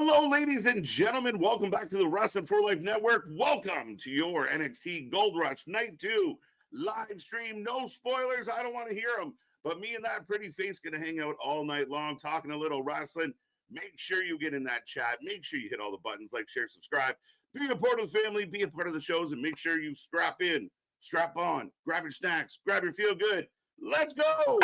Hello, ladies and gentlemen. Welcome back to the Wrasslin for Life Network. Welcome to your NXT Gold Rush Night 2 live stream. No spoilers. I don't want to hear them. But me and that pretty face going to hang out all night long talking a little wrestling. Make sure you get in that chat. Make sure you hit all the buttons, like, share, subscribe. Be a part of the family. Be a part of the shows. And make sure you strap in, strap on, grab your snacks, grab your feel good. Let's go.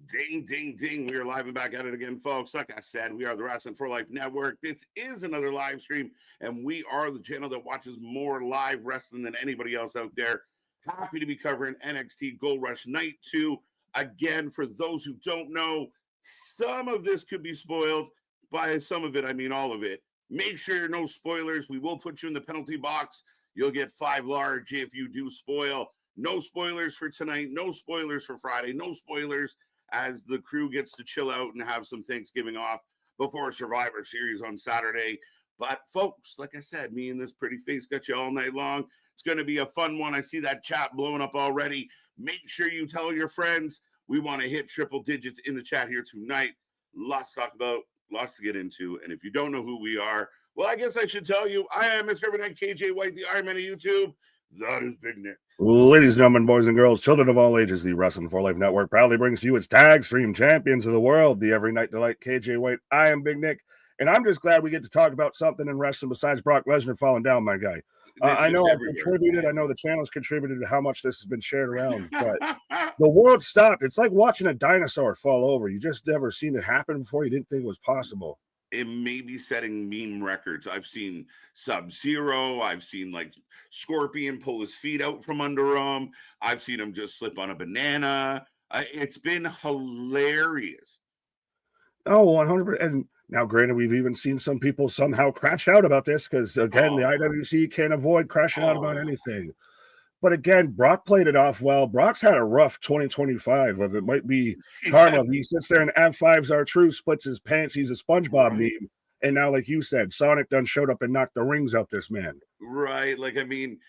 Ding, ding, ding. We are live and back at it again, folks. Like I said, we are the Wrasslin for Life Network. This is another live stream, and we are the channel that watches more live wrestling than anybody else out there. Happy to be covering NXT Gold Rush Night 2. Again, for those who don't know, some of this could be spoiled. By some of it, I mean all of it. Make sure no spoilers. We will put you in the penalty box. You'll get 5 large if you do spoil. No spoilers for tonight. No spoilers for Friday. No spoilers as the crew gets to chill out and have some Thanksgiving off before Survivor Series on Saturday. But folks, like I said, me and this pretty face got you all night long. It's going to be a fun one. I see that chat blowing up already. Make sure you tell your friends. We want to hit triple digits in the chat here tonight. Lots to talk about, lots to get into. And if you don't know who we are, well, I guess I should tell you, I am Mr. Evernight KJ White, the Iron Man of YouTube. That is Big Nick. Ladies and gentlemen, boys and girls, children of all ages, the Wrasslin for Life Network proudly brings to you its tag stream champions of the world, the Every Night Delight, KJ White. I am Big Nick, and I'm just glad we get to talk about something in wrestling besides Brock Lesnar falling down, my guy. I know I've contributed. I know the channel's contributed to how much this has been shared around, but the world stopped. It's like watching a dinosaur fall over. You just never seen it happen before. You didn't think it was possible. It may be setting meme records. I've seen Sub-Zero. I've seen like Scorpion pull his feet out from under him. I've seen him just slip on a banana. It's been hilarious. Oh, 100%. And now, granted, we've even seen some people somehow crash out about this because, again, the IWC can't avoid crashing out about anything. But again, Brock played it off well. Brock's had a rough 2025 of it might be karma. He sits there and F5's our truth, splits his pants. He's a SpongeBob meme. And now, like you said, Sonic done showed up and knocked the rings out this man. Right. Like, I mean,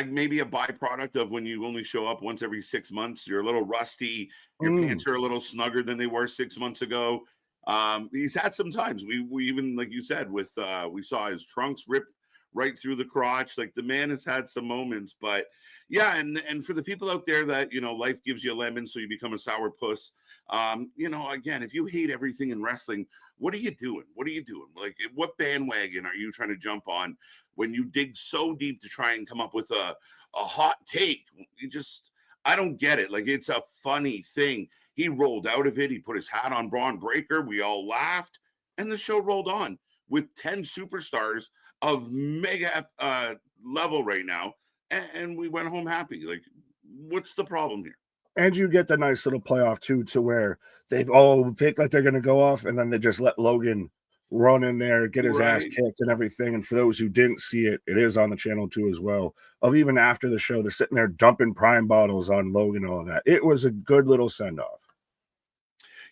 maybe a byproduct of when you only show up once every 6 months. You're a little rusty. Your pants are a little snugger than they were 6 months ago. He's had some times. We even, like you said, with we saw his trunks rip right through the crotch. Like, the man has had some moments, but yeah. And for the people out there that, you know, life gives you a lemon, so you become a sour puss. You know, again, if you hate everything in wrestling, what are you doing? What are you doing? Like, what bandwagon are you trying to jump on when you dig so deep to try and come up with a hot take? I don't get it. Like, it's a funny thing. He rolled out of it. He put his hat on Braun Breaker. We all laughed, and the show rolled on with 10 superstars of mega level right now, and we went home happy. Like, what's the problem here? And you get the nice little playoff too, to where they all think like they're going to go off, and then they just let Logan run in there, get his ass kicked and everything. And for those who didn't see it, it is on the channel too as well. Of even after the show, they're sitting there dumping Prime bottles on Logan and all that. It was a good little send off.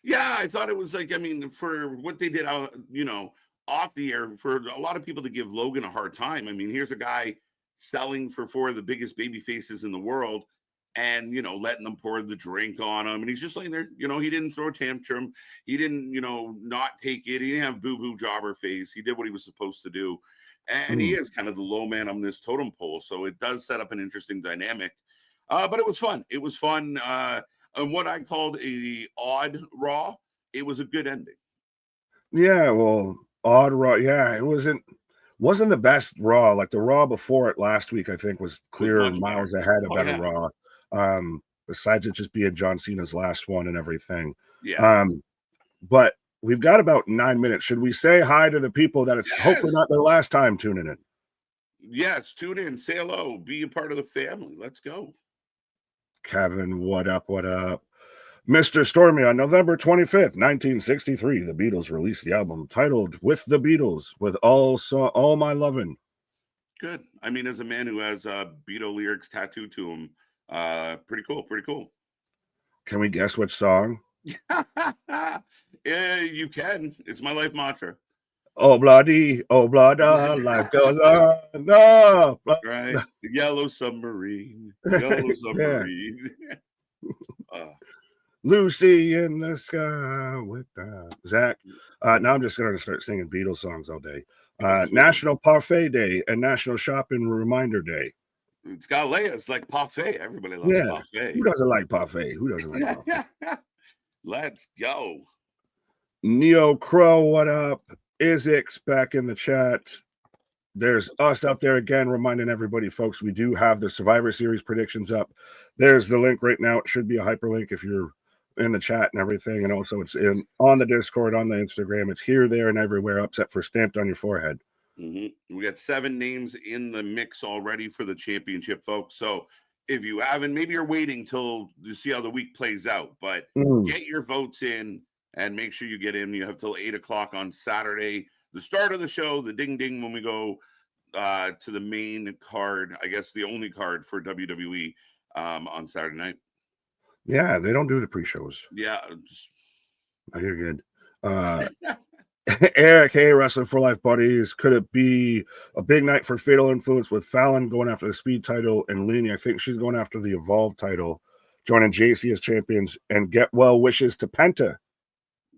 Yeah, I thought it was like, I mean, for what they did, you know, off the air, for a lot of people to give Logan a hard time. I mean, here's a guy selling for 4 of the biggest baby faces in the world, and, you know, letting them pour the drink on him. And he's just laying there, you know, he didn't throw a tantrum. He didn't, you know, not take it. He didn't have boo-boo jobber face. He did what he was supposed to do. And he is kind of the low man on this totem pole. So it does set up an interesting dynamic. But it was fun. It was fun. And what I called a odd Raw, it was a good ending. Yeah, well, odd Raw. Yeah, it wasn't the best Raw. Like the Raw before it last week, I think was clear miles ahead of better Raw. Besides it just being John Cena's last one and everything. Yeah. But we've got about 9 minutes. Should we say hi to the people that it's hopefully not their last time tuning in? Yes, tune in, say hello, be a part of the family. Let's go. Kevin, what up? What up? Mr. Stormy, on November 25th, 1963, the Beatles released the album titled With the Beatles, with All My Lovin'. Good. I mean, as a man who has Beatle lyrics tattooed to him, pretty cool. Pretty cool. Can we guess which song? Yeah, you can. It's my life mantra. Oh bloody, life goes on. No, Right? Yellow submarine. Yellow yeah. submarine. uh, Lucy in the sky with Zach. Now I'm just going to start singing Beatles songs all day. National Parfait Day and National Shopping Reminder Day. It's got layers like parfait. Everybody loves Yeah. parfait. Who doesn't like parfait? Who doesn't like parfait? Let's go. Neo Crow, what up? Izix back in the chat. There's us out there again, reminding everybody, folks, we do have the Survivor Series predictions up. There's the link right now. It should be a hyperlink if you're in the chat and everything. And also it's on the Discord, on the Instagram. It's here, there, and everywhere, except for stamped on your forehead. Mm-hmm. We got 7 names in the mix already for the championship, folks. So if you haven't, maybe you're waiting till you see how the week plays out, but get your votes in and make sure you get in. You have till 8 o'clock on Saturday, the start of the show, the ding ding, when we go to the main card, I guess the only card for WWE on Saturday night. Yeah, they don't do the pre-shows. Yeah. You're good. Eric, hey, Wrestling for Life buddies. Could it be a big night for Fatal Influence with Fallon going after the Speed title and Lini? I think she's going after the Evolve title, joining JC as champions, and get well wishes to Penta.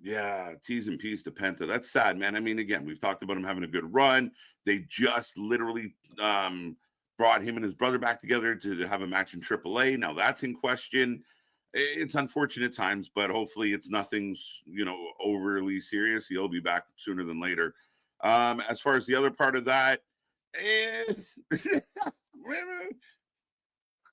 Yeah, T's and P's to Penta. That's sad, man. I mean, again, we've talked about him having a good run. They just literally brought him and his brother back together to have a match in AAA. Now that's in question. It's unfortunate times, but hopefully it's nothing, overly serious. He'll be back sooner than later. As far as the other part of that,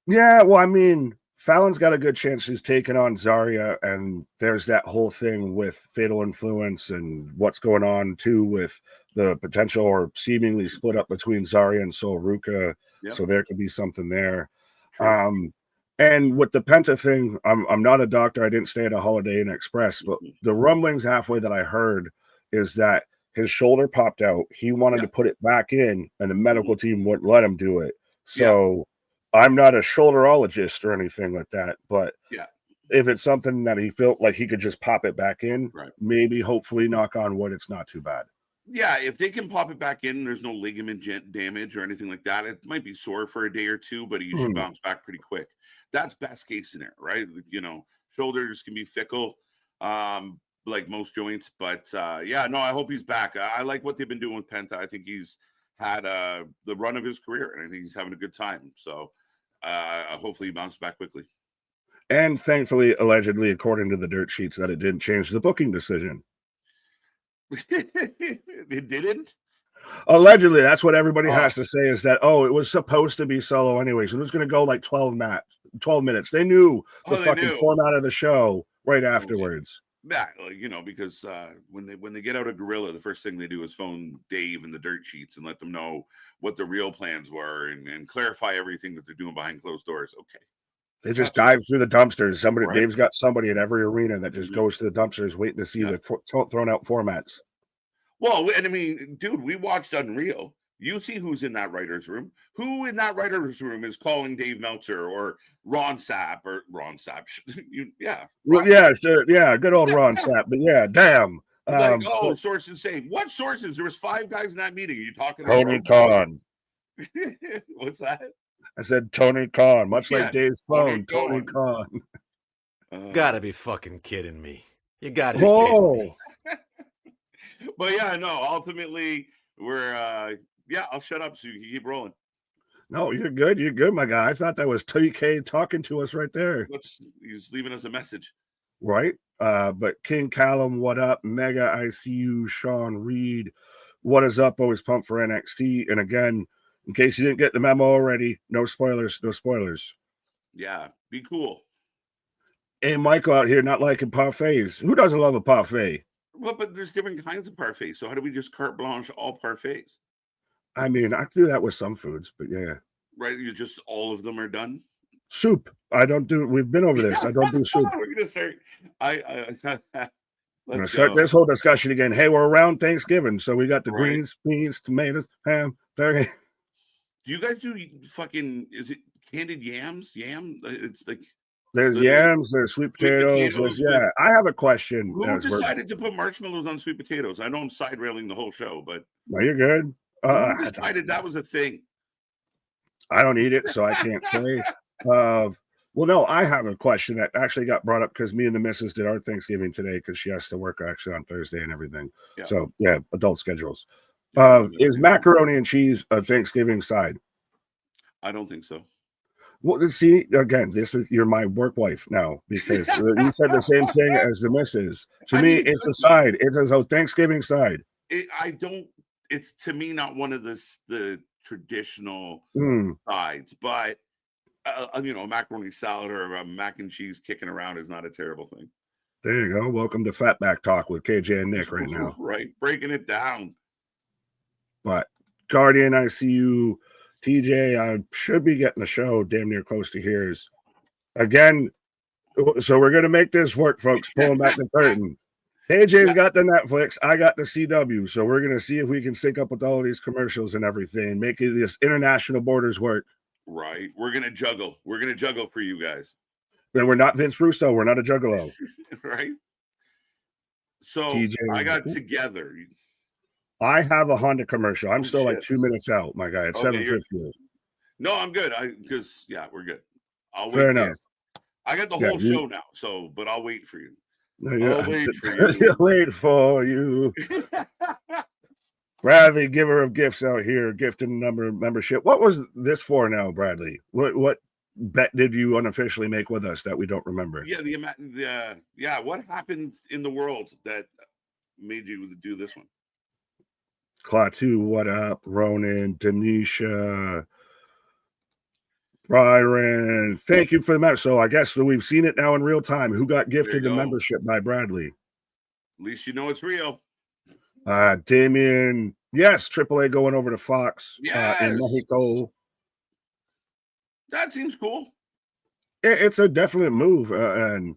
yeah, well, I mean, Fallon's got a good chance she's taking on Zarya, and there's that whole thing with Fatal Influence and what's going on too with the potential or seemingly split up between Zarya and Sol Ruka. Yep. So there could be something there. True. And with the Penta thing, I'm not a doctor. I didn't stay at a Holiday Inn Express, but the rumblings halfway that I heard is that his shoulder popped out. He wanted to put it back in, and the medical team wouldn't let him do it. So I'm not a shoulderologist or anything like that, but if it's something that he felt like he could just pop it back in, maybe, hopefully, knock on wood, it's not too bad. Yeah, if they can pop it back in, there's no ligament damage or anything like that. It might be sore for a day or two, but you should bounce back pretty quick. That's best case scenario, right? Shoulders can be fickle, like most joints. But I hope he's back. I like what they've been doing with Penta. I think he's had the run of his career, and I think he's having a good time. So hopefully he bounces back quickly. And thankfully, allegedly, according to the dirt sheets, that it didn't change the booking decision. It didn't? Allegedly, that's what everybody has to say, is that, it was supposed to be solo anyways. It was going to go like 12 minutes. They knew the format of the show right afterwards. Yeah, because when they get out of Gorilla, the first thing they do is phone Dave and the dirt sheets and let them know what the real plans were and clarify everything that they're doing behind closed doors. Okay. They just dive through the dumpsters. Dave's got somebody in every arena that just goes to the dumpsters waiting to see the thrown out formats. Well, and I mean, dude, we watched Unreal. You see who's in that writer's room. Who in that writer's room is calling Dave Meltzer or Ron Sapp? Good old Ron Sapp. But yeah, damn. Sources say, what sources? There was 5 guys in that meeting. Are you talking Tony Khan? What's that? I said Tony Khan, much like Dave's phone. Tony Khan. Gotta be fucking kidding me. You gotta be kidding me. But ultimately, we're I'll shut up so you can keep rolling. No, you're good. You're good, my guy. I thought that was TK talking to us right there. He's leaving us a message. Right. But King Callum, what up? Mega ICU, Sean Reed, what is up? Always pumped for NXT. And again, in case you didn't get the memo already, no spoilers, no spoilers. Yeah, be cool. Hey, Michael out here not liking parfaits. Who doesn't love a parfait? Well, but there's different kinds of parfaits. So how do we just carte blanche all parfaits? I mean, I can do that with some foods, but yeah. Right, you just all of them are done? Soup. I don't do. We've been over this. I don't do soup. We're gonna start. I'm gonna start this whole discussion again. Hey, we're around Thanksgiving, so we got the greens, beans, tomatoes, ham, turkey. Do you guys do fucking? Is it candied yams? It's like There's yams, there's sweet potatoes. I have a question. Who decided to put marshmallows on sweet potatoes? I know I'm side railing the whole show, but no, you're good. who decided that was a thing? I don't eat it, so I can't say. Well, no, I have a question that actually got brought up because me and the missus did our Thanksgiving today because she has to work actually on Thursday and everything. Yeah. So, yeah, adult schedules. Is macaroni and cheese a Thanksgiving side? I don't think so. Well, see, again, you're my work wife now because you said the same thing as the missus. To me, it's a side. It's a Thanksgiving side. It's to me not one of the traditional sides, but a macaroni salad or a mac and cheese kicking around is not a terrible thing. There you go. Welcome to Fatback Talk with KJ and Nick right now. Right, breaking it down. But Guardian, I see you. TJ, I should be getting the show damn near close to here's again. So we're gonna make this work, folks. Pulling back the curtain. KJ's got the Netflix. I got the CW. So we're gonna see if we can sync up with all these commercials and everything, making this international borders work. Right. We're gonna juggle. We're gonna juggle for you guys. Then we're not Vince Russo. We're not a juggalo. Right. So TJ, I got together. I have a Honda commercial. I'm still like 2 minutes out, my guy. At 7:50. No, I'm good. Because we're good. I'll wait. Fair enough. I got the whole show now, but I'll wait for you. I'll wait for you. Wait for you. Bradley, giver of gifts out here, gifted number membership. What was this for now, Bradley? What bet did you unofficially make with us that we don't remember? Yeah, what happened in the world that made you do this one? Klaatu, what up? Ronan, Denisha, Byron, thank you for the match. So I guess we've seen it now in real time. Who got gifted the membership by Bradley? At least you know it's real. Damien, yes, AAA going over to Fox in Mexico. That seems cool. It's a definite move, and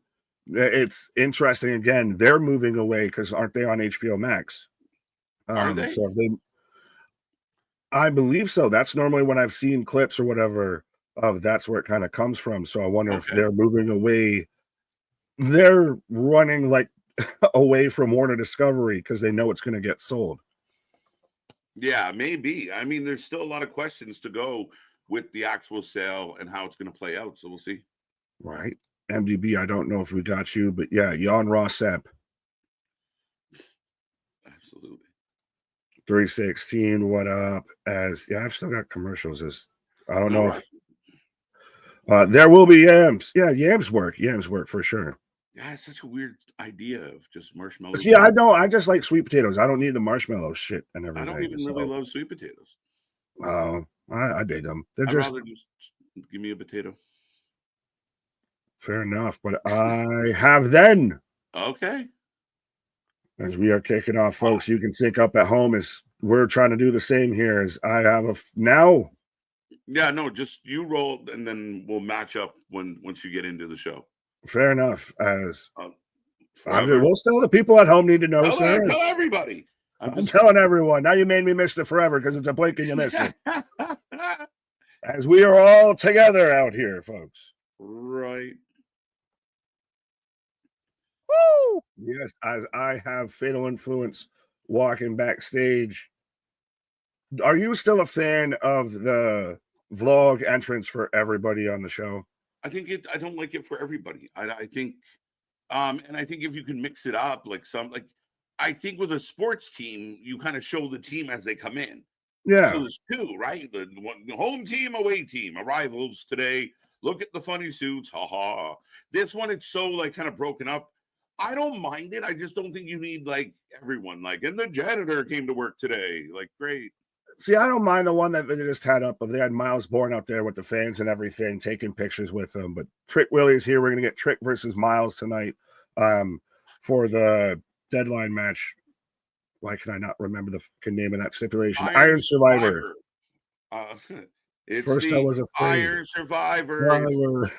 it's interesting. Again, they're moving away because aren't they on HBO Max? Are they? So I believe so. That's normally when I've seen clips or whatever of that's where it kind of comes from. So I wonder if they're moving away. They're running like away from Warner Discovery because they know it's going to get sold. Yeah, maybe. I mean, there's still a lot of questions to go with the actual sale and how it's going to play out. So we'll see. Right. MDB, I don't know if we got you, but yeah, Jan Rossap. Absolutely. 316, what up? I've still got commercials. I don't know if there will be yams. Yeah, yams work for sure. Yeah, it's such a weird idea of just marshmallows. See, I don't. I just like sweet potatoes. I don't need the marshmallow shit and everything. I don't even really love sweet potatoes. I dig them. I'd rather just give me a potato. Fair enough, but I have then. Okay. As we are kicking off, folks, you can sync up at home as we're trying to do the same here. As I have now. Yeah, no, just you roll, and then we'll match up once you get into the show. Fair enough. As we'll still the people at home need to know. Tell everybody. I'm telling everyone. Now you made me miss it forever because it's a blink and you miss it. As we are all together out here, folks. Right. Woo! Yes, as I have Fatal Influence walking backstage. Are you still a fan of the vlog entrance for everybody on the show? I don't like it for everybody. I think and I think if you can mix it up I think with a sports team, you kind of show the team as they come in. Yeah. So there's two, right? The home team, away team, arrivals today. Look at the funny suits. Ha ha. This one, it's so kind of broken up. I don't mind it. I just don't think you need everyone and the janitor came to work today. Great. See, I don't mind the one that they just had up. They had Miles Bourne out there with the fans and everything, taking pictures with them. But Trick Willie's here. We're going to get Trick versus Miles tonight for the deadline match. Why can I not remember the name of that stipulation? Iron Survivor. First, I was afraid. Iron Survivor.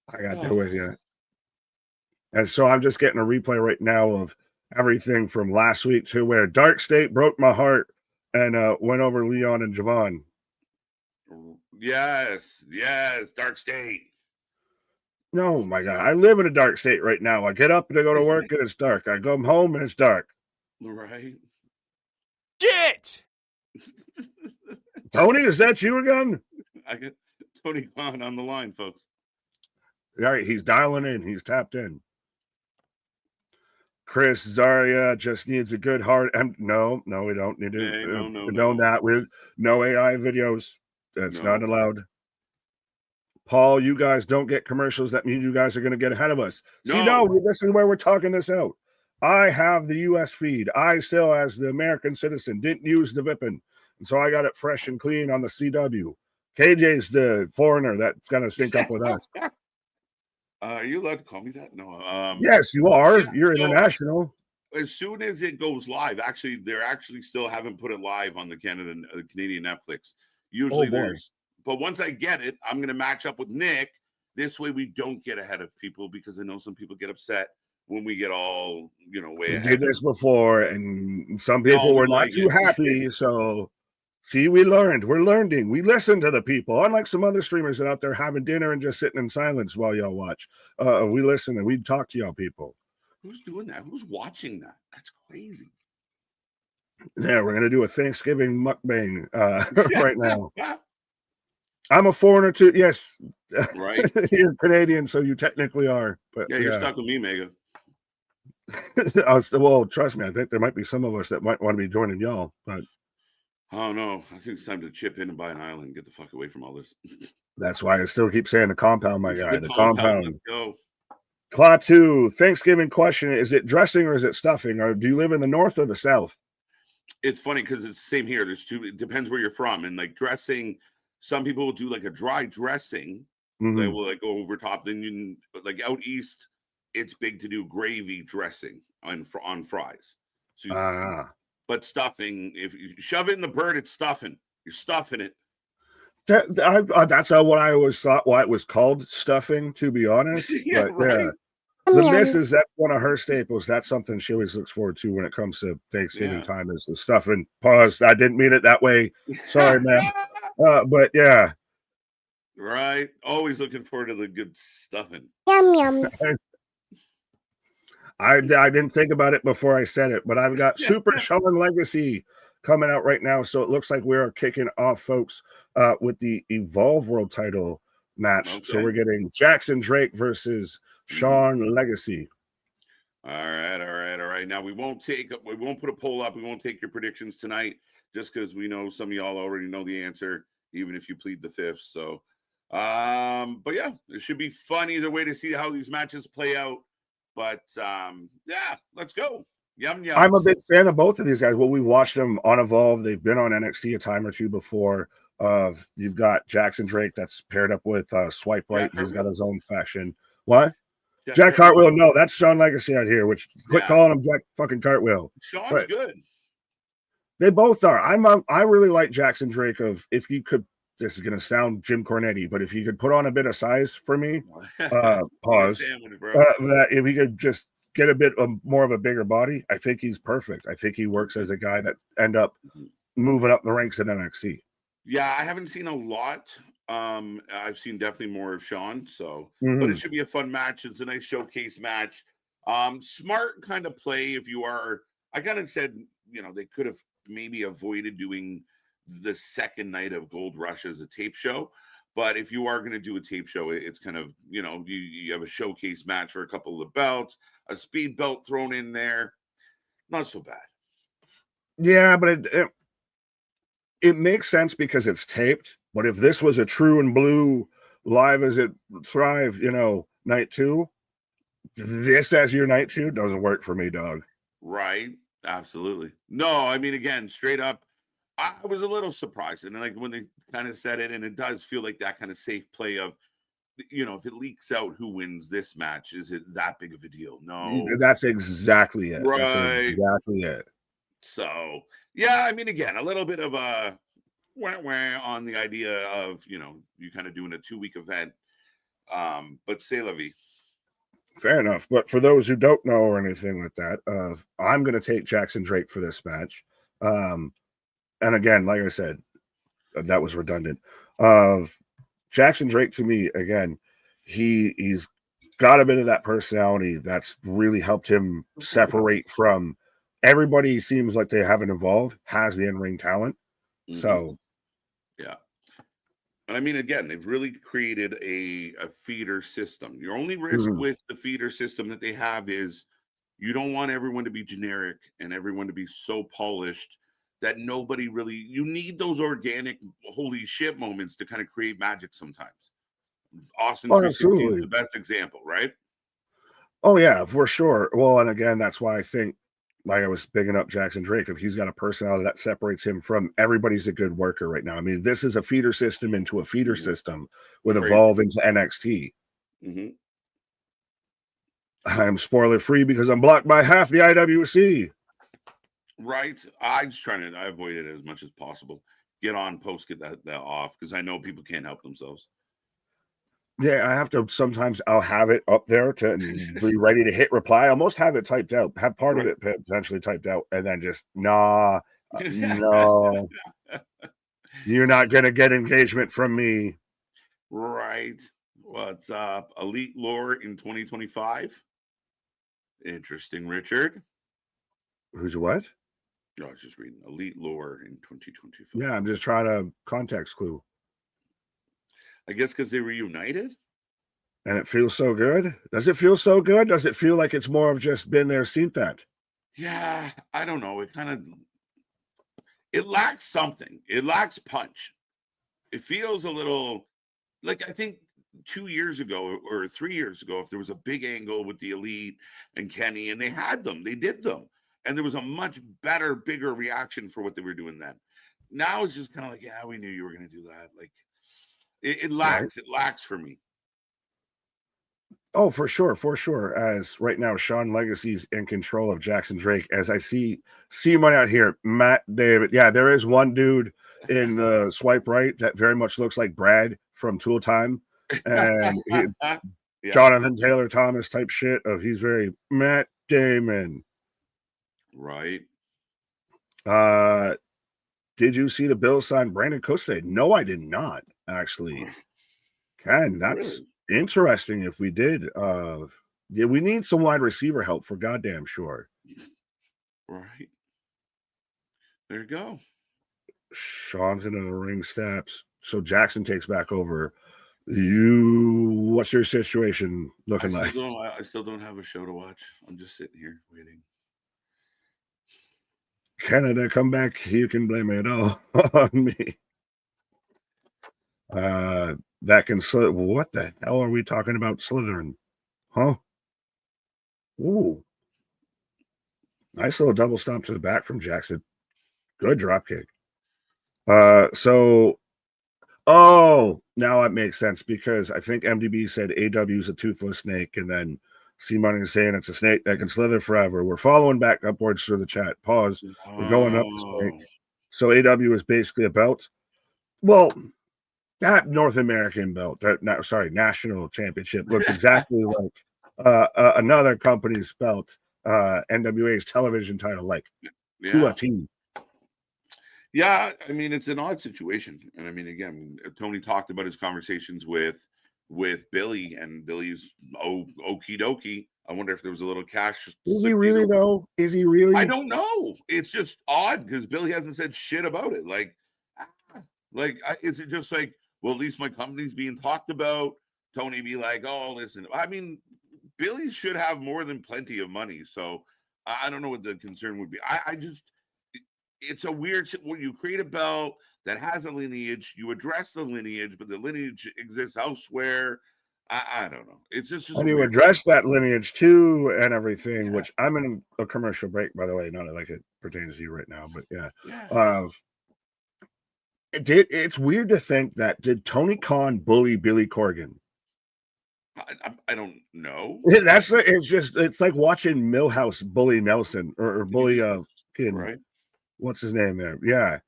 I got there with you. And so I'm just getting a replay right now of everything from last week to where Dark State broke my heart. and went over Leon and Javon. Yes, Dark State. No, my God. I live in a dark state right now. I get up and I go to work and it's dark. I come home and it's dark. Right. Shit! Tony, is that you again? I get Tony Khan on the line, folks. All right, he's dialing in. He's tapped in. Chris Zarya just needs a good heart. And no, we don't need to condone that with no AI videos. That's not allowed. Paul, you guys don't get commercials. That means you guys are going to get ahead of us. See, no, this is where we're talking this out. I have the U.S. feed. I still, as the American citizen, didn't use the VPN. And so I got it fresh and clean on the CW. KJ's the foreigner that's going to sync up with us. Are you allowed to call me that? No. Yes, you are. Yeah, you're international. As soon as it goes live, they're still haven't put it live on the Canadian Netflix. Usually there's. But once I get it, I'm going to match up with Nick. This way we don't get ahead of people because I know some people get upset when we get all, way ahead. We did this before, and some people were not too happy. So, see, we learned. We're learning. We listen to the people. Unlike some other streamers that are out there having dinner and just sitting in silence while y'all watch. We listen and we talk to y'all people. Who's doing that? Who's watching that? That's crazy. Yeah, we're going to do a Thanksgiving mukbang right now. I'm a foreigner too. Yes. Right. You're Canadian, so you technically are. But yeah, you're stuck with me, Mega. Well, trust me, I think there might be some of us that might want to be joining y'all. But oh no, I think it's time to chip in and buy an island and get the fuck away from all this. That's why I still keep saying the compound, my guy. The compound. Let's go. Klaatu, Thanksgiving question: is it dressing or is it stuffing? Or do you live in the north or the south? It's funny because it's the same here. There's two. It depends where you're from, and like dressing. Some people will do like a dry dressing. Mm-hmm. They will like go over top. Then like out east, it's big to do gravy dressing on fries. So but stuffing, if you shove it in the bird, it's stuffing. You're stuffing it. That's what I always thought. Why it was called stuffing, to be honest. Yeah, but right. The missus, that's one of her staples. That's something she always looks forward to when it comes to Thanksgiving time is the stuffing. Pause. I didn't mean it that way. Sorry, man. But yeah. Right. Always looking forward to the good stuffing. Yum, yum. I didn't think about it before I said it, but I've got Super Sean Legacy coming out right now. So it looks like we are kicking off, folks, with the Evolve World title match. Okay. So we're getting Jackson Drake versus Sean Legacy. All right. Now we won't put a poll up. We won't take your predictions tonight just because we know some of y'all already know the answer, even if you plead the fifth. So, but yeah, it should be fun either way to see how these matches play out. But yeah, let's go. Yum yum. I'm a big fan of both of these guys. Well, we've watched them on Evolve. They've been on NXT a time or two before. You've got Jackson Drake that's paired up with Swipe Right. He's got his own faction. What? Jack Cartwheel. No, that's Sean Legacy out here. Which quit calling him Jack fucking Cartwheel. Sean's good. They both are. I really like Jackson Drake. If you could, this is gonna sound Jim Cornette, but if you could put on a bit of size for me, pause. That if he could just get a bit more of a bigger body, I think he's perfect. I think he works as a guy that end up moving up the ranks in NXT. Yeah, I haven't seen a lot. I've seen definitely more of Sean. So, but it should be a fun match. It's a nice showcase match. Smart kind of play if you are. I kind of said, they could have maybe avoided doing the second night of Gold Rush as a tape show. But if you are going to do a tape show, it's kind of, you have a showcase match for a couple of the belts, a speed belt thrown in there. Not so bad. Yeah, but it makes sense because it's taped. But if this was a true and blue live as it thrive, night two, this as your night two doesn't work for me, dog. Right. Absolutely. No, I mean, again, straight up, I was a little surprised. And like when they kind of said it, and it does feel like that kind of safe play of, if it leaks out who wins this match, is it that big of a deal? No. That's exactly it. Right. That's exactly it. So, yeah, I mean, again, a little bit of a wah on the idea of, you kind of doing a 2-week event. But c'est la vie. Fair enough. But for those who don't know or anything like that, I'm going to take Jackson Drake for this match. and again, like I said, that was redundant. Of Jackson Drake, to me, again, he's got a bit of that personality that's really helped him separate from everybody. Seems like they haven't evolved, has the in-ring talent. So yeah. And I mean, again, they've really created a feeder system. Your only risk with the feeder system that they have is you don't want everyone to be generic and everyone to be so polished that nobody really, you need those organic holy shit moments to kind of create magic sometimes. Austin 316 is the best example, right? Oh yeah, for sure. Well, and again, that's why I think, like I was bigging up Jackson Drake, if he's got a personality that separates him from everybody's a good worker right now. I mean, this is a feeder system into a feeder system with Evolve into NXT. I'm spoiler free because I'm blocked by half the IWC. Right. I'm just trying to I avoid it as much as possible. Get on post, get that off because I know people can't help themselves. Yeah, I have to sometimes I'll have it up there to be ready to hit reply. I almost have it typed out, have part of it potentially typed out, and then just no, you're not gonna get engagement from me. Right. What's up? Elite lore in 2025. Interesting, Richard. Who's what? No, I was just reading Elite lore in 2025. Yeah, I'm just trying to context clue. I guess because they reunited. And it feels so good. Does it feel so good? Does it feel like it's more of just been there, seen that? Yeah, I don't know. It lacks something. It lacks punch. It feels a little like I think 2 years ago or 3 years ago, if there was a big angle with the Elite and Kenny, and they had them, they did them, and there was a much better, bigger reaction for what they were doing then. Now it's just kind of like, yeah, we knew you were going to do that. Like it lacks. Right. It lacks for me. Oh, for sure, for sure. As right now, Sean Legacy's in control of Jackson Drake. As I see one out here, Matt David. Yeah, there is one dude in the swipe right that very much looks like Brad from Tool Time, and Jonathan Taylor Thomas type shit. He's very Matt Damon. Right. Did you see the Bills sign Brandon Cooks today? No, I did not actually. Ken, that's interesting. If we did, we need some wide receiver help for goddamn sure. Right. There you go. Sean's into the ring steps. So Jackson takes back over. What's your situation looking like? I still don't have a show to watch. I'm just sitting here waiting. Canada, come back. You can blame it all on me. That can slither. What the hell are we talking about slithering? Huh? Ooh. Nice little double stomp to the back from Jackson. Good drop kick. Now it makes sense because I think MDB said AW is a toothless snake, and then C-Money is saying it's a snake that can slither forever. We're following back upwards through the chat. Pause. We're going up the snake. So AW is basically a belt. Well, that North American belt, national championship looks exactly like another company's belt, NWA's television title, like to a team. Yeah, I mean, it's an odd situation. And I mean, again, Tony talked about his conversations with Billy, and Billy's okie dokie. I wonder if there was a little cash. Is he really, though? Is he really? I don't know. It's just odd because Billy hasn't said shit about it. Is it just like, well, at least my company's being talked about? Tony be like, oh, listen. I mean, Billy should have more than plenty of money. So I don't know what the concern would be. It's a weird, when you create a belt that has a lineage, you address the lineage, but the lineage exists elsewhere. I don't know. It's just and you address that lineage too and everything, which I'm in a commercial break, by the way, not like it pertains to you right now, but it's weird to think that did Tony Khan bully Billy Corgan? I don't know. It's like watching Millhouse bully Nelson or bully kid. Right. What's his name there? Yeah.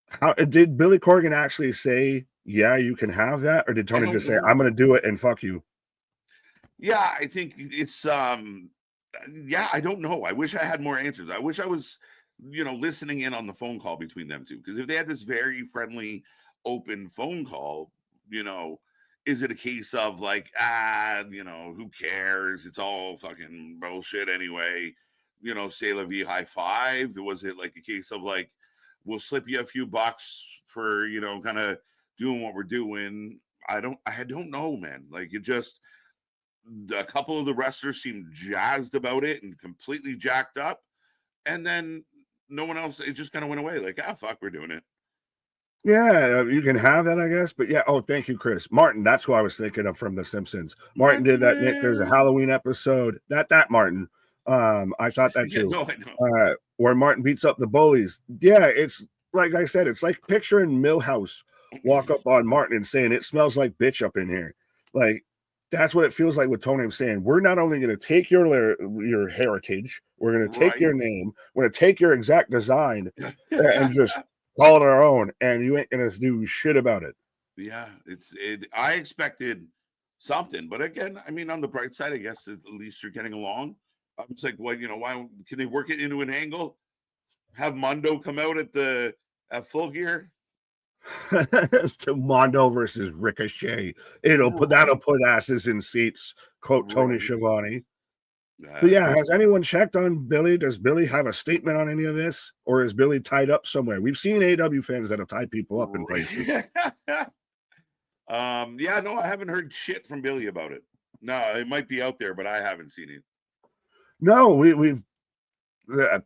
How did Billy Corgan actually say, yeah, you can have that? Or did Tony just say, I'm going to do it and fuck you? Yeah, I think it's, I don't know. I wish I had more answers. I wish I was listening in on the phone call between them two. Because if they had this very friendly, open phone call, is it a case of like, who cares? It's all fucking bullshit anyway. Say la vie, high five. Was it like a case of like, we'll slip you a few bucks for, kind of doing what we're doing? I don't know, man. Like, it just, a couple of the wrestlers seemed jazzed about it and completely jacked up. And then no one else, it just kind of went away. Like, fuck, we're doing it. Yeah, you can have that, I guess. But yeah, thank you, Chris. Martin, that's who I was thinking of from The Simpsons. Martin did that, Nick. There's a Halloween episode. That Martin. I thought that too. Yeah, no, I know. Where Martin beats up the bullies. Yeah, it's like I said, it's like picturing Millhouse walk up on Martin and saying, "It smells like bitch up in here." Like, that's what it feels like with Tony. I'm saying, we're not only going to take your heritage, we're going to take your name, we're going to take your exact design and just call it our own, and you ain't going to do shit about it. Yeah, I expected something, but again, I mean, on the bright side, I guess at least you're getting along. I was like, well, why can they work it into an angle? Have Mondo come out at Full Gear? To Mondo versus Ricochet. That'll put asses in seats, quote Tony Schiavone. But yeah, has anyone checked on Billy? Does Billy have a statement on any of this? Or is Billy tied up somewhere? We've seen AW fans that'll tie people up in places. Yeah, no, I haven't heard shit from Billy about it. No, it might be out there, but I haven't seen it. No, we've to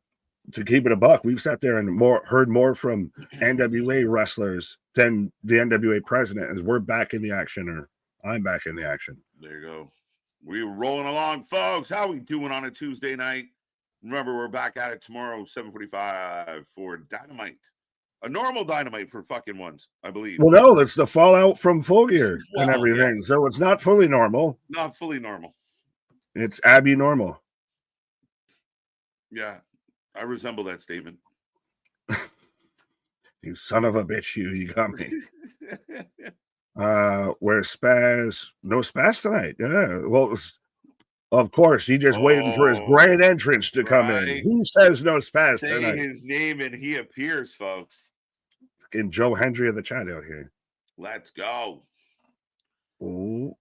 keep it a buck, we've sat there and heard more from NWA wrestlers than the NWA president, as we're back in the action, or I'm back in the action. There you go. We're rolling along, folks. How we doing on a Tuesday night? Remember, we're back at it tomorrow, 7:45 for Dynamite. A normal Dynamite for fucking once, I believe. Well, no, that's the fallout from Full Gear and everything. Yeah. So it's not fully normal. Not fully normal. It's Abby normal. Yeah, I resemble that statement. You son of a bitch, you got me. Where's Spaz? No Spaz tonight. Yeah. Well, of course, he just waiting for his grand entrance to come in. Who says no Spaz tonight? Say his name and he appears, folks. Fucking Joe Hendry of the chat out here. Let's go. Oh,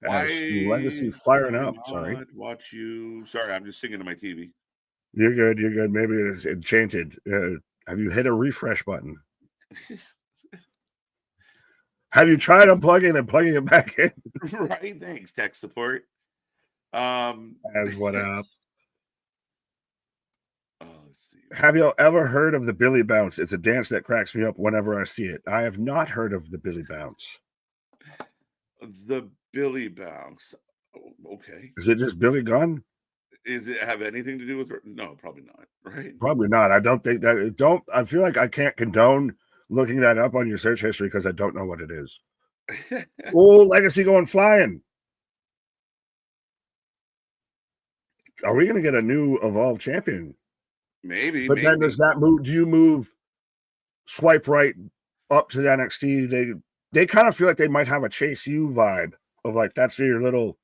Legacy firing up. Sorry. Watch you. Sorry, I'm just singing to my TV. You're good. You're good. Maybe it's enchanted. Have you hit a refresh button? Have you tried unplugging and plugging it back in? Right. Thanks, tech support. As what up? Let's see. Have you ever heard of the Billy Bounce? It's a dance that cracks me up whenever I see it. I have not heard of the Billy Bounce. The Billy Bounce. Oh, okay. Is it just Billy Gunn? Is it have anything to do with? No, probably not. Right? Probably not. I don't think that. I feel like I can't condone looking that up on your search history because I don't know what it is. Oh, Legacy going flying. Are we going to get a new Evolve champion? Maybe. But then does that move? Do you move swipe right up to the NXT? They kind of feel like they might have a Chase U vibe of like, that's your little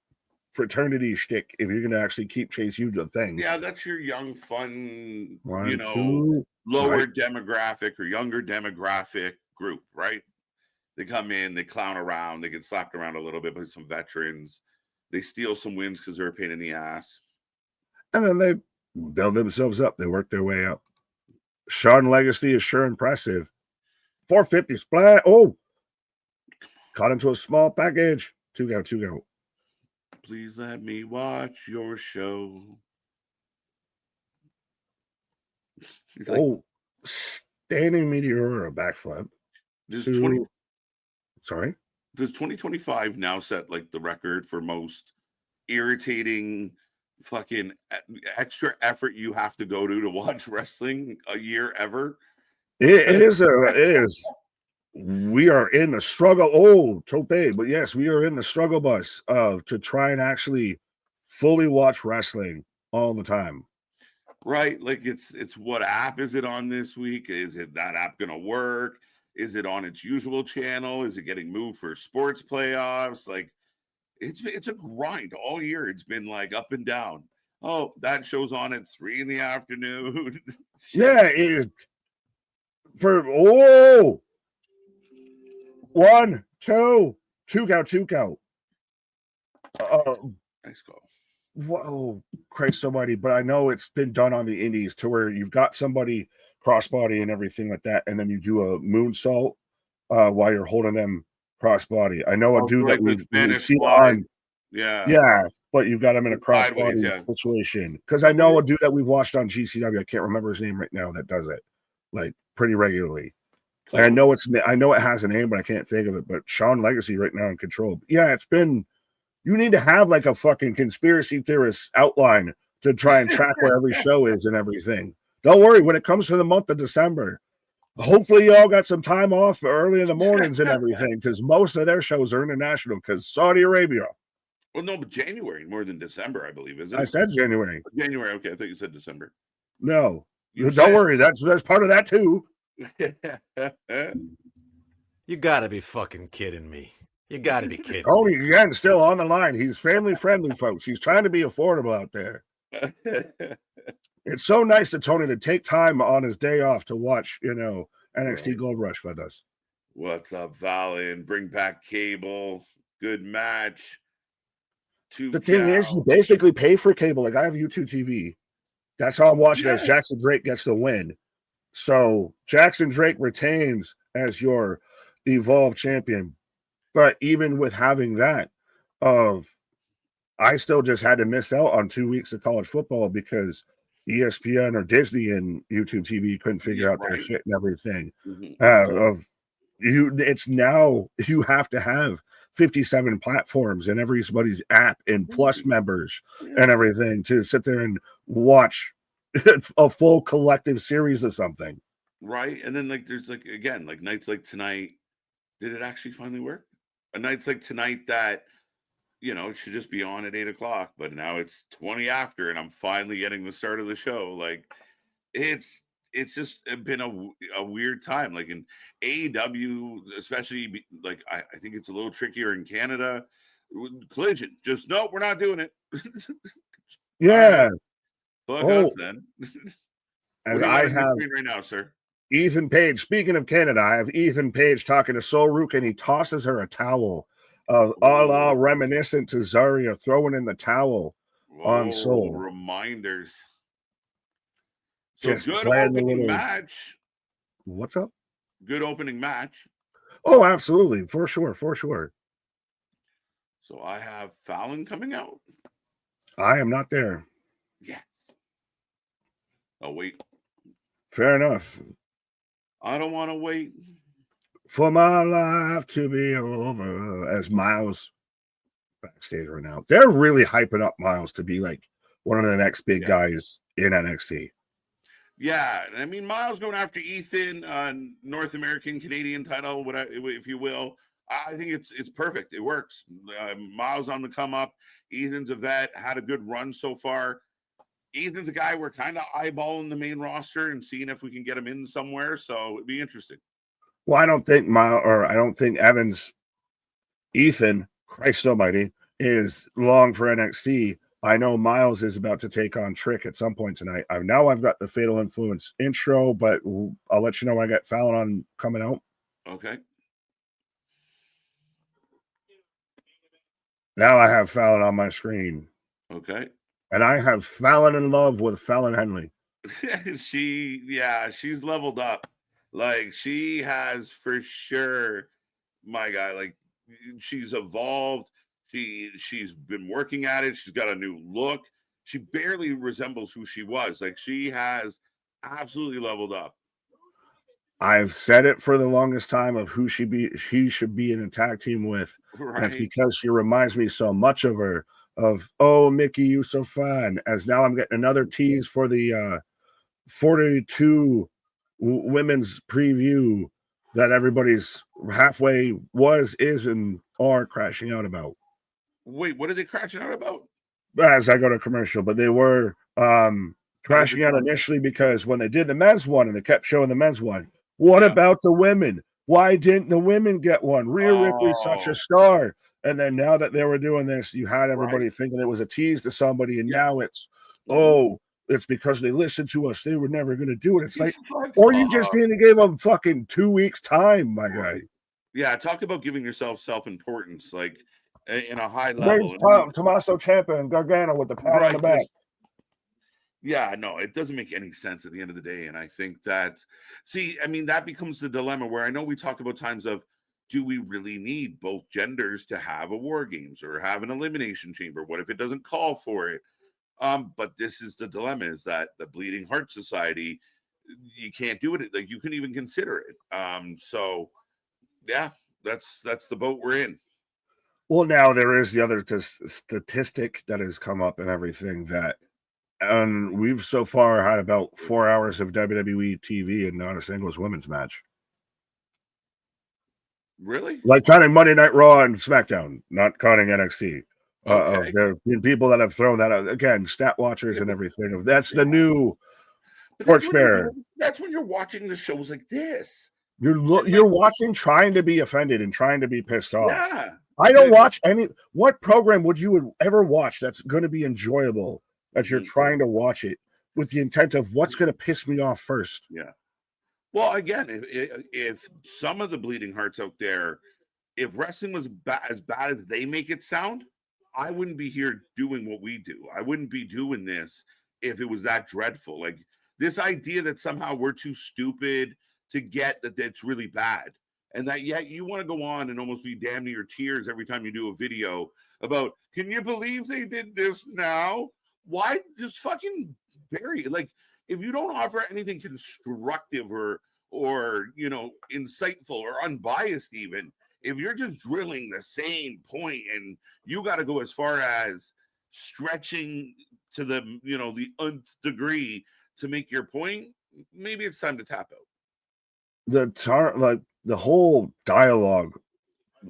fraternity shtick if you're going to actually keep Chase U the thing. Yeah, that's your young, fun, two, lower demographic or younger demographic group, right? They come in, they clown around, they get slapped around a little bit by some veterans. They steal some wins because they're a pain in the ass. And then they build themselves up. They work their way up. Sean Legacy is sure impressive. 450 splat. Oh, caught into a small package. Two go. Please let me watch your show. Standing meteor, a backflip. Does 2025 now set like the record for most irritating fucking extra effort you have to go to watch wrestling a year ever? It is. We are in the struggle. Oh, Tope, but yes, we are in the struggle bus to try and actually fully watch wrestling all the time. Right, like it's what app is it on this week? Is it that app gonna work? Is it on its usual channel? Is it getting moved for sports playoffs? Like it's a grind all year. It's been like up and down. Oh, that show's on at 3 in the afternoon. Yeah, for 1, 2, 2 count, 2 count. Nice go. Whoa, Christ almighty. But I know it's been done on the indies to where you've got somebody crossbody and everything like that, and then you do a moonsault while you're holding them crossbody. I know a dude like that we've seen fly. on. Yeah. Yeah, but you've got him in a Sideways, crossbody situation. Because I know a dude that we've watched on GCW, I can't remember his name right now, that does it like pretty regularly. Like, I know it has a name, but I can't think of it. But Sean Legacy right now in control. But yeah, it's been. You need to have like a fucking conspiracy theorist outline to try and track where every show is and everything. Don't worry, when it comes to the month of December, hopefully you all got some time off early in the mornings and everything, because most of their shows are international because Saudi Arabia. Well, no, but January more than December, I believe, is it? I said January. January, okay. I thought you said December. No, don't worry. That's part of that too. You gotta be fucking kidding me. You gotta be kidding. Tony, again, still on the line. He's family friendly, folks. He's trying to be affordable out there. It's so nice to Tony to take time on his day off to watch, NXT Gold Rush with us. What's up, Valen? Bring back cable. Good match. The thing is, you basically pay for cable. Like, I have YouTube TV. That's how I'm watching as Jackson Drake gets the win. So Jackson Drake retains as your Evolve champion. But even with having that, I still just had to miss out on 2 weeks of college football because ESPN or Disney and YouTube TV couldn't figure out their shit and everything. It's now you have to have 57 platforms and everybody's app and plus members and everything to sit there and watch a full collective series of something. Right. And then there's again, nights like tonight. Did it actually finally work? Nights like tonight that, it should just be on at 8:00, but now it's 20 after and I'm finally getting the start of the show. Like it's just been a weird time. Like in AEW, especially I think it's a little trickier in Canada. Collision, just no, we're not doing it. Yeah. Fuck us then. As I have right now, sir. Ethan Page. Speaking of Canada, I have Ethan Page talking to Sol Rook, and he tosses her a towel, a la reminiscent to Zarya throwing in the towel on Sol. Reminders. So just good opening match. What's up? Good opening match. Oh, absolutely, for sure. So I have Fallon coming out. I am not there. Yes. Oh wait. Fair enough. I don't want to wait for my life to be over. As Miles backstage right now, they're really hyping up Miles to be like one of the next big guys in NXT. Yeah, I mean Miles going after Ethan, North American Canadian title, whatever, if you will. I think it's perfect. It works. Miles on the come up. Ethan's a vet, had a good run so far. Ethan's a guy we're kind of eyeballing the main roster and seeing if we can get him in somewhere. So it'd be interesting. Well, I don't think Ethan, Christ almighty, is long for NXT. I know Miles is about to take on Trick at some point tonight. I've got the Fatal Influence intro, but I'll let you know when I get Fallon on coming out. Okay. Now I have Fallon on my screen. Okay. And I have Fallon in love with Fallon Henley. She's leveled up. Like she has for sure, my guy. Like she's evolved. She's been working at it. She's got a new look. She barely resembles who she was. Like she has absolutely leveled up. I've said it for the longest time of who she should be in a tag team with. Right. And it's because she reminds me so much of her. Mickey, you so fine. As now I'm getting another tease for the 42 women's preview that everybody's halfway is and are crashing out about. Wait, what are they crashing out about? As I go to commercial, but they were crashing out initially because when they did the men's one and they kept showing the men's one, what about the women? Why didn't the women get one? Rhea Ripley's such a star. And then now that they were doing this, you had everybody thinking it was a tease to somebody, and now it's oh, it's because they listened to us. They were never going to do it. It's like, Fuck or you off. just need to give them fucking 2 weeks time, my guy. Yeah, talk about giving yourself self-importance, like in a high Where's level. Tommaso Ciampa and Gargano with the pat on the Right. back? Yeah, no, it doesn't make any sense at the end of the day. And I think that, see, I mean, that becomes the dilemma where I know we talk about times of, do we really need both genders to have a war games or have an elimination chamber? What if it doesn't call for it? But this is the dilemma: is that the Bleeding Heart Society, you can't do it. Like you couldn't even consider it. So yeah, that's the boat we're in. Well, now there is the other statistic that has come up and everything that, we've so far had about 4 hours of WWE TV and not a singles women's match. Really? Like counting Monday Night Raw and SmackDown, not counting NXT. Okay. There have been people that have thrown that out again, stat watchers and everything. That's the new torchbearer. That's when you're watching the shows like this. You're watching, trying to be offended and trying to be pissed off. Yeah. I don't watch any. What program would you ever watch that's going to be enjoyable? That you're trying to watch it with the intent of what's going to piss me off first. Yeah. Well, again, if some of the bleeding hearts out there, if wrestling was as bad as they make it sound, I wouldn't be here doing what we do. I wouldn't be doing this if it was that dreadful. Like this idea that somehow we're too stupid to get that that's really bad. And that yet you want to go on and almost be damn near tears every time you do a video about, can you believe they did this now? Why just fucking bury it? Like, if you don't offer anything constructive or you know, insightful or unbiased, even if you're just drilling the same point and you got to go as far as stretching to the, you know, the nth degree to make your point, maybe it's time to tap out. Like the whole dialogue,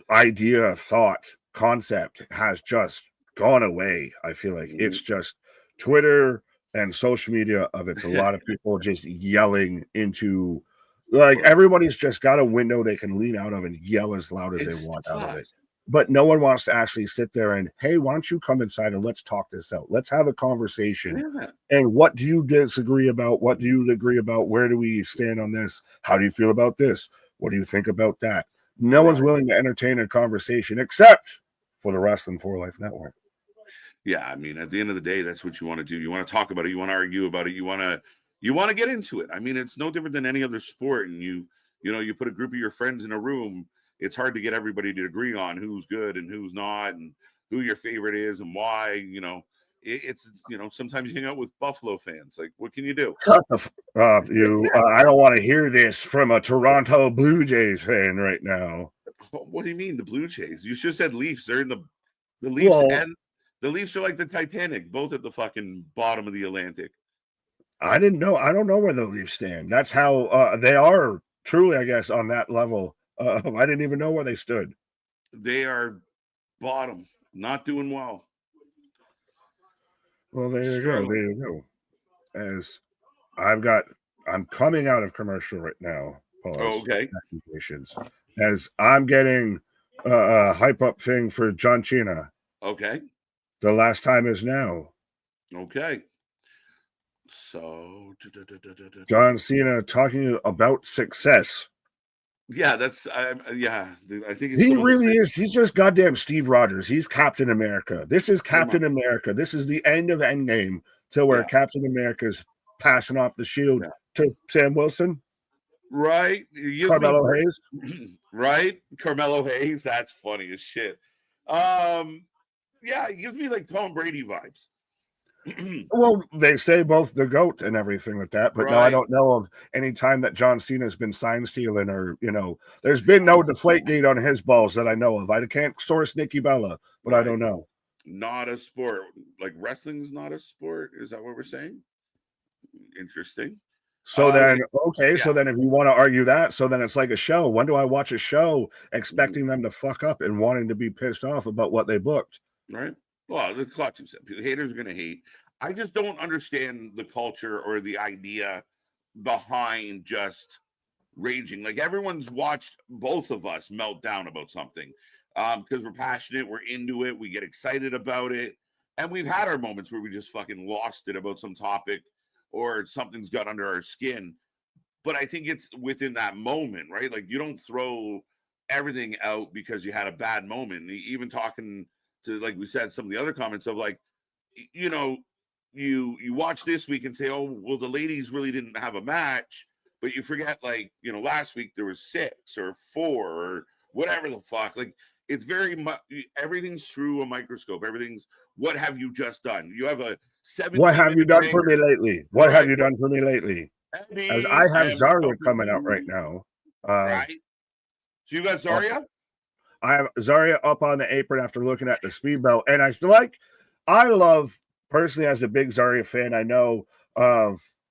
idea, thought, concept has just gone away. I feel like it's just Twitter and social media of it's a lot of people just yelling into, like, everybody's just got a window they can lean out of and yell as loud as they want out of it. But no one wants to actually sit there and, hey, why don't you come inside and let's talk this out? Let's have a conversation. Yeah. And what do you disagree about? What do you agree about? Where do we stand on this? How do you feel about this? What do you think about that? No one's willing to entertain a conversation except for the Wrasslin for Life Network. Yeah, I mean, at the end of the day, that's what you want to do. You want to talk about it. You want to argue about it. You want to get into it. I mean, it's no different than any other sport. And you know, you put a group of your friends in a room. It's hard to get everybody to agree on who's good and who's not, and who your favorite is and why. You know, it's you know, sometimes you hang out with Buffalo fans. Like, what can you do? I don't want to hear this from a Toronto Blue Jays fan right now. What do you mean the Blue Jays? You should have said Leafs. They're in the Leafs, and the Leafs are like the Titanic, both at the fucking bottom of the Atlantic. I didn't know. I don't know where the Leafs stand. That's how they are truly, I guess, on that level. I didn't even know where they stood. They are bottom, not doing well. Well, there you go. There you go. As I'm coming out of commercial right now. Pause. Oh, okay. As I'm getting a hype up thing for John Cena. Okay. The last time is now. Okay. So John Cena talking about success. Yeah, that's I think he really is. He's just goddamn Steve Rogers. He's Captain America. This is Captain America. This is the end of Endgame to where Captain America's passing off the shield to Sam Wilson. Right. Carmelo Hayes. Right. Carmelo Hayes. That's funny as shit. Yeah, it gives me like Tom Brady vibes. Well, they say both the GOAT and everything like that, but no, I don't know of any time that John Cena's been sign stealing or, you know, there's been no Deflategate on his balls that I know of. I can't source Nikki Bella, but I don't know. Not a sport. Like wrestling's not a sport. Is that what we're saying? Interesting. So then, okay, so then if you want to argue that, so then it's like a show. When do I watch a show expecting them to fuck up and wanting to be pissed off about what they booked? Right. Well, the clock you said. Haters are going to hate. I just don't understand the culture or the idea behind just raging. Like everyone's watched both of us melt down about something because we're passionate, we're into it, we get excited about it. And we've had our moments where we just fucking lost it about some topic or something's got under our skin. But I think it's within that moment, right? Like you don't throw everything out because you had a bad moment. Even talking to, like we said, some of the other comments of like, you know, you watch this week and say, oh, well, the ladies really didn't have a match, but you forget, like, you know, last week there was 6 or 4 or whatever the fuck. Like it's very much everything's through a microscope. Everything's what have you just done? You have a 17. What have you done for me lately? What have you done for me lately? As I have Zarya coming out right now. Right. So you got Zarya? I have Zarya up on the apron after looking at the speed belt. And I love, personally, as a big Zarya fan, I know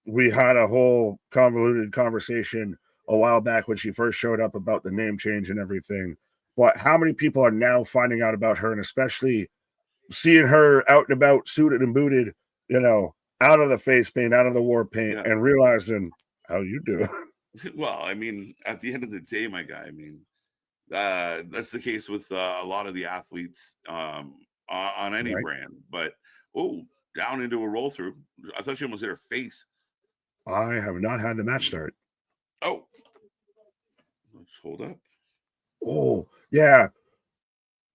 we had a whole convoluted conversation a while back when she first showed up about the name change and everything. But how many people are now finding out about her, and especially seeing her out and about, suited and booted, you know, out of the face paint, out of the war paint, and realizing how you do. Well, I mean, at the end of the day, my guy, I mean, that's the case with a lot of the athletes on any brand. But down into a roll through. I thought she almost hit her face. I have not had the match start. Oh, let's hold up. Oh, yeah.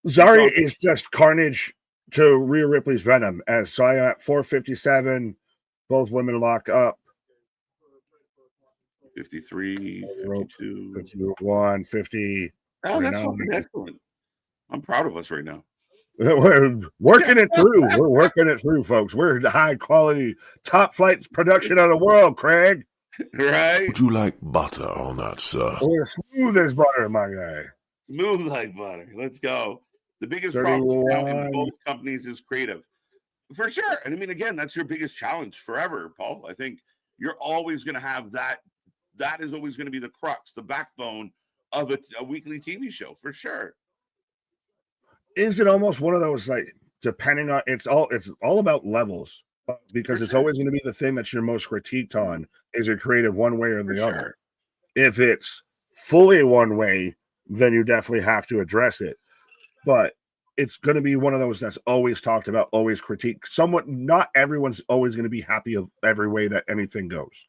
Zarya is just carnage to Rhea Ripley's Venom. As Saya at 457, both women lock up. 53, 52, 51, 50. Oh, that's fucking excellent. I'm proud of us right now. We're working it through. We're working it through, folks. We're the high quality, top flight production of the world, Craig. Right? Would you like butter on that, sir? We're smooth as butter, my guy. Smooth like butter. Let's go. The biggest problem now in both companies is creative. For sure. And I mean, again, that's your biggest challenge forever, Paul. I think you're always going to have that. That is always going to be the crux, the backbone of a weekly TV show, for sure. Is it almost one of those, like, depending on, it's all about levels, because it's always going to be the thing that you're most critiqued on. Is it creative one way or the other? If it's fully one way, then you definitely have to address it. But it's going to be one of those that's always talked about, always critiqued. Somewhat, not everyone's always going to be happy of every way that anything goes.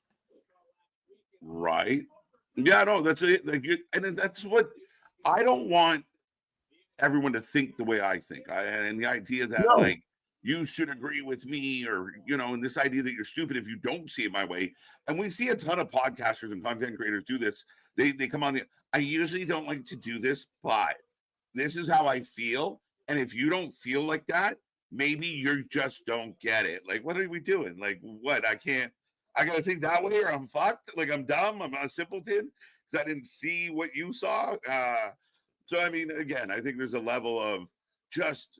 Right. Yeah, no, that's it. Like, and that's what I don't want everyone to think the way I think. And the idea that like you should agree with me, or, you know, and this idea that you're stupid if you don't see it my way. And we see a ton of podcasters and content creators do this. They come on I usually don't like to do this, but this is how I feel. And if you don't feel like that, maybe you just don't get it. Like, what are we doing? Like, what? I gotta think that way, or I'm fucked. Like, I'm dumb. I'm not a simpleton because I didn't see what you saw. So, I mean, again, I think there's a level of just,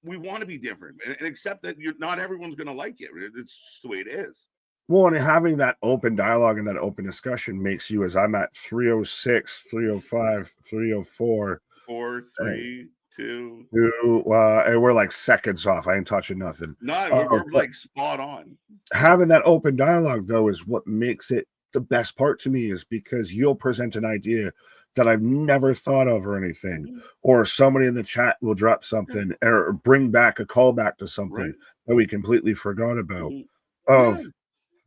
we want to be different and accept that not everyone's going to like it. It's just the way it is. Well, and having that open dialogue and that open discussion makes you, as I'm at 306, 305, 304. 4, 3, 2. And we're like seconds off. I ain't touching nothing. No, we're like spot on. Having that open dialogue, though, is what makes it the best part to me, is because you'll present an idea that I've never thought of or anything, or somebody in the chat will drop something or bring back a callback to something that we completely forgot about.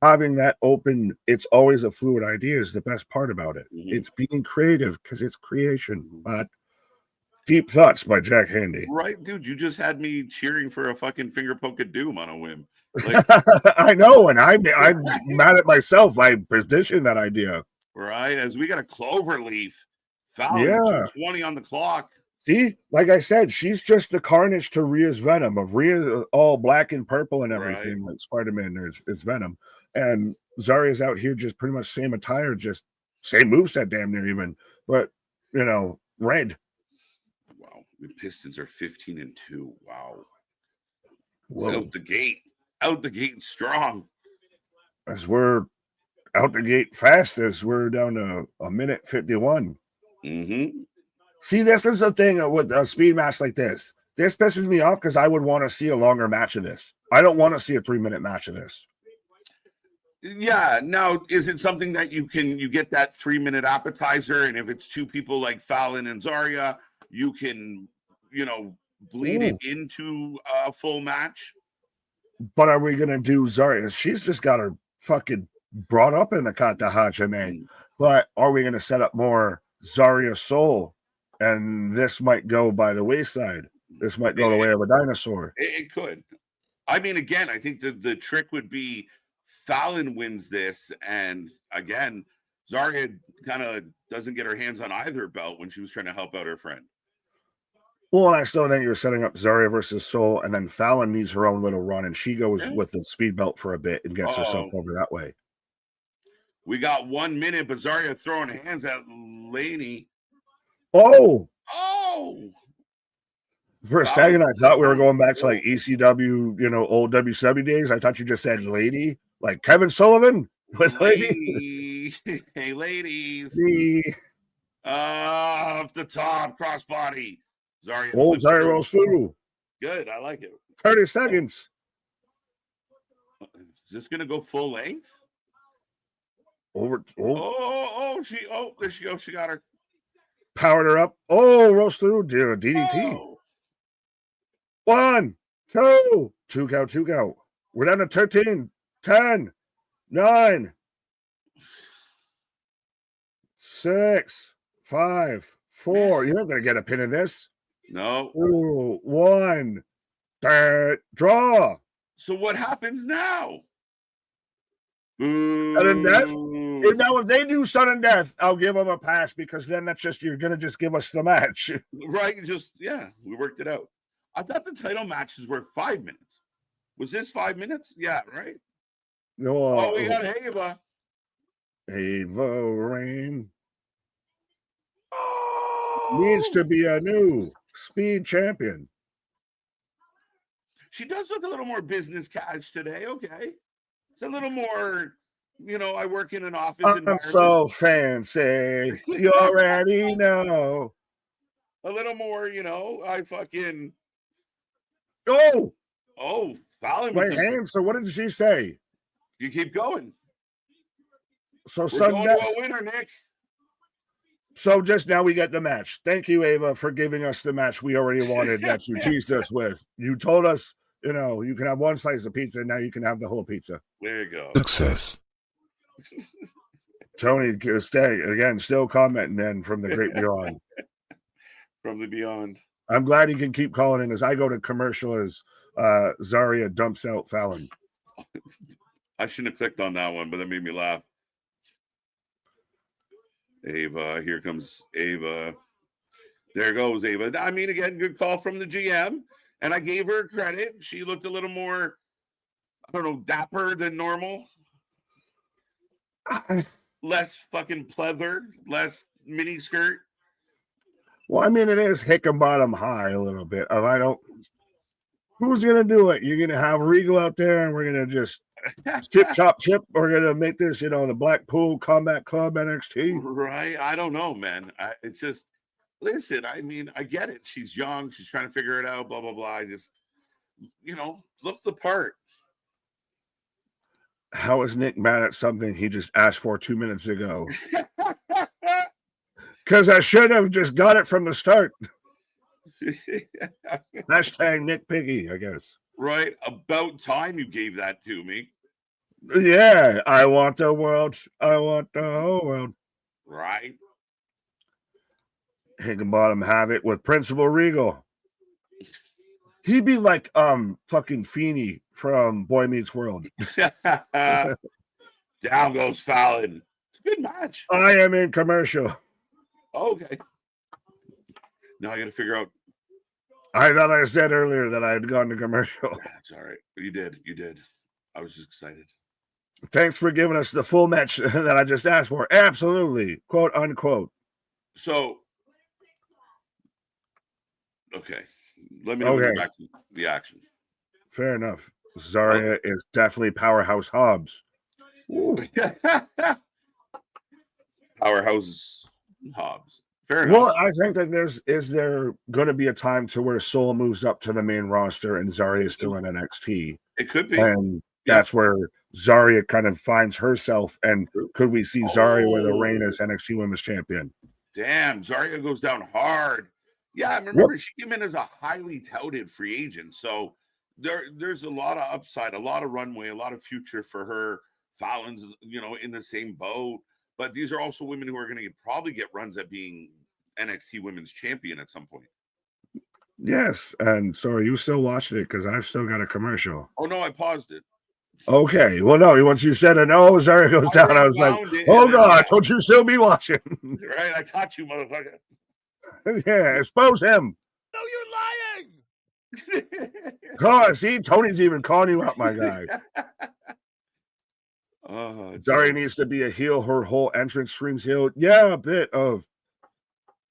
Having that open, it's always a fluid idea is the best part about it. It's being creative because it's creation. But Deep Thoughts by Jack Handy. Right, dude, you just had me cheering for a fucking finger poke of doom on a whim. Like, I know, and I'm mad at myself. I positioned that idea. Right, as we got a clover leaf. Foul, 20 on the clock. See, like I said, she's just the carnage to Rhea's Venom. Of Rhea, all black and purple and everything, like Spider-Man, it's Venom. And Zarya's out here just pretty much same attire, just same moveset, damn near even, but, you know, red. Wow, the Pistons are 15-2. Wow. Whoa. Out the gate strong. As we're out the gate fast, as we're down to a minute 51. See, this is the thing with a speed match like this. This pisses me off because I would want to see a longer match of this. I don't want to see a 3-minute match of this. Yeah. Now, is it something that you get that 3-minute appetizer, and if it's two people like Fallon and Zarya, you can, you know, bleed it into a full match. But are we gonna do Zarya? She's just got her fucking brought up in the Kata Hachime. But are we gonna set up more Zarya Soul? And this might go by the wayside. This might go the way of a dinosaur. It could. I mean, again, I think the trick would be Fallon wins this, and again, Zarya kind of doesn't get her hands on either belt when she was trying to help out her friend. Well, and I still think you're setting up Zarya versus Soul, and then Fallon needs her own little run, and she goes with the speed belt for a bit and gets herself over that way. We got 1 minute, but Zarya throwing hands at Laney. Oh! For a second, I thought we were going back to like ECW, old WCW days. I thought you just said lady, like Kevin Sullivan with lady. Hey, ladies. Off the top, crossbody. Zarya. Zarya rolls through. Good, I like it. 30 seconds. Is this going to go full length? There she goes. She got her. Powered her up. Rolls through. DDT. 1, 2. 2 count. We're down to 13, 10, 9, 6, 5, 4. You're not going to get a pin in this. No. 2, 1. Draw. So what happens now? Sudden death. Now, if they do sudden death, I'll give them a pass because then you're going to just give us the match. Right. We worked it out. I thought the title matches were 5 minutes. Was this 5 minutes? Yeah, right? No, we got Ava. Ava Rain needs to be a new speed champion. She does look a little more business cash today. Okay. It's a little more, I work in an office. I'm so fancy. You already know. A little more, I fucking. Fallon. Wait, hands. So what did she say? You keep going. So we're going to a winner, Nick. So just now we get the match. Thank you, Ava, for giving us the match we already wanted that you teased us with. You told us, you can have one slice of pizza. Now you can have the whole pizza. There you go. Success. Tony, still commenting then from the great beyond. From the beyond. I'm glad he can keep calling in as I go to commercial as Zarya dumps out Fallon. I shouldn't have clicked on that one, but that made me laugh. Ava, here comes Ava. There goes Ava. I mean, again, good call from the GM. And I gave her credit. She looked a little more, dapper than normal. Less fucking pleather, less mini skirt. Well, I mean, it is Hickenbottom high a little bit. Who's going to do it? You're going to have Regal out there and we're going to just chip. We're going to make this, the Blackpool Combat Club NXT. Right. I don't know, man. It's just, listen, I mean, I get it. She's young. She's trying to figure it out, blah, blah, blah. I just, look the part. How is Nick mad at something he just asked for 2 minutes ago? Because I should have just got it from the start. Hashtag Nick Piggy, I guess. Right. About time you gave that to me. Yeah. I want the world. I want the whole world. Right. Higginbottom have it with Principal Regal. He'd be like fucking Feeney from Boy Meets World. Down goes Fallon. It's a good match. I am in commercial. Okay. Now I got to figure out. I thought I said earlier that I had gone to commercial. That's all right. You did. I was just excited. Thanks for giving us the full match that I just asked for. Absolutely. Quote, unquote. So, okay. Let me know back to the action. Fair enough. Zarya is definitely Powerhouse Hobbs. Powerhouse Hobbs. Fair enough. Well, I think that is there going to be a time to where Soul moves up to the main roster and Zarya is still in NXT? It could be. And that's where Zarya kind of finds herself. And could we see Zarya with a reign as NXT Women's Champion? Damn, Zarya goes down hard. Yeah, I remember she came in as a highly touted free agent. So there's a lot of upside, a lot of runway, a lot of future for her. Fallon's, in the same boat. But these are also women who are going to probably get runs at being NXT Women's Champion at some point. Yes. And so are you still watching it? Because I've still got a commercial. Oh, no, I paused it. Okay. Well, no, once you said it, no, Zara goes down. I was like, oh, God, don't you still be watching? Right? I caught you, motherfucker. Yeah, expose him. No, you're lying. Oh, see, Tony's even calling you out, my guy. Zara needs to be a heel. Her whole entrance screams heel. Yeah, a bit of.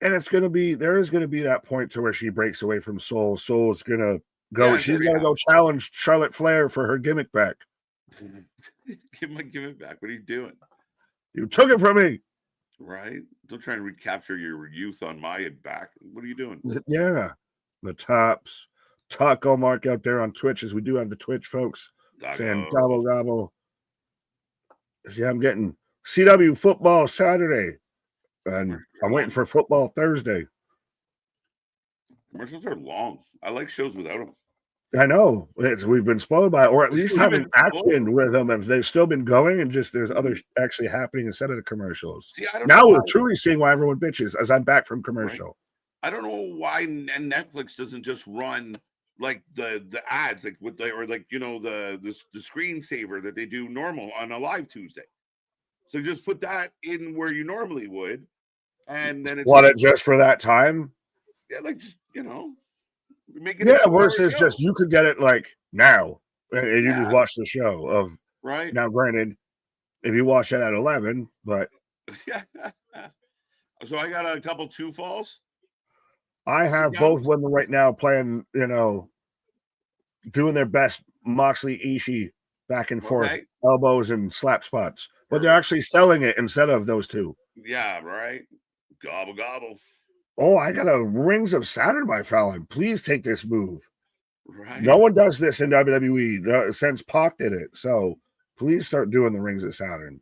And there is going to be that point to where she breaks away from Soul. Soul's going to go. Yeah, she's going to go challenge Charlotte Flair for her gimmick back. Give my gimmick back. What are you doing? You took it from me. Right? Don't try and recapture your youth on my back. What are you doing? Yeah. The tops. Taco Mark out there on Twitch, as we do have the Twitch, folks. Saying gobble, gobble. See, I'm getting CW football Saturday. And I'm waiting for football Thursday. Commercials are long. I like shows without them. I know. We've been spoiled by it, or at least having action with them. If they've still been going and just there's other actually happening instead of the commercials. See, now we're truly seeing why everyone bitches as I'm back from commercial. Right. I don't know why Netflix doesn't just run like the ads, like with the screensaver that they do normal on a live Tuesday. So just put that in where you normally would. And then it's it just for that time. Yeah, like just make it. Yeah, versus just you could get it like now, and you just watch the show of right now. Granted, if you watch it at 11, but yeah. So I got a couple 2 falls. I have both women right now playing, doing their best Moxley Ishii back and forth elbows and slap spots, but they're actually selling it instead of those two. Yeah, right. Gobble, gobble. Oh, I got a Rings of Saturn by Fallon. Please take this move. Right. No one does this in WWE since Pac did it. So please start doing the Rings of Saturn.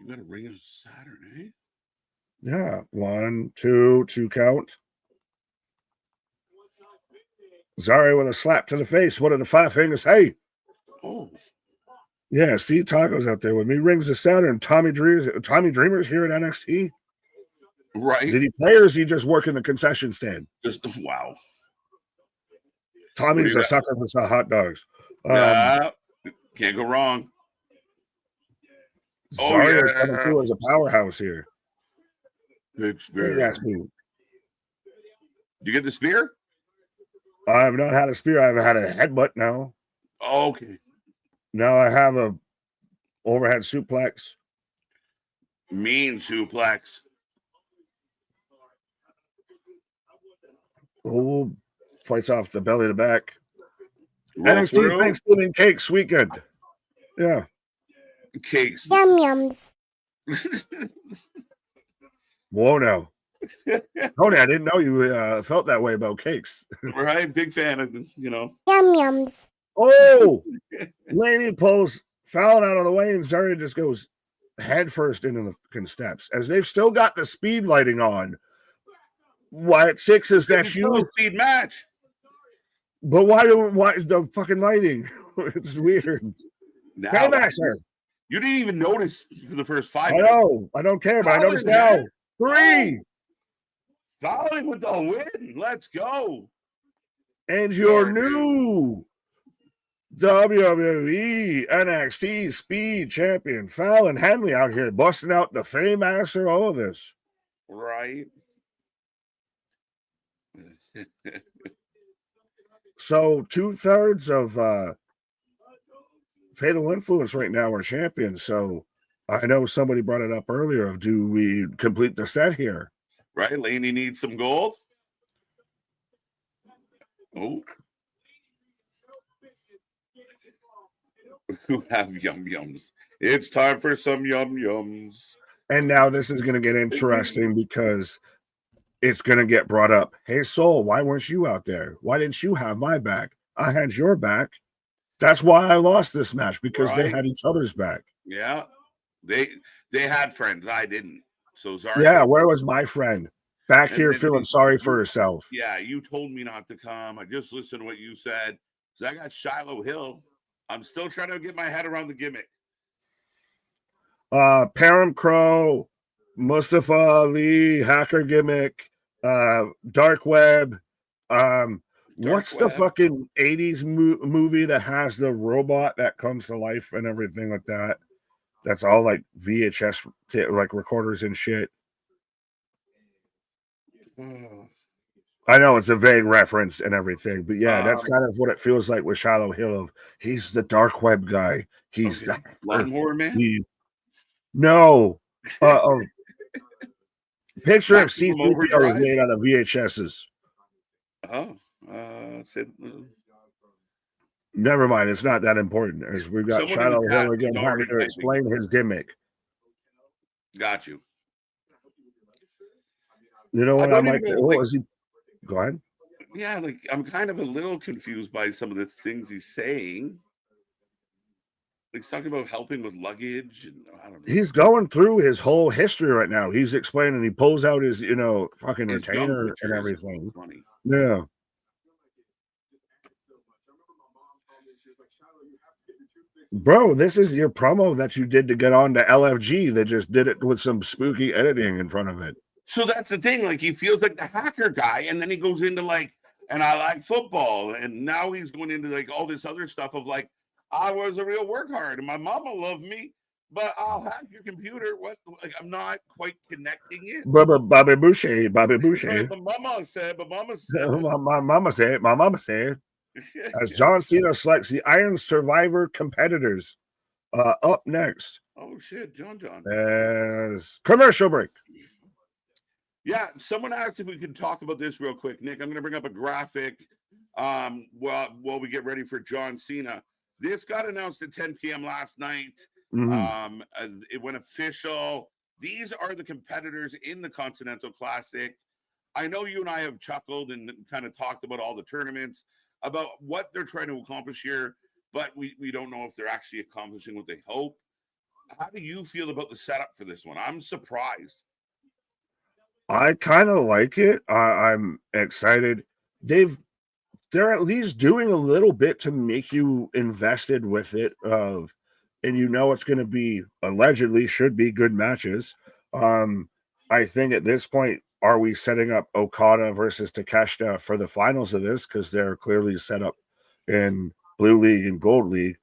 You got a Ring of Saturn, eh? Yeah. 1, 2 count. Zari with a slap to the face. What are the 5 fingers? Hey. Oh. Yeah, see Tacos out there with me. Rings of Saturn. Tommy Dreamer's here at NXT. Right. Did he play or is he just working the concession stand? Just wow. Tommy's a sucker for some hot dogs. Yeah. Can't go wrong. Zarya coming through as a powerhouse here. Big spear. That's me. Did you get the spear? I have not had a spear. I've had a headbutt now. Oh, okay. Now I have a overhead suplex. Mean suplex. Oh, fights off the belly to back. NXT Thanksgiving Cakes weekend. Yeah. Cakes. Yum yums. Whoa, no. Tony, I didn't know you felt that way about cakes. Right? Big fan of, Yum yums. Oh, Lady pulls Fallon out of the way and Zarya just goes head first into the fucking steps as they've still got the speed lighting on. Why at 6 is that you? Speed match. But why is the fucking lighting? It's weird. Now, you didn't even notice for the first 5 minutes. I know. I don't care, but I noticed now. 3. Fallon with the win. Let's go. And your new WWE NXT Speed Champion Fallon Henley out here busting out the Fame Master, all of this. Right. So 2/3 of Fatal Influence right now are champions. So I know somebody brought it up earlier of do we complete the set here? Right. Laney needs some gold. Oh. Who have yum yums? It's time for some yum yums. And now this is going to get interesting because it's going to get brought up. Hey, Soul, why weren't you out there? Why didn't you have my back? I had your back. That's why I lost this match, because they had each other's back. Yeah. They had friends. I didn't. So Zarya. Yeah, where was my friend? Back And here then feeling sorry for herself. Yeah, you told me not to come. I just listened to what you said. So I got Shiloh Hill. I'm still trying to get my head around the gimmick. Param Crow, Mustafa Ali, hacker gimmick, Dark Web. What's the fucking 80s movie that has the robot that comes to life and everything like that? That's all like VHS like recorders and shit. I know it's a vague reference and everything, but yeah, that's kind of what it feels like with Shiloh Hill. He's the dark web guy. He's the Lawnmower Man. No. Picture of C-3PO is made out of VHSs. Oh, never mind. It's not that important. As we've got Shiloh Hill again having to explain his gimmick. Got you. You know what I might say? What was he? Go ahead. Yeah, like I'm kind of a little confused by some of the things he's saying. Like he's talking about helping with luggage, and I don't know. He's going through his whole history right now. He's explaining. He pulls out his, fucking His retainer and everything. Funny. Yeah. Bro, this is your promo that you did to get on to LFG. They just did it with some spooky editing in front of it. So that's the thing. Like he feels like the hacker guy, and then he goes into like, and I like football, and now he's going into like all this other stuff of like, I was a real work hard, and my mama loved me, but I'll hack your computer. What? Like I'm not quite connecting it. Bobby Boucher. My mama said. My mama said. As John Cena selects the Iron Survivor competitors. Up next. Oh shit, John. As commercial break. Yeah, someone asked if we could talk about this real quick. Nick, I'm going to bring up a graphic while we get ready for John Cena. This got announced at 10 p.m. last night. Mm-hmm. It went official. These are the competitors in the Continental Classic. I know you and I have chuckled and kind of talked about all the tournaments, about what they're trying to accomplish here, but we don't know if they're actually accomplishing what they hope. How do you feel about the setup for this one? I'm surprised. I kind of like it. I'm excited. They're at least doing a little bit to make you invested with it. And it's going to be allegedly should be good matches. I think at this point, are we setting up Okada versus Takeshita for the finals of this? Because they're clearly set up in Blue League and Gold League.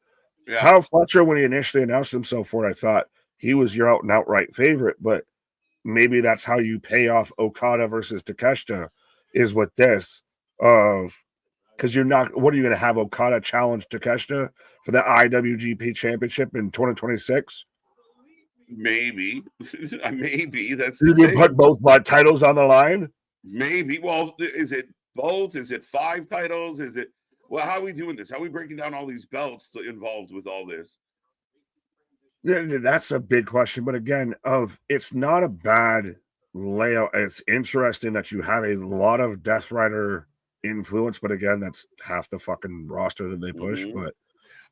Yeah. Kyle Fletcher, when he initially announced himself for it, I thought he was your out and outright favorite, but maybe that's how you pay off Okada versus Takeshita is with this because you're not. What are you going to have Okada challenge Takeshita for the IWGP Championship in 2026? Maybe that's. Did you put both titles on the line? Maybe. Well, is it both? Is it 5 titles? Is it? Well, how are we doing this? How are we breaking down all these belts involved with all this? Yeah, that's a big question. But again, it's not a bad layout. It's interesting that you have a lot of Death Rider influence, but again, that's half the fucking roster that they push. Mm-hmm. But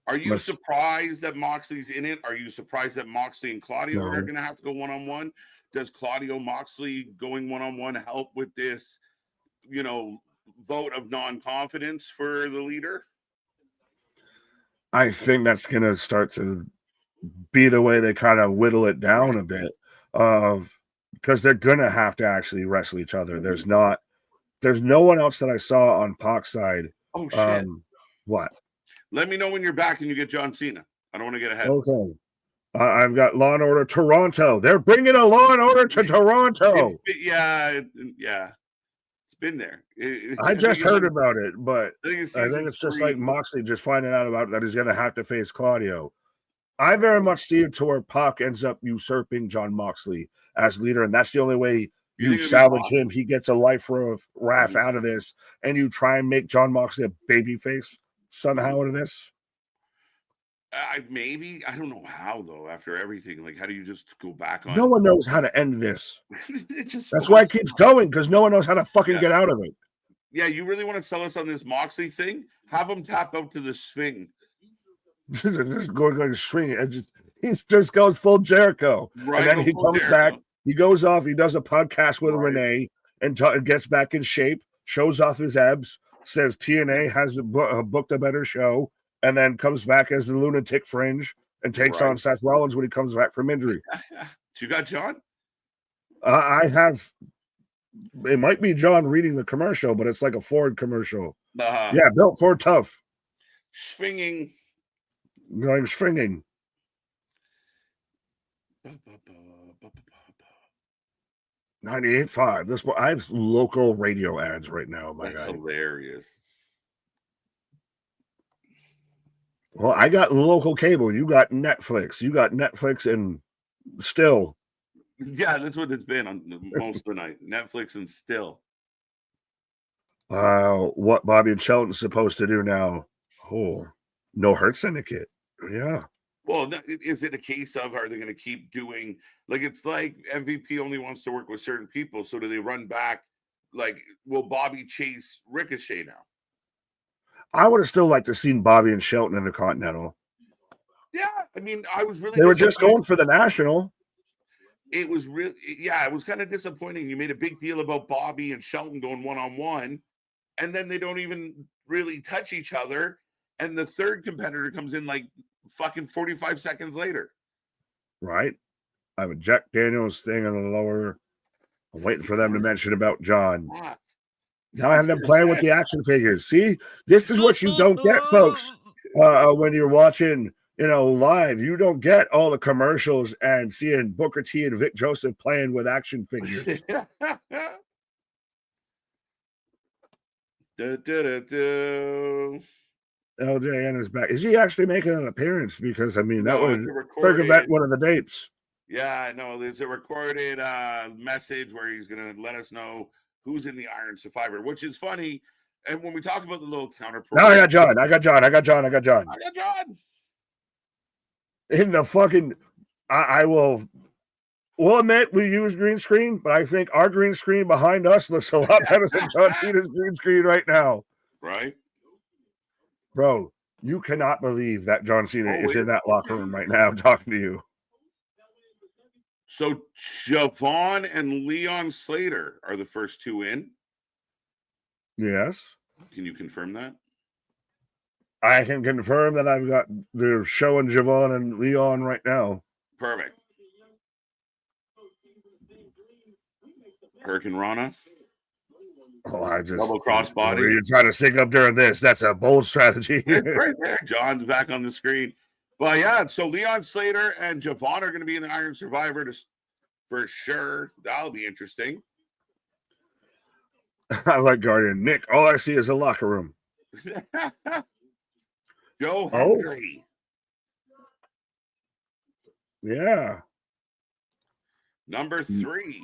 are you surprised that Moxley's in it? Are you surprised that Moxley and Claudio are going to have to go one-on-one? Does Claudio Moxley going one-on-one help with this, vote of non-confidence for the leader? I think that's going to start to be the way they kind of whittle it down a bit because they're going to have to actually wrestle each other. There's no one else that I saw on Pac's side. Oh, shit. What? Let me know when you're back and you get John Cena. I don't want to get ahead. Okay. I've got Law and Order Toronto. They're bringing a Law and Order to Toronto. Yeah. It's been there. I just heard about it, but I think it's just like Moxley just finding out about that he's going to have to face Claudio. I very much see it to where Pac ends up usurping John Moxley as leader, and that's the only way you salvage him. He gets a life of wrath out of this, and you try and make John Moxley a babyface somehow out of this. Maybe. I don't know how, though, after everything. Like, how do you just go back on? No one knows how to end this. That's why it keeps going, because no one knows how to fucking get out of it. Yeah, you really want to sell us on this Moxley thing? Have him tap out to the swing. Just going to swing it. He just goes full Jericho. Right, and then he comes back. He goes off. He does a podcast with Renee. and gets back in shape, shows off his abs, says TNA has booked a better show, and then comes back as the lunatic fringe and takes on Seth Rollins when he comes back from injury. You got John? I have. It might be John reading the commercial, but it's like a Ford commercial. Yeah, built Ford tough. Swinging. Going swinging. 98.5. This I have local radio ads right now. That's hilarious. Well, I got local cable. You got Netflix. You got Netflix and still. Yeah, that's what it's been on most of the night. Netflix and still. What Bobby and Shelton's supposed to do now? Oh, no Hurt Syndicate. Yeah. Well, is it a case of are they going to keep doing like it's like MVP only wants to work with certain people? So do they run back? Like, will Bobby chase Ricochet now? I would have still liked to seen Bobby and Shelton in the Continental. Yeah, I mean, I was really. They were just going for the National. It was really, yeah, it was kind of disappointing. You made a big deal about Bobby and Shelton going one-on-one, and then they don't even really touch each other. And the third competitor comes in like fucking 45 seconds later. Right. I have a Jack Daniels thing in the lower. I'm waiting for them to mention about John. Now I have them playing with the action figures. See, this is what you don't get, folks. When you're watching, live, you don't get all the commercials and seeing Booker T and Vic Joseph playing with action figures. LJN is back. Is he actually making an appearance? Because that would prevent one of the dates. Yeah, I know. There's a recorded message where he's going to let us know who's in the Iron Survivor, which is funny. And when we talk about the little counterpoint, now I got John. In the fucking, we'll admit we use green screen, but I think our green screen behind us looks a lot better than John Cena's green screen right now. Right? Bro, you cannot believe that John Cena is in that locker room right now talking to you. So Javon and Leon Slater are the first two in? Yes. Can you confirm that? I can confirm that I've got the showing Javon and Leon right now. Perfect. Hurricane Rana. Oh, I just double crossbody. You're trying to sync up during this. That's a bold strategy. Right there. John's back on the screen. But yeah, so Leon Slater and Javon are going to be in the Iron Survivor for sure. That'll be interesting. I like Guardian. Nick, all I see is a locker room. Joe Hendry. Yeah. Number 3.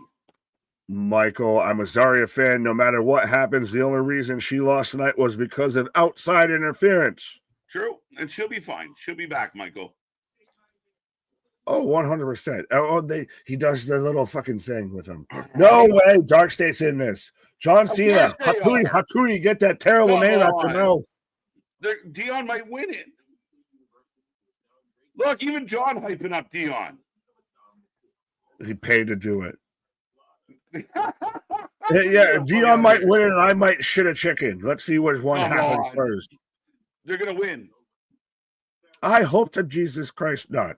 Michael, I'm a Zarya fan. No matter what happens, the only reason she lost tonight was because of outside interference. True. And she'll be fine. She'll be back, Michael. Oh, 100%. Oh, he does the little fucking thing with him. No way. Dark State's in this. John Cena. Hattori, get that terrible name out your mouth. Dion might win it. Look, even John hyping up Dion. He paid to do it. Yeah, Dion might win and I might shit a chicken. Let's see which one happens first. They're going to win. I hope to Jesus Christ not.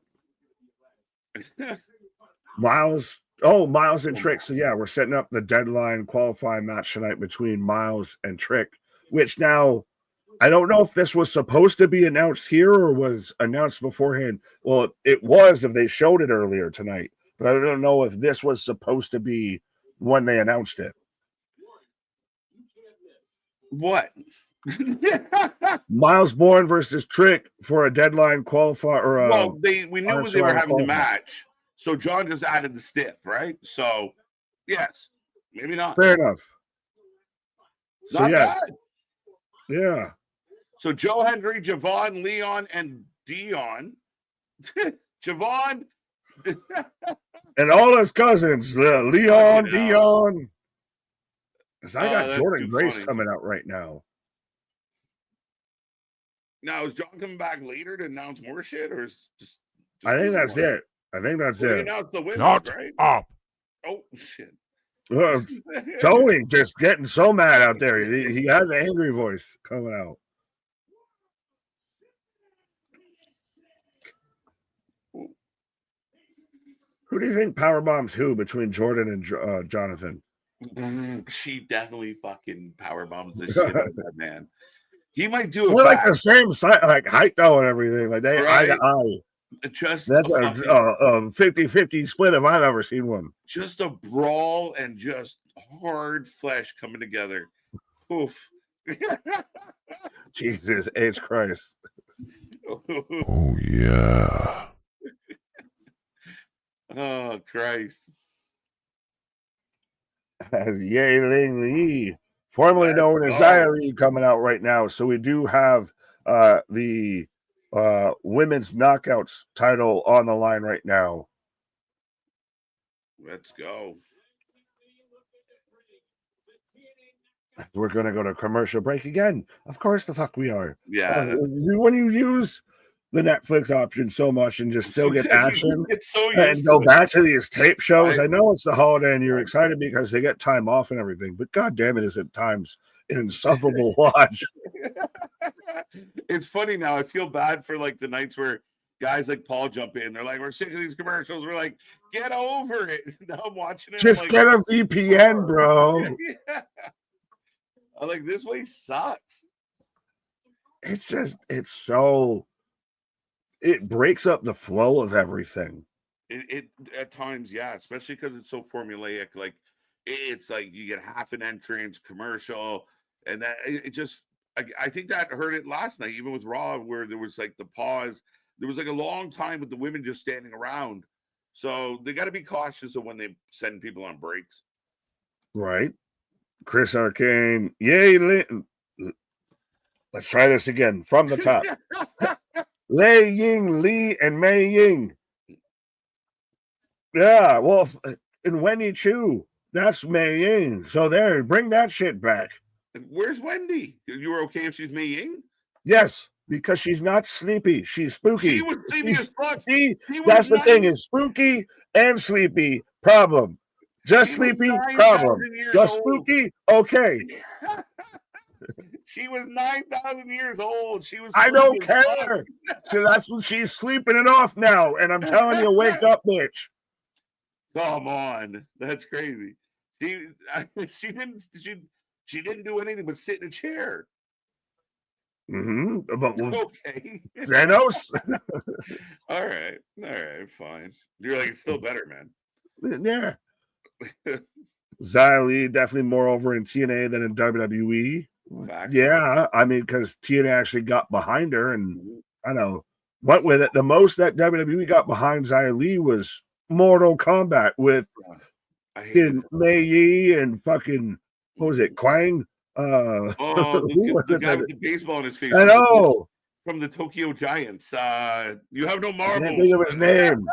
Miles and Trick. So yeah, we're setting up the deadline qualifying match tonight between Miles and Trick, which now I don't know if this was supposed to be announced here or was announced beforehand. Well, it was if they showed it earlier tonight, but I don't know if this was supposed to be when they announced it. What? Miles Bourne versus Trick for a deadline qualifier. Well, we knew they were having the match, so John just added the stip, right? So, yes, maybe not. Fair enough. So not yes, bad. Yeah. So Joe Hendry, Javon, Leon, and Dion. Javon. And all his cousins, Leon, Dion. Because I got Jordan Grace coming out right now. Now, is John coming back later to announce more shit? Or is just I think that's it. I think that's it. Announced the winners, Shut right? up. Oh, shit. Tony just getting so mad out there. He has an angry voice coming out. Who do you think powerbombs who between Jordan and Jonathan? She definitely fucking powerbombs the shit out of that man. He might do it. They're like the same size, like height though, and everything. Like they eye to eye. Just that's a 50-50 split if I've ever seen one. Just a brawl and just hard flesh coming together. Oof. Jesus H. Christ. Oh yeah. Oh Christ. As Ye Ling Lee, formerly known as Xia Li, coming out right now. So we do have the women's knockouts title on the line right now. Let's go. We're going to go to commercial break again. Of course the fuck we are. Yeah. When you use the Netflix option so much and just still get action and go back to these tape shows. I know it's the holiday and you're excited because they get time off and everything, but god damn it, is at times an insufferable watch. It's funny now. I feel bad for like the nights where guys like Paul jump in. They're like, we're sick of these commercials. We're like, get over it. Now I'm watching it. Just like, get a VPN, bro. Yeah. I'm like, this way sucks. It breaks up the flow of everything. It at times, yeah, especially because it's so formulaic. Like it's like you get half an entrance commercial, and that it just. I think that hurt it last night, even with Raw, where there was like the pause. There was like a long time with the women just standing around. So they got to be cautious of when they send people on breaks. Right. Chris Arcane, yay! Let's try this again from the top. Lei Ying, Lee, and Mei Ying. Yeah, well, and Wendy Chu, that's Mei Ying. So there, bring that shit back. Where's Wendy? You were okay if she's Mei Ying? Yes, because she's not sleepy. She's spooky. She was sleepy as fuck. That's the thing, is spooky and sleepy, problem. Just sleepy, problem. Just spooky, okay. She was 9,000 years old. She was. I don't care. So that's what she's sleeping it off now. And I'm telling you, wake up, bitch. Come on, that's crazy. She didn't do anything but sit in a chair. But okay. Thanos. All right, fine. You're like, it's still better, man. Yeah. Xia Li definitely more over in TNA than in WWE. Fact. Yeah, I mean, because TNA actually got behind her, and I know went with it. The most that WWE got behind Xia Li was Mortal Kombat with Mei Yi and fucking what was it, Quang? The guy with the baseball in his face. I know. From the Tokyo Giants. You have no marbles. I didn't think of his name.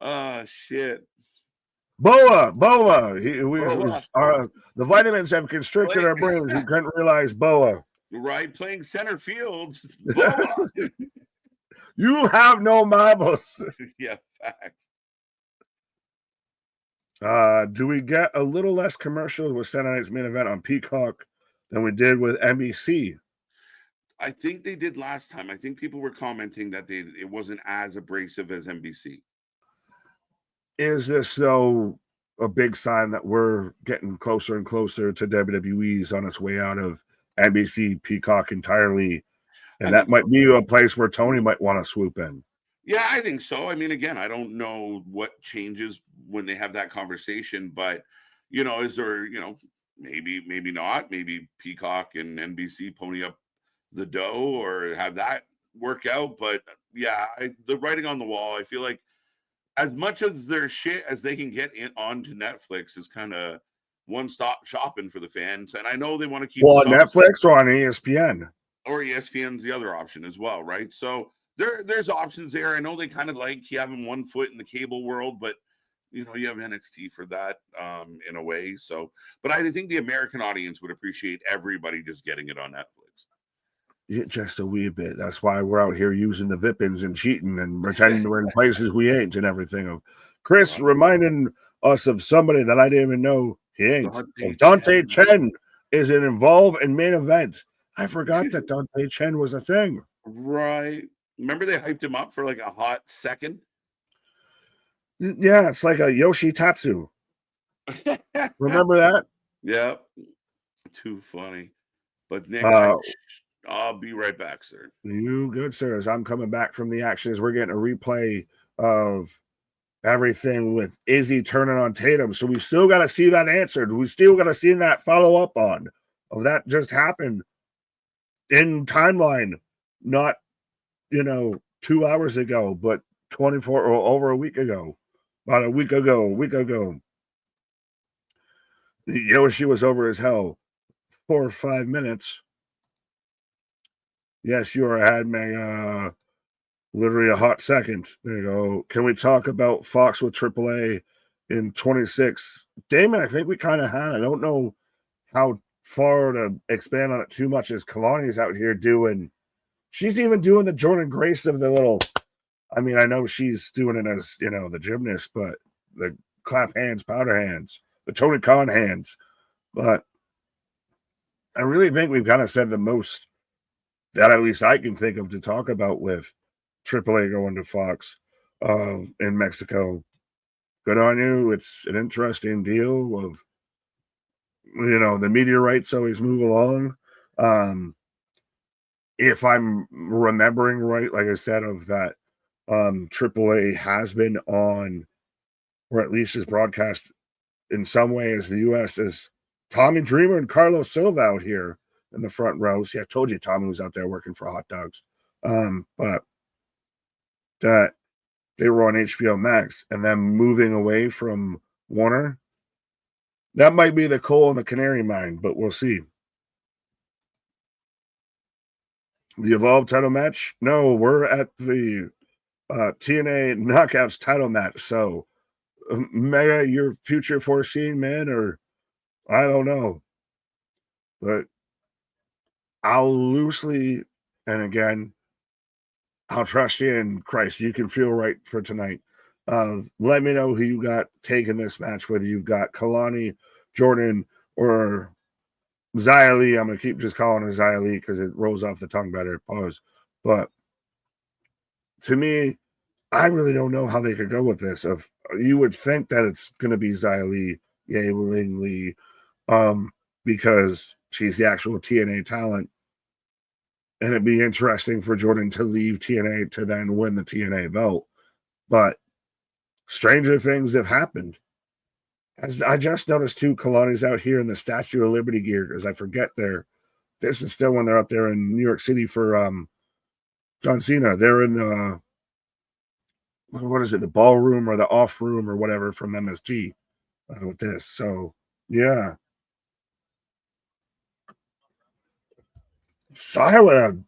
Oh shit. Boa. The vitamins have constricted our brains. We couldn't realize Boa. Right, playing center field. Boa. You have no marbles. Yeah, facts. Do we get a little less commercials with Saturday Night's Main Event on Peacock than we did with NBC? I think they did last time. I think people were commenting that it wasn't as abrasive as NBC. Is this though a big sign that we're getting closer and closer to WWE's on its way out of NBC Peacock entirely, and that might be a place where Tony might want to swoop in? Yeah, I think so. I mean, again, I don't know what changes when they have that conversation, but is there, maybe not, maybe Peacock and NBC pony up the dough or have that work out. But yeah, the writing on the wall, I feel like as much as their shit as they can get onto Netflix is kind of one-stop shopping for the fans. And I know they want to keep on Netflix or on ESPN. Or ESPN's the other option as well, right? So there's options there. I know they kind of like having one foot in the cable world, but you have NXT for that in a way. So, but I think the American audience would appreciate everybody just getting it on Netflix. Yeah, just a wee bit. That's why we're out here using the Vippins and cheating and pretending we're in places we ain't and everything. Chris reminding us of somebody that I didn't even know he ain't. Dante Dante Chen. Chen is involved in main event. I forgot that Dante Chen was a thing. Right. Remember they hyped him up for like a hot second? Yeah, it's like a Yoshi Tatsu. Remember that? Yeah. Too funny. But Nick, I'll be right back, sir. You good, sir. As I'm coming back from the action, as we're getting a replay of everything with Izzy turning on Tatum. So we still got to see that answered. We still got to see that follow up on of that just happened in timeline, not 2 hours ago, but 24 or over a week ago, about a week ago. Yoshi was over as hell 4 or 5 minutes. Yes, you are ahead, man. Literally a hot second. There you go. Can we talk about Fox with AAA in 26? Damon, I think we kind of had. I don't know how far to expand on it too much as Kalani's out here doing. She's even doing the Jordan Grace of the little. I mean, I know she's doing it as, the gymnast, but the clap hands, powder hands, the Tony Khan hands. But I really think we've kind of said the most that at least I can think of to talk about with AAA going to Fox in Mexico. Good on you. It's an interesting deal of, the media rights always move along. If I'm remembering right, like I said, of that AAA has been on, or at least is broadcast in some way as the U.S. as Tommy Dreamer and Carlos Silva out here in the front row. See, I told you Tommy was out there working for hot dogs. But that they were on HBO Max and then moving away from Warner. That might be the coal in the canary mine, but we'll see. The Evolve title match? No, we're at the TNA Knockouts title match. So, Mega, your future foreseen, man, or I don't know. But I'll loosely, and again, I'll trust you in Christ. You can feel right for tonight. Let me know who you got taking this match, whether you've got Kalani, Jordan, or Xia Li. I'm going to keep just calling her Xia Li because it rolls off the tongue better. Pause. But to me, I really don't know how they could go with this. If you would think that it's going to be Xia Li, Yay Ling Li, because she's the actual TNA talent. And it'd be interesting for Jordan to leave TNA to then win the TNA belt. But stranger things have happened. As I just noticed too, Kalani's out here in the Statue of Liberty gear, because I forget this is still when they're up there in New York City for John Cena. They're in the the ballroom or the off room or whatever from MSG with this. So yeah. Saya with a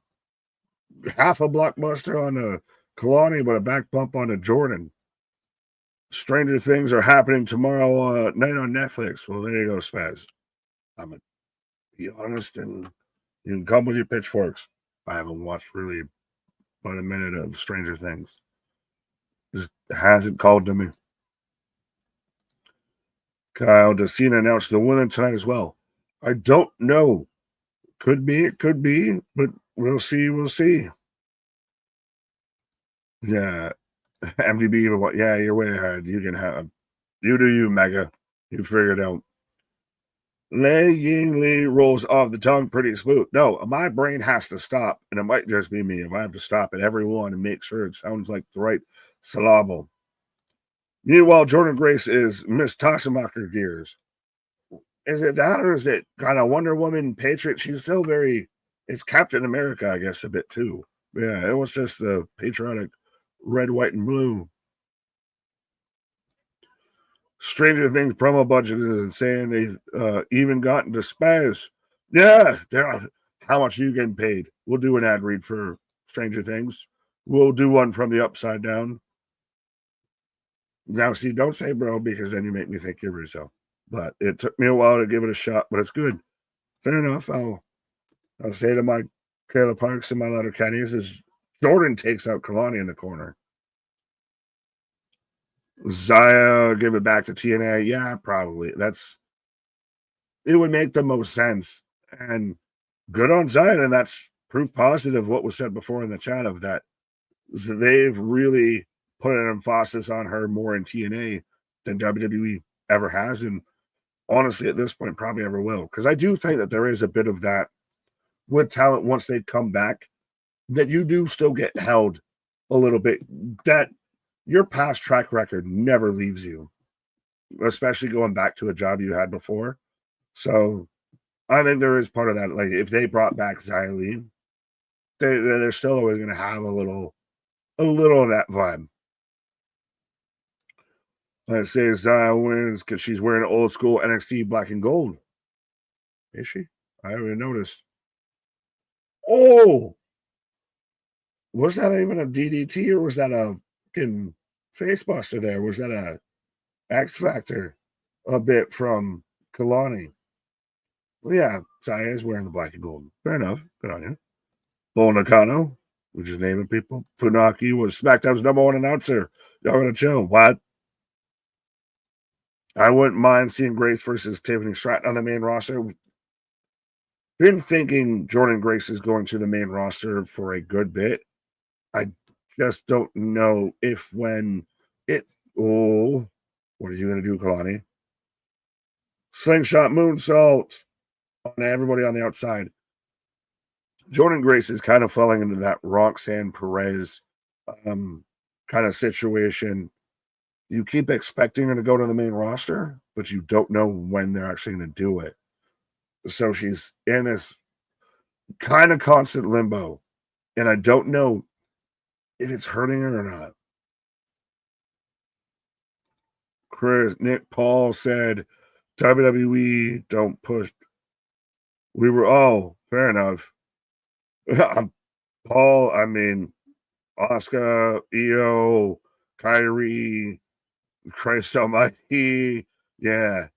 half a blockbuster on the Kalani, but a back bump on the Jordan. Stranger things are happening tomorrow night on Netflix. Well, there you go, Spaz. I'm going to be honest, and you can come with your pitchforks. I haven't watched really but a minute of Stranger Things. Just hasn't called to me. Kyle, does Cena announce the winner tonight as well? I don't know. Could be, but we'll see. Yeah. MDB, what? Yeah, you're way ahead. You can have, you do you, Mega. You figured out. Lei Ying Li rolls off the tongue pretty smooth. No, my brain has to stop, and it might just be me. If I have to stop at every one and make sure it sounds like the right syllable. Meanwhile, Jordan Grace is Miss Tossemacher gears. Is it that, or is it kind of Wonder Woman Patriot? She's still very, it's Captain America, I guess, a bit too. Yeah, it was just the patriotic red, white, and blue. Stranger Things promo budget is insane. They've even gotten to Spaz. Yeah, how much are you getting paid? We'll do an ad read for Stranger Things. We'll do one from the Upside Down. Now, see, don't say bro, because then you make me think you're yourself. But it took me a while to give it a shot, but it's good. Fair enough. I'll say to my Kayla Parks and my letter Kenny's is Jordan takes out Kalani in the corner. Zaya give it back to TNA. Yeah, probably. It would make the most sense. And good on Zaya, and that's proof positive what was said before in the chat of that. So they've really put an emphasis on her more in TNA than WWE ever has, and honestly, at this point, probably ever will. Because I do think that there is a bit of that with talent once they come back, that you do still get held a little bit. That your past track record never leaves you, especially going back to a job you had before. So I think there is part of that. Like if they brought back Xia Li, they're still always going to have a little of that vibe. It says Zaya wins because she's wearing old school NXT black and gold. Is she? I haven't even noticed. Oh, was that even a DDT or was that a fucking facebuster there? Was that a X Factor a bit from Kalani? Well, yeah, Zaya is wearing the black and gold. Fair enough. Good on you. Bull Nakano, we're just naming people. Funaki was SmackDown's #1 announcer. Y'all gonna chill. What? I wouldn't mind seeing Grace versus Tiffany Stratton on the main roster. Been thinking Jordan Grace is going to the main roster for a good bit. I just don't know if when it. Oh, what are you going to do, Kalani? Slingshot moonsault on everybody on the outside. Jordan Grace is kind of falling into that Roxanne Perez kind of situation. You keep expecting her to go to the main roster, but you don't know when they're actually going to do it. So she's in this kind of constant limbo, and I don't know if it's hurting her or not. Nick Paul said, WWE don't push. We were, fair enough. Paul, I mean, Asuka, Io, Kyrie, Christ almighty, yeah.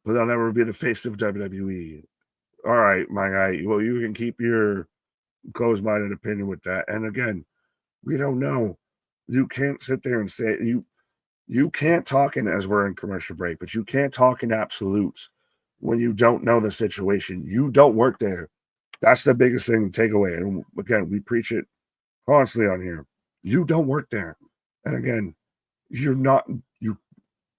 But they'll never be the face of WWE. All right, my guy. Well, you can keep your closed-minded opinion with that. And again, we don't know. You can't sit there and say you can't talk in as we're in commercial break, but you can't talk in absolutes when you don't know the situation. You don't work there. That's the biggest thing to take away. And again, we preach it constantly on here. You don't work there. And again,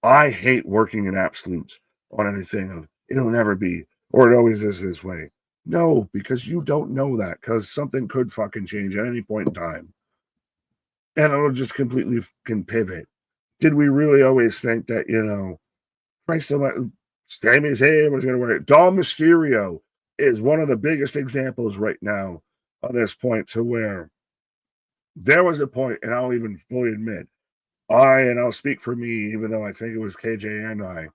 I hate working in absolutes on anything of it'll never be or it always is this way. No, because you don't know that because something could fucking change at any point in time. And it'll just completely can pivot. Did we really always think that, Christ, Sami Zayn was going to wear it? Dom Mysterio is one of the biggest examples right now on this point to where there was a point, and I'll even fully admit, I'll speak for me, even though I think it was KJ and I,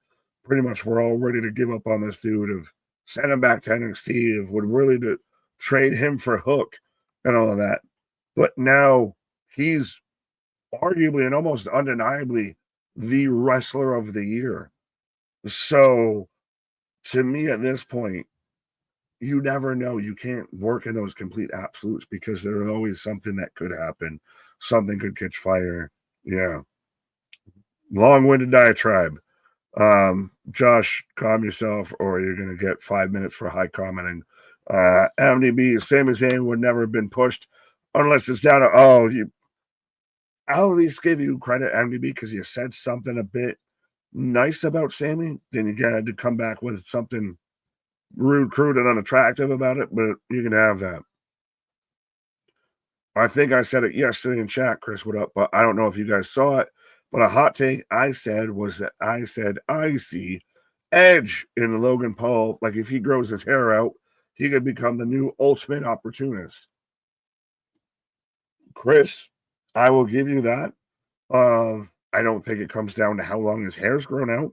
pretty much were all ready to give up on this dude of send him back to NXT, would really to trade him for Hook and all of that. But now he's arguably and almost undeniably the wrestler of the year. So to me at this point, you never know. You can't work in those complete absolutes because there's always something that could happen. Something could catch fire. Yeah. Long-winded diatribe. Josh, calm yourself or you're going to get 5 minutes for high commenting. MDB, Sami Zayn would never have been pushed unless it's down to, I'll at least give you credit, MDB, because you said something a bit nice about Sami. Then you had to come back with something rude, crude, and unattractive about it, but you can have that. I think I said it yesterday in chat, Chris, what up? But I don't know if you guys saw it. But a hot take I said was that I see Edge in Logan Paul. Like if he grows his hair out, he could become the new ultimate opportunist. Chris, I will give you that. I don't think it comes down to how long his hair's grown out.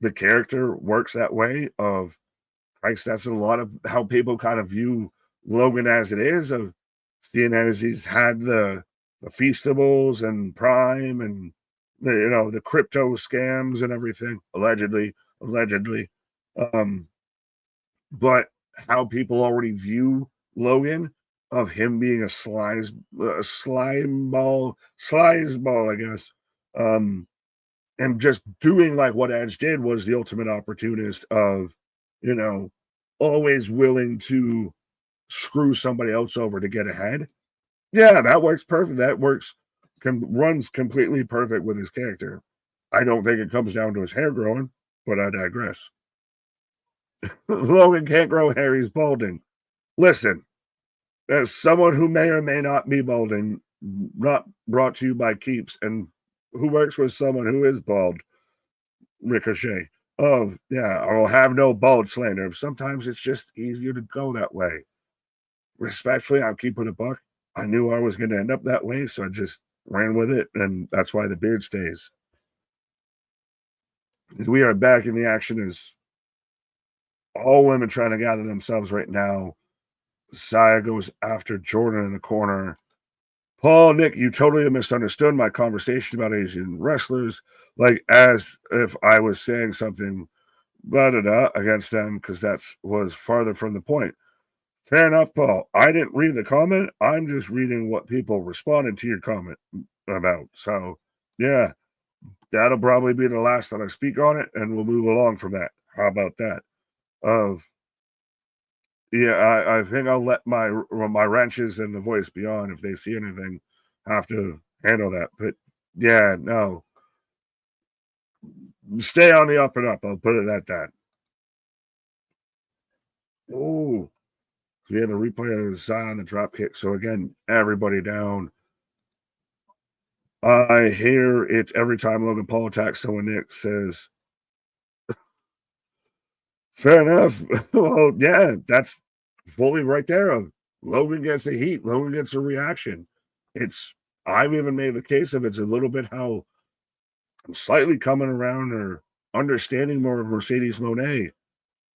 The character works that way of Christ. That's a lot of how people kind of view Logan as it is, of seeing as he's had the Feastables and Prime and the crypto scams and everything, allegedly. But how people already view Logan of him being a slime ball, I guess. And just doing like what Edge did was the ultimate opportunist of, always willing to screw somebody else over to get ahead. Yeah, that works perfect. That runs completely perfect with his character. I don't think it comes down to his hair growing, but I digress. Logan can't grow hair, he's balding. Listen, as someone who may or may not be balding, not brought to you by Keeps, and who works with someone who is bald, Ricochet. Oh, yeah, I will have no bald slander. Sometimes it's just easier to go that way. Respectfully, I'll keep it a buck. I knew I was going to end up that way, so I just ran with it, and that's why the beard stays. We are back in the action as all women trying to gather themselves right now. Zaya goes after Jordan in the corner. Paul, Nick, you totally misunderstood my conversation about Asian wrestlers, like as if I was saying something against them, because that was farther from the point. Fair enough, Paul. I didn't read the comment. I'm just reading what people responded to your comment about. So, yeah, that'll probably be the last that I speak on it, and we'll move along from that. How about that? I think I'll let my wrenches and the voice be on. If they see anything, have to handle that. But yeah, no. Stay on the up and up. I'll put it at that. Oh, so we had a replay of Zion on the drop kick. So again, everybody down. I hear it every time Logan Paul attacks someone. Nick says, fair enough. Well, yeah, that's fully right there. Logan gets a heat. Logan gets a reaction. I've even made the case of it's a little bit how I'm slightly coming around or understanding more of Mercedes Moné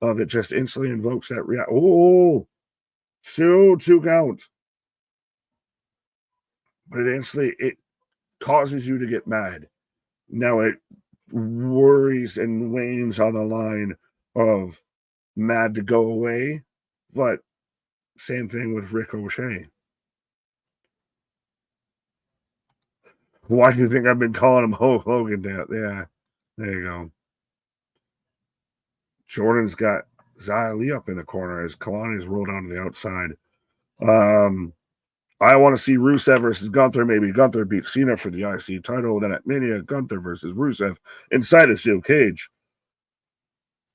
of it just instantly invokes that reaction. Oh, two count. But it causes you to get mad. Now it worries and wanes on the line of mad to go away, but same thing with Ricochet. Why do you think I've been calling him Hulk Hogan? Yeah, there you go. Jordan's got Xia Li up in the corner as Kalani's rolled onto the outside. I want to see Rusev versus Gunther. Maybe Gunther beats Cena for the IC title. Then at Mania, Gunther versus Rusev inside a steel cage.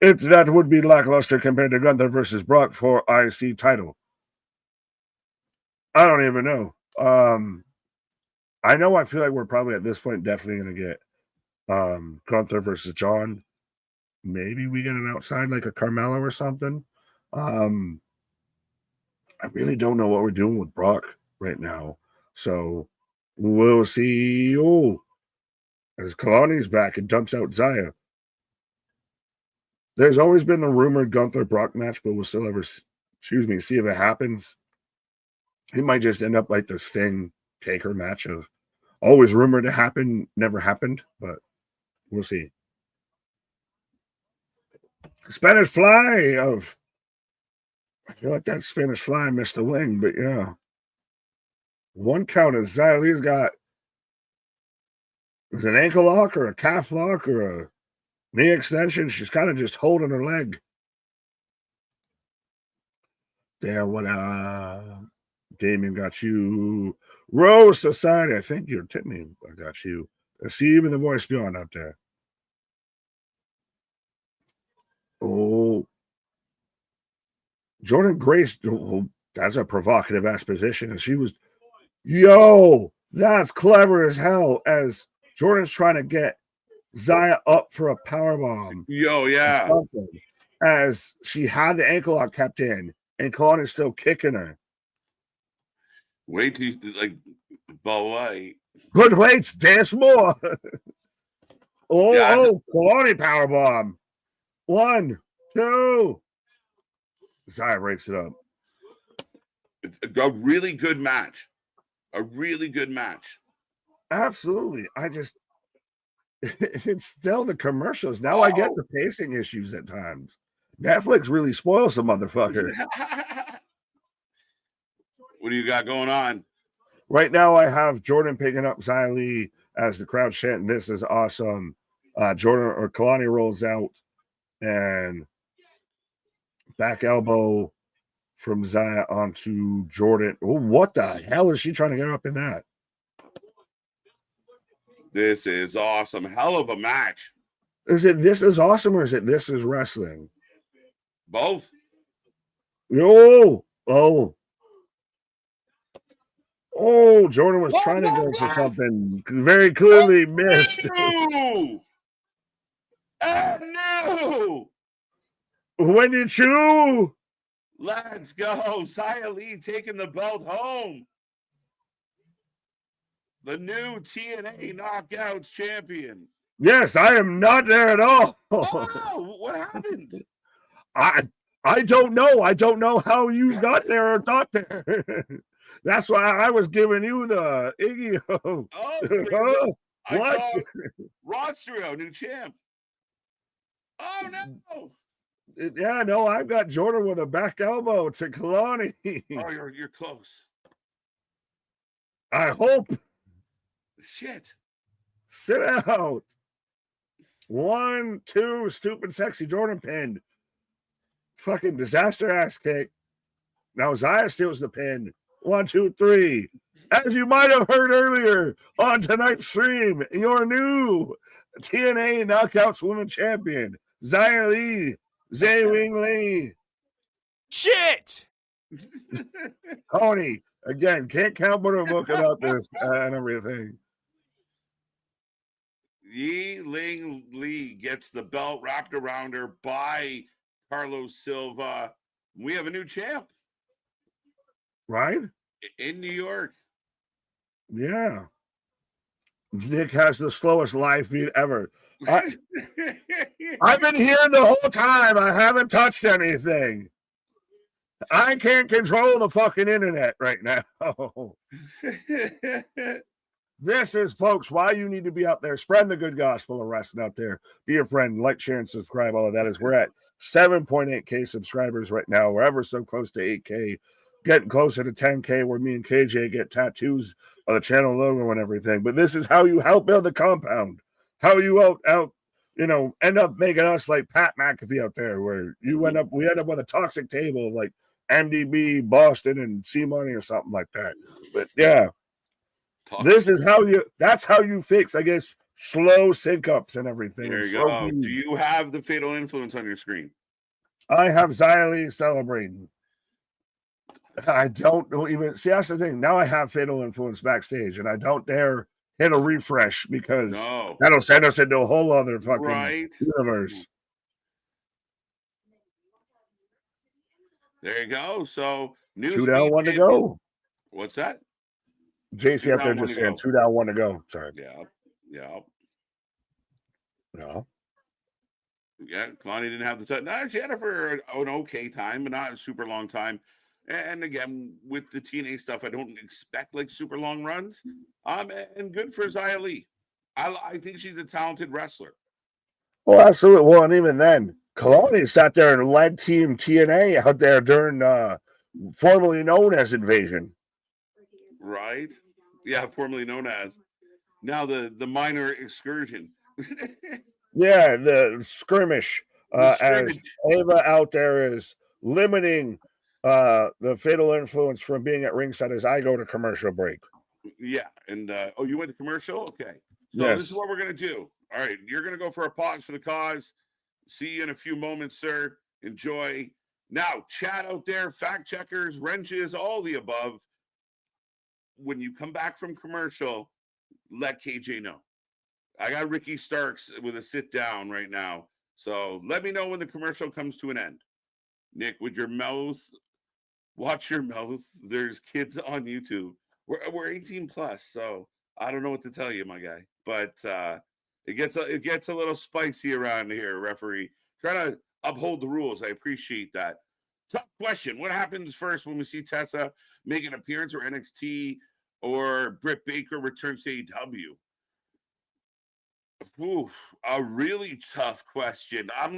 That would be lackluster compared to Gunther versus Brock for IC title. I don't even know. I feel like we're probably at this point definitely going to get Gunther versus John. Maybe we get an outside like a Carmelo or something. I really don't know what we're doing with Brock right now. So we'll see. Oh, as Kalani's back and dumps out Xia. There's always been the rumored Gunther Brock match, but we'll still see if it happens. It might just end up like the Sting Taker match of always rumored to happen, never happened, but we'll see. Spanish Fly I feel like that Spanish Fly missed the wing, but yeah. One count as Xia Li's got is an ankle lock or a calf lock or a knee extension. She's kind of just holding her leg. There, what Damien got you. Rose Society. I think you're Tiffany. I got you. I see even the voice beyond out there. Oh. Jordan Grace, that's a provocative ass position. And she was, that's clever as hell as Jordan's trying to get Xia up for a powerbomb. Yeah. As she had the ankle lock kept in and Kalani's still kicking her. Wait till boy. Good weights, dance more. Kalani powerbomb. 1, 2. Xia breaks it up. It's a really good match. Absolutely. It's still the commercials. Now I get the pacing issues at times. Netflix really spoils the motherfucker. What do you got going on? Right now, I have Jordan picking up Xia Li as the crowd chanting, "This is awesome." Jordan or Kalani rolls out and back elbow from Xia onto Jordan. Oh, what the hell is she trying to get up in that? This is awesome. Hell of a match. Is it This Is Awesome or is it This Is Wrestling? Both. Oh, Jordan was trying to go for something, very clearly missed. No! No! When you chew, Let's go. Xia Li taking the belt home. The new TNA Knockouts champion. yes, I am not there at all. Oh, what happened? I don't know. I don't know how you got there or got there. That's why I was giving you the Iggy. Oh, I what? saw Rod Stereo, new champ. Oh no! Yeah, no, I've got Jordan with a back elbow to Kalani. Oh, you're close. I hope. Shit. Sit out. 1, 2, stupid sexy Jordan pinned. Fucking disaster ass kick. Now Xia steals the pin. 1, 2, 3. As you might have heard earlier on tonight's stream, your new TNA Knockouts Women Champion, Xia Li, Zay Wing Lee. Shit! Tony, again, can't count but a book about this and everything. Yi Ling Lee gets the belt wrapped around her by Carlos Silva. We have a new champ. Right? In New York. Yeah. Nick has the slowest live feed ever. I've been here the whole time. I haven't touched anything. I can't control the fucking internet right now. This is, folks, why you need to be out there. Spread the good gospel of wrestling out there. Be a friend. Like, share, and subscribe. All of that is we're at 7.8K subscribers right now. We're ever so close to 8K. Getting closer to 10K where me and KJ get tattoos of the channel logo and everything. But this is how you help build the compound. How you end up making us like Pat McAfee out there, where we end up with a toxic table of like MDB, Boston, and C Money or something like that. But yeah, that's how you fix, I guess, slow sync ups and everything. There you go. Do you have the Fatal Influence on your screen? I have Xia Li celebrating. I don't even see. That's the thing. Now I have Fatal Influence backstage, and I don't dare hit a refresh because that'll send us into a whole other fucking universe. There you go. So, 2 down, 1 to go. What's that? JC up there just saying 2 down, 1 to go. Sorry. Yeah. No. Yeah, Kalani didn't have the touch. No, she had it for an okay time, but not a super long time. And again, with the TNA stuff, I don't expect like super long runs. And good for Xia Li. I think she's a talented wrestler. Oh, absolutely. Well, and even then, Kalani sat there and led Team TNA out there during formerly known as Invasion. Right? Yeah, formerly known as. Now the minor excursion. Yeah, the skirmish. As Ava out there is limiting the Fatal Influence from being at ringside as I go to commercial break. Yeah, and you went to commercial? Okay. So This is what we're going to do. All right, you're going to go for a pause for the cause. See you in a few moments, sir. Enjoy. Now, chat out there, fact checkers, wrenches, all the above. When you come back from commercial, let KJ know. I got Ricky Starks with a sit down right now. So let me know when the commercial comes to an end. Nick, with your mouth, watch your mouth. There's kids on YouTube. We're 18 plus, so I don't know what to tell you, my guy. But it gets a little spicy around here, referee. Try to uphold the rules. I appreciate that. Tough question. What happens first when we see Tessa make an appearance or NXT or Britt Baker returns to AEW? Ooh, a really tough question. I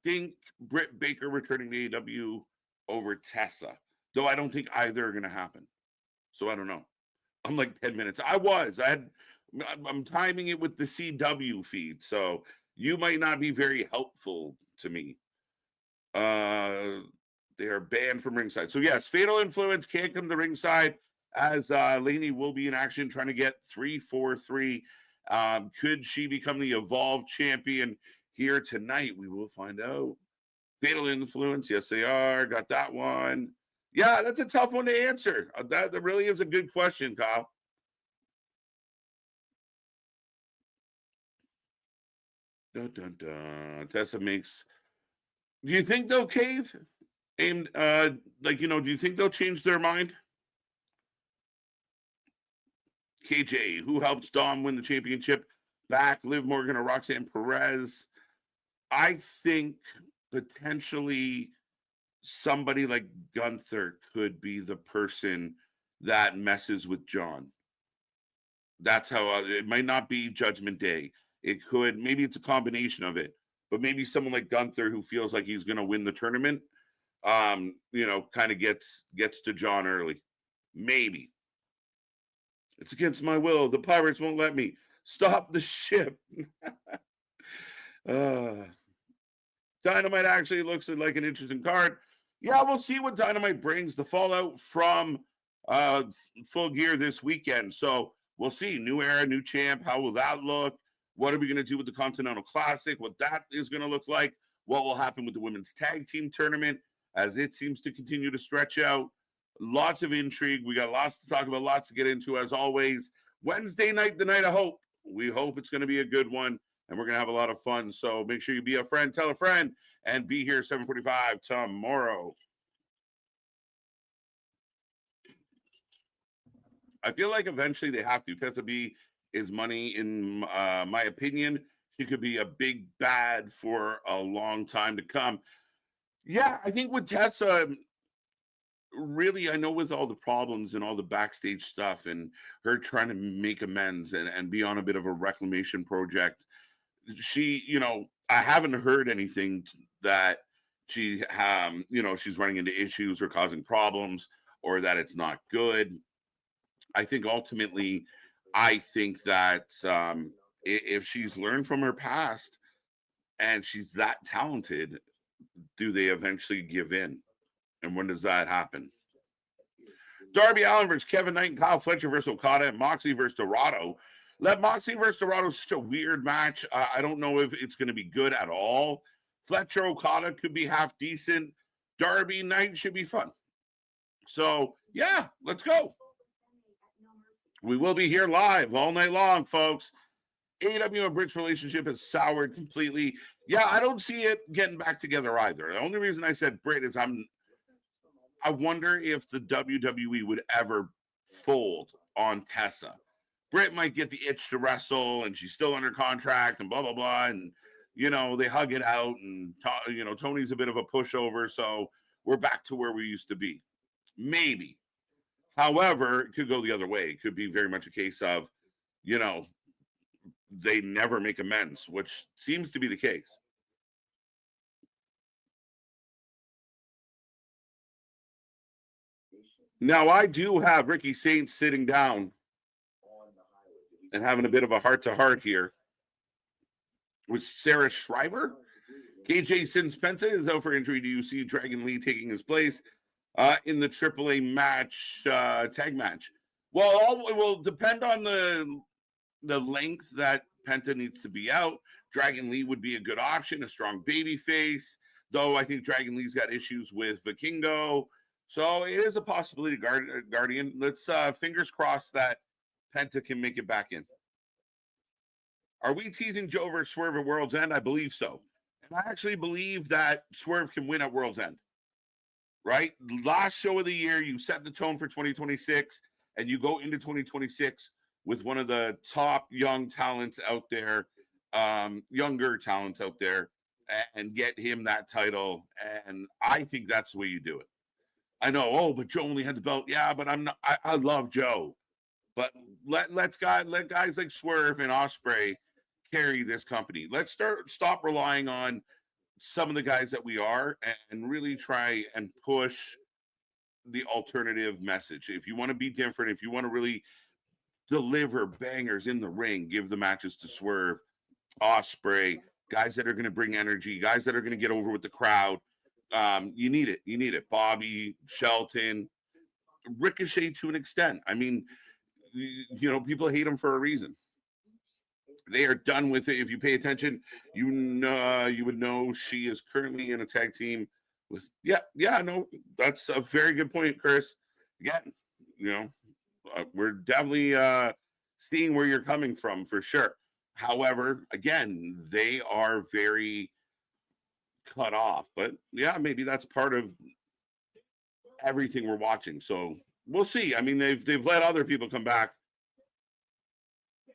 think Britt Baker returning to AEW over Tessa. though I don't think either are going to happen. So I don't know. I'm like 10 minutes. I'm timing it with the CW feed, so you might not be very helpful to me. They are banned from ringside. So yes, Fatal Influence can't come to ringside, as Lainey will be in action trying to get 3-4-3. Could she become the Evolve champion here tonight? We will find out. Fatal Influence, yes they are. Got that one. Yeah, that's a tough one to answer. That really is a good question, Kyle. Dun, dun, dun. Tessa makes. Do you think they'll cave? And do you think they'll change their mind? KJ, who helps Dom win the championship back? Liv Morgan or Roxanne Perez? I think potentially somebody like Gunther could be the person that messes with John. That's how it might not be Judgment Day. It could, maybe it's a combination of it, but maybe someone like Gunther who feels like he's going to win the tournament, kind of gets to John early. Maybe. It's against my will. The pirates won't let me. Stop the ship. Dynamite actually looks like an interesting card. Yeah, we'll see what Dynamite brings. The fallout from Full Gear this weekend. So we'll see. New era, new champ. How will that look? What are we going to do with the Continental Classic? What that is going to look like? What will happen with the women's tag team tournament as it seems to continue to stretch out? Lots of intrigue. We got lots to talk about, lots to get into as always. Wednesday night, the night of hope. We hope it's going to be a good one, and we're going to have a lot of fun. So make sure you be a friend, tell a friend, and be here 7:45 tomorrow. I feel like eventually they have to. Tessa B is money, in my opinion. She could be a big bad for a long time to come. Yeah, I think with Tessa, really, I know with all the problems and all the backstage stuff and her trying to make amends and be on a bit of a reclamation project, she, I haven't heard anything that she, she's running into issues or causing problems or that it's not good. I think ultimately, that if she's learned from her past and she's that talented, do they eventually give in? And when does that happen? Darby Allin versus Kevin Knight and Kyle Fletcher versus Okada and Moxley versus Dorado. Moxley versus Dorado such a weird match. I don't know if it's going to be good at all. Fletcher Okada could be half decent. Darby Knight should be fun. So, yeah, let's go. We will be here live all night long, folks. AEW and Britt's relationship has soured completely. Yeah, I don't see it getting back together either. The only reason I said Britt is I wonder if the WWE would ever fold on Tessa. Britt might get the itch to wrestle, and she's still under contract, and blah, blah, blah. And, they hug it out, and, Tony's a bit of a pushover, so we're back to where we used to be. Maybe. However, it could go the other way. It could be very much a case of, they never make amends, which seems to be the case. Now, I do have Ricky Saints sitting down and having a bit of a heart-to-heart here with Sarah Shriver. KJ Spencer is out for injury. Do you see Dragon Lee taking his place in the AAA match, tag match? Well, it will depend on the length that Penta needs to be out. Dragon Lee would be a good option, a strong baby face, though I think Dragon Lee's got issues with Vikingo. So it is a possibility, Guardian. Let's fingers crossed that Penta can make it back in. Are we teasing Joe versus Swerve at World's End? I believe so. And I actually believe that Swerve can win at World's End. Right? Last show of the year, you set the tone for 2026, and you go into 2026 with one of the top young talents out there, younger talents out there, and get him that title. And I think that's the way you do it. I know, but Joe only had the belt. Yeah, but I'm not. I love Joe, but let guys like Swerve and Ospreay carry this company. Let's stop relying on some of the guys that we are and really try and push the alternative message. If you want to be different, if you want to really deliver bangers in the ring, give the matches to Swerve, Osprey, guys that are going to bring energy, guys that are going to get over with the crowd. You need it. You need it. Bobby, Shelton, Ricochet to an extent. I mean, you know, people hate him for a reason. They are done with it. If you pay attention, you would know she is currently in a tag team with. No, that's a very good point, Chris. Again, you know, we're definitely seeing where you're coming from for sure. However, again, they are very cut off. But yeah, maybe that's part of everything we're watching. So we'll see. I mean, they've let other people come back.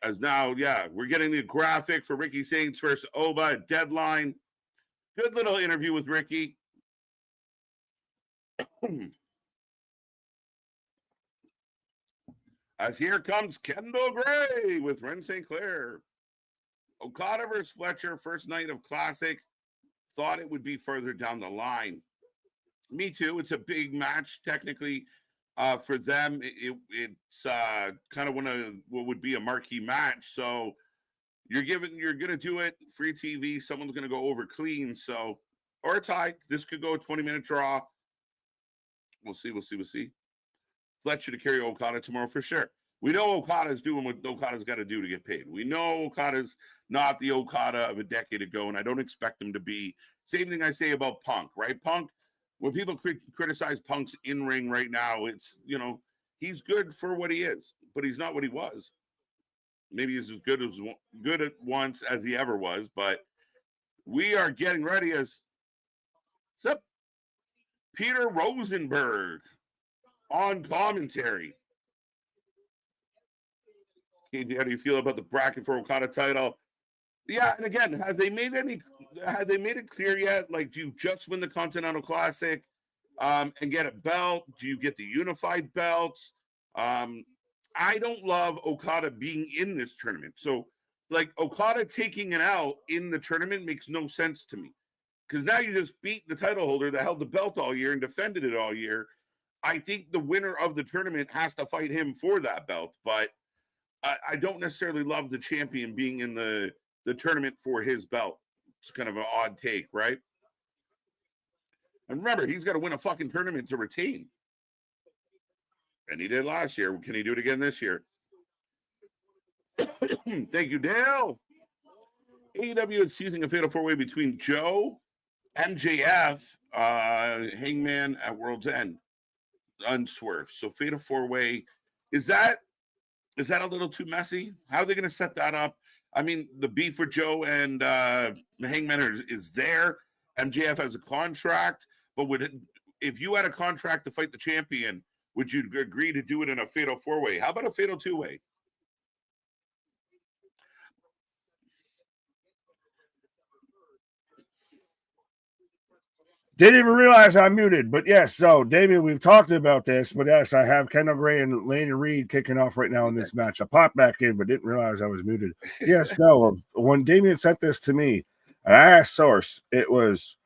As now, yeah, we're getting the graphic for Ricky Saints versus Oba deadline. Good little interview with Ricky. As here comes Kendall Gray with Ren St. Clair. Okada versus Fletcher, first night of Classic. Thought it would be further down the line. Me too. It's a big match, technically. For them, it's kind of what would be a marquee match. So you're gonna do it free TV. Someone's gonna go over clean. So or a tie. This could go a 20-minute draw. We'll see. Fletcher to carry Okada tomorrow for sure. We know Okada's doing what Okada's got to do to get paid. We know Okada's not the Okada of a decade ago, and I don't expect him to be. Same thing I say about Punk, right? Punk. When people criticize Punk's in-ring right now, it's, you know, he's good for what he is, but he's not what he was. Maybe he's as good at once as he ever was, but we are getting ready as Peter Rosenberg on commentary. KJ, how do you feel about the bracket for Okada title? Yeah, and again, have they made it clear yet? Like, do you just win the Continental Classic and get a belt? Do you get the unified belts? I don't love Okada being in this tournament. So, like, Okada taking an L in the tournament makes no sense to me. Because now you just beat the title holder that held the belt all year and defended it all year. I think the winner of the tournament has to fight him for that belt. But I don't necessarily love the champion being in the tournament for his belt. It's kind of an odd take, right? And remember, he's got to win a fucking tournament to retain. And he did last year. Can he do it again this year? Thank you, Dale. AEW is choosing a fatal four-way between Joe, MJF, Hangman at World's End, Unswerved. So fatal four-way. Is that a little too messy? How are they going to set that up? I mean, the beef for Joe and Hangman is there. MJF has a contract, but if you had a contract to fight the champion, would you agree to do it in a fatal four-way? How about a fatal two-way? Didn't even realize I'm muted, but yes. So, Damien, we've talked about this, but yes, I have Kendall Gray and Laney Reed kicking off right now in this match. I popped back in, but didn't realize I was muted. Yes, no. When Damien sent this to me, and I asked Source, it was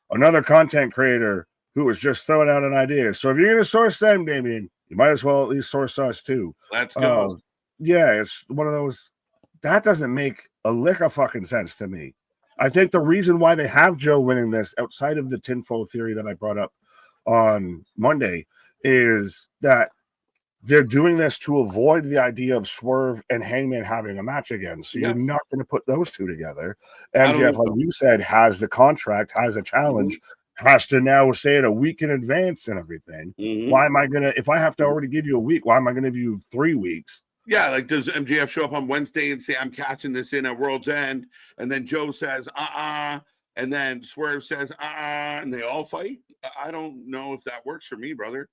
another content creator who was just throwing out an idea. So, if you're going to source them, Damien, you might as well at least source us too. Let's go. Yeah, it's one of those. That doesn't make a lick of fucking sense to me. I think the reason why they have Joe winning this, outside of the tinfoil theory that I brought up on Monday, is that they're doing this to avoid the idea of Swerve and Hangman having a match again. So you're not going to put those two together. MJF, like you said, has the contract, has a challenge, has to now say it a week in advance and everything. Why am I going to, if I have to already give you a week, why am I going to give you 3 weeks? Yeah, like does MJF show up on Wednesday and say, I'm catching this in at World's End? And then Joe says, and then Swerve says, and they all fight? I don't know if that works for me, brother.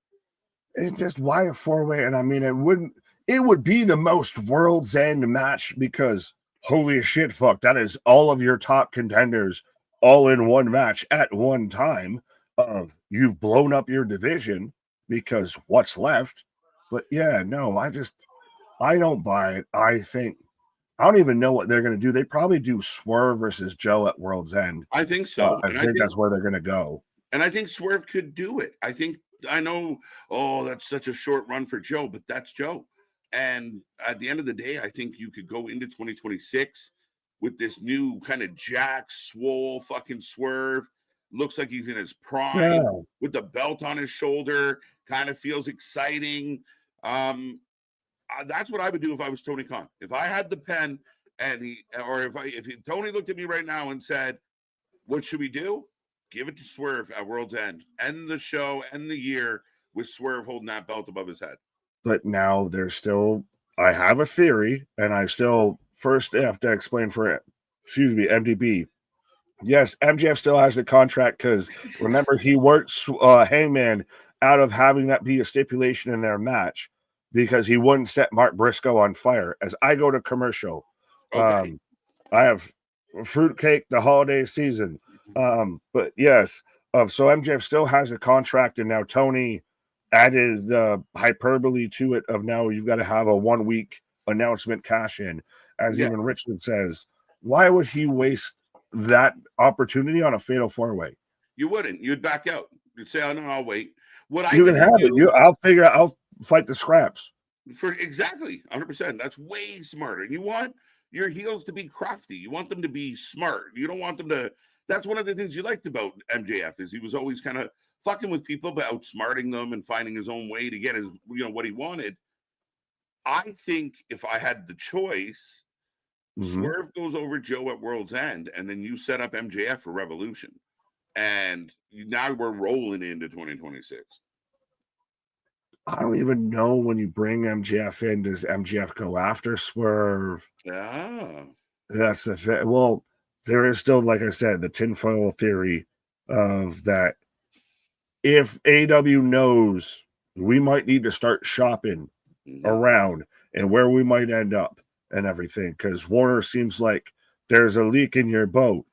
It's just why a four-way? And I mean, it would be the most World's End match because holy shit, fuck, that is all of your top contenders all in one match at one time. You've blown up your division because what's left. But yeah, no, I don't buy it. I don't even know what they're going to do. They probably do Swerve versus Joe at World's End. I think so. I think that's where they're going to go. And I think Swerve could do it. I think I know, oh, that's such a short run for Joe, but that's Joe. And at the end of the day, I think you could go into 2026 with this new kind of jack, swole, fucking Swerve. Looks like he's in his prime Yeah. with the belt on his shoulder. Kind of feels exciting. That's what I would do if I was Tony Khan. If I had the pen and Tony looked at me right now and said, "What should we do?" Give it to Swerve at World's End. End the show, end the year with Swerve holding that belt above his head. But now there's still, I have a theory, and I still first have to explain for, MDB. Yes, MJF still has the contract because remember, he worked Hangman out of having that be a stipulation in their match because he wouldn't set Mark Briscoe on fire. As I go to commercial, Okay. I have fruitcake the holiday season. But yes, so MJF still has a contract, and now Tony added the hyperbole to it of now you've got to have a 1 week announcement cash in, as even Richard says. Why would he waste that opportunity on a fatal 4-way? You wouldn't. You'd back out. You'd say, "Oh no, I'll wait." What You can have it. I'll fight the scraps. For exactly 100%. That's way smarter. And you want your heels to be crafty. You want them to be smart. You don't want them to. That's one of the things you liked about MJF is he was always kind of fucking with people, but outsmarting them and finding his own way to get his, what he wanted. I think if I had the choice, Swerve goes over Joe at World's End, and then you set up MJF for Revolution, and now we're rolling into 2026. I don't even know when you bring MJF in, does MJF go after Swerve? Yeah, that's the thing. Well, there is still, like I said, the tinfoil theory of that. If AW knows, we might need to start shopping around and where we might end up and everything, because Warner seems like there's a leak in your boat.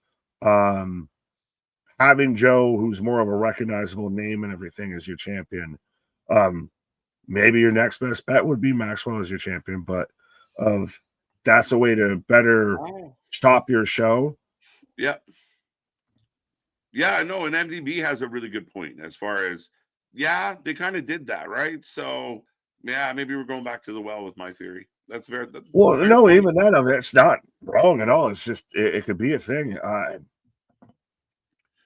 Having Joe, who's more of a recognizable name and everything, as your champion, maybe your next best bet would be Maxwell as your champion, but that's a way to better shop your show. Yeah. Yeah, no, and MDB has a really good point as far as, they kind of did that, right? So, yeah, maybe we're going back to the well with my theory. That's very well. Very no, funny. even that of it's not wrong at all. It's just it could be a thing.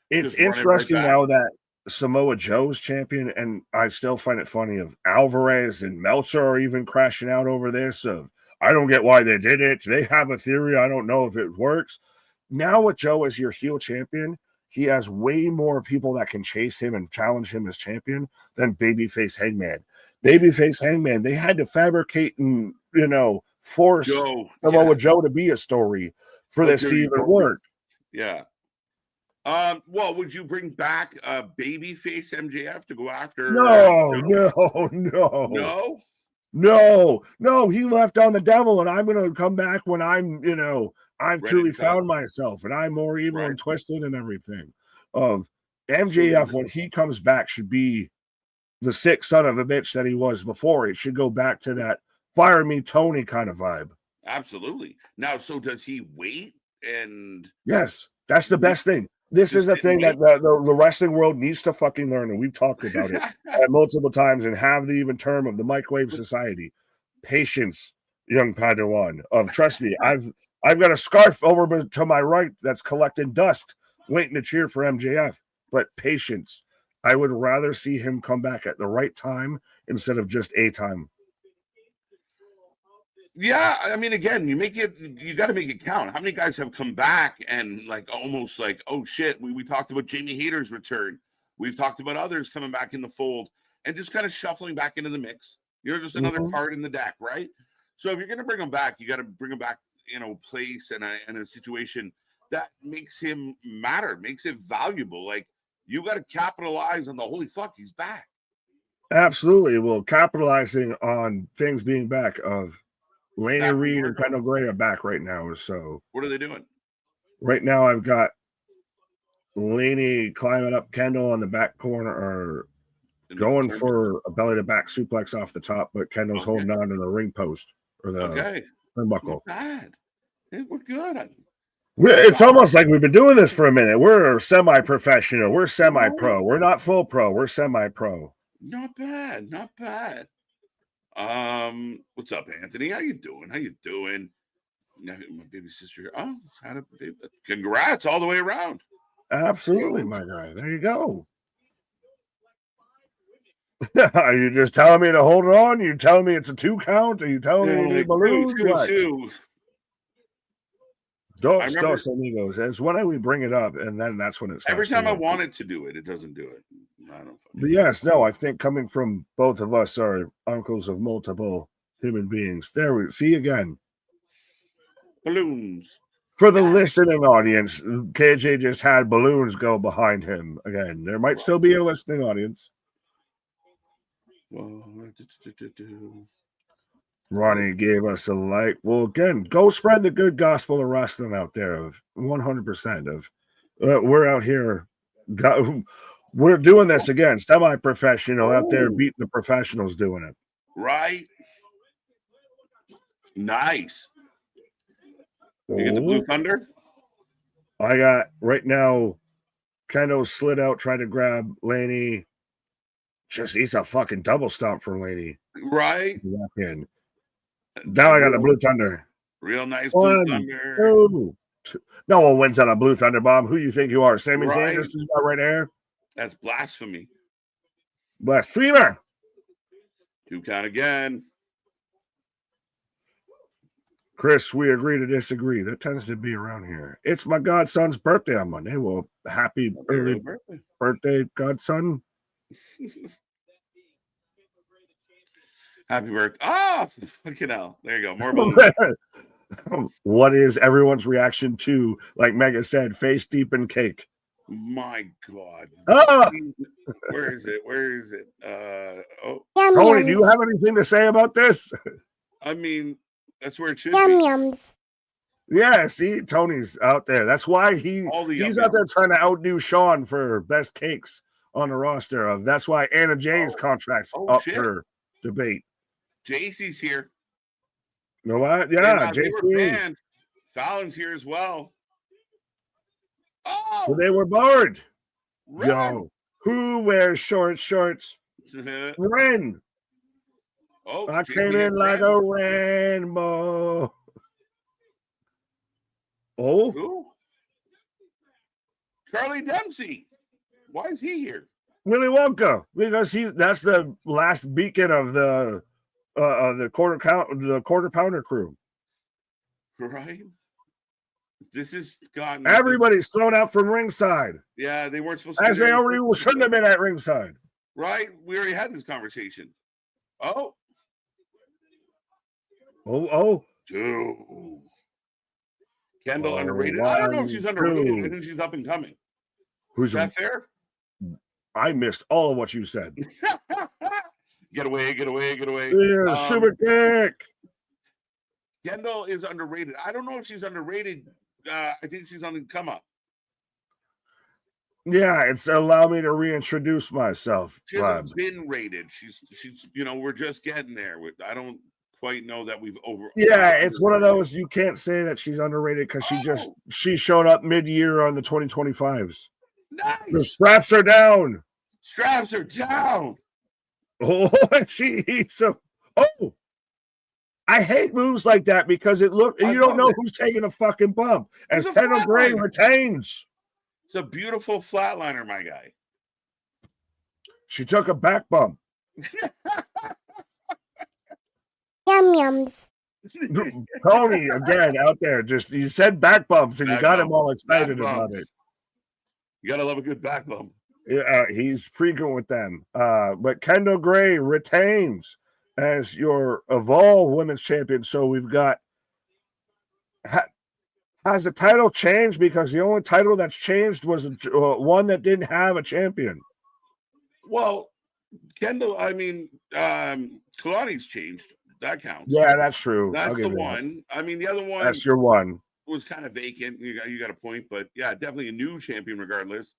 It's interesting now that Samoa Joe's champion, and I still find it funny of Alvarez and Meltzer are even crashing out over this. Of I don't get why they did it. They have a theory. I don't know if it works. Now with Joe as your heel champion, he has way more people that can chase him and challenge him as champion than Babyface Hangman. Babyface Hangman, they had to fabricate and, force Samoa Joe to be a story for this to even work. Yeah. Well, would you bring back Babyface MJF to go after? No. He left on the devil, and I'm going to come back when I'm, I've truly found myself, and I'm more evil and twisted and everything. MJF, when he comes back, should be the sick son of a bitch that he was before. It should go back to that fire me Tony kind of vibe. Absolutely. Now, so does he wait? And yes, that's the best thing. This is the thing that the wrestling world needs to fucking learn, and we've talked about it multiple times, and have the even term of the microwave society. Patience, young Padawan. Trust me, I've got a scarf over to my right that's collecting dust, waiting to cheer for MJF. But patience. I would rather see him come back at the right time instead of just a time. Yeah, I mean, again, you got to make it count. How many guys have come back and almost oh shit, we talked about Jamie Hayter's return. We've talked about others coming back in the fold and just kind of shuffling back into the mix. Just another card in the deck, right? So if you're going to bring them back, you got to bring them back in a place and a situation that makes him matter, makes it valuable. You got to capitalize on the holy fuck, he's back. Absolutely. Well, capitalizing on things being back of Laney Reed and Kendall Gray are back right now. So what are they doing? Right now, I've got Laney climbing up Kendall on the back corner, or going for a belly to back suplex off the top, but Kendall's holding on to the ring post or the turnbuckle. We're good. It's almost like we've been doing this for a minute. We're semi-professional. We're semi-pro. We're not full pro. We're semi-pro. Not bad, not bad. What's up, Anthony? How you doing? How you doing? My baby sister. Oh, had a baby. Congrats all the way around. Absolutely, my guy. There you go. Are you just telling me to hold it on? Are you telling me it's a 2 count? Are you telling me you need balloons? Two. Dos amigos. It's when we bring it up, and then that's when it starts. Every time I want it to do it, it doesn't do it. I don't. But yes, no. I think coming from both of us are uncles of multiple human beings. There we see again. Balloons. For the listening audience, KJ just had balloons go behind him again. There might still be a listening audience. Ronnie gave us a like. Well, again, go spread the good gospel of wrestling out there. Of 100% of we're out here. We're doing this again, semi-professional out there beating the professionals doing it. Right. Nice. You get the Blue Thunder? I got right now. Kendo slid out, trying to grab Laney. Just he's a fucking double stomp for Laney. Right. In. Now I got the Blue Thunder. Real nice Blue Thunder. Two. No one wins on a Blue Thunder bomb. Who you think you are? Sami Zayn just got right there. That's blasphemy. Blasphemer. 2 count again. Chris, we agree to disagree. That tends to be around here. It's my godson's birthday on Monday. Well, happy early birthday, godson. Happy birthday. Oh, fucking hell. There you go. More balloons. What is everyone's reaction to, like Mega said, face deep in cake? My God. Ah! Where is it? Tony, do you have anything to say about this? I mean, that's where it should be. Yeah, see, Tony's out there. That's why he's out there trying to outdo Sean for best cakes on the roster. That's why Anna Jay's contract's up for debate. JC's here. You know what? Yeah, JC. Fallon's here as well. Oh, well, they were bored. Ren. Yo, who wears shorts? Ren. Oh, I came in like a rainbow. Oh, who? Charlie Dempsey. Why is he here? Willy Wonka, because that's the last beacon of the quarter pounder crew. Right. This has gotten everybody's thrown out from ringside. Yeah, they weren't supposed to. As they already shouldn't have been at ringside. Right. We already had this conversation. Oh. Dude. Kendall underrated. I don't know if she's underrated. I think she's up and coming. Is that fair? I missed all of what you said. Get away. Yeah, super kick. Kendall is underrated. I don't know if she's underrated. I think she's on the come up. Yeah, it's allowed me to reintroduce myself. She hasn't been rated. She's we're just getting there. I don't quite know that we've over. Yeah, it's one of those you can't say that she's underrated because she showed up mid-year on the 2025s. Nice. The straps are down. Oh, and she eats them. Oh, I hate moves like that because you don't know who's taking a fucking bump. As Kendall Gray retains. It's a beautiful flatliner, my guy. She took a back bump. Yums. Tony, again, out there, you said back bumps and you got him all excited about it. You gotta love a good back bump. Yeah, he's frequent with them. But Kendall Gray retains as your Evolve Women's Champion. So we've got. Has the title changed? Because the only title that's changed was one that didn't have a champion. Well, Kendall, Kalani's changed. That counts. Yeah, that's true. That's the one. That. I mean, the other one. That's your one. Was kind of vacant. You got a point, but yeah, definitely a new champion regardless.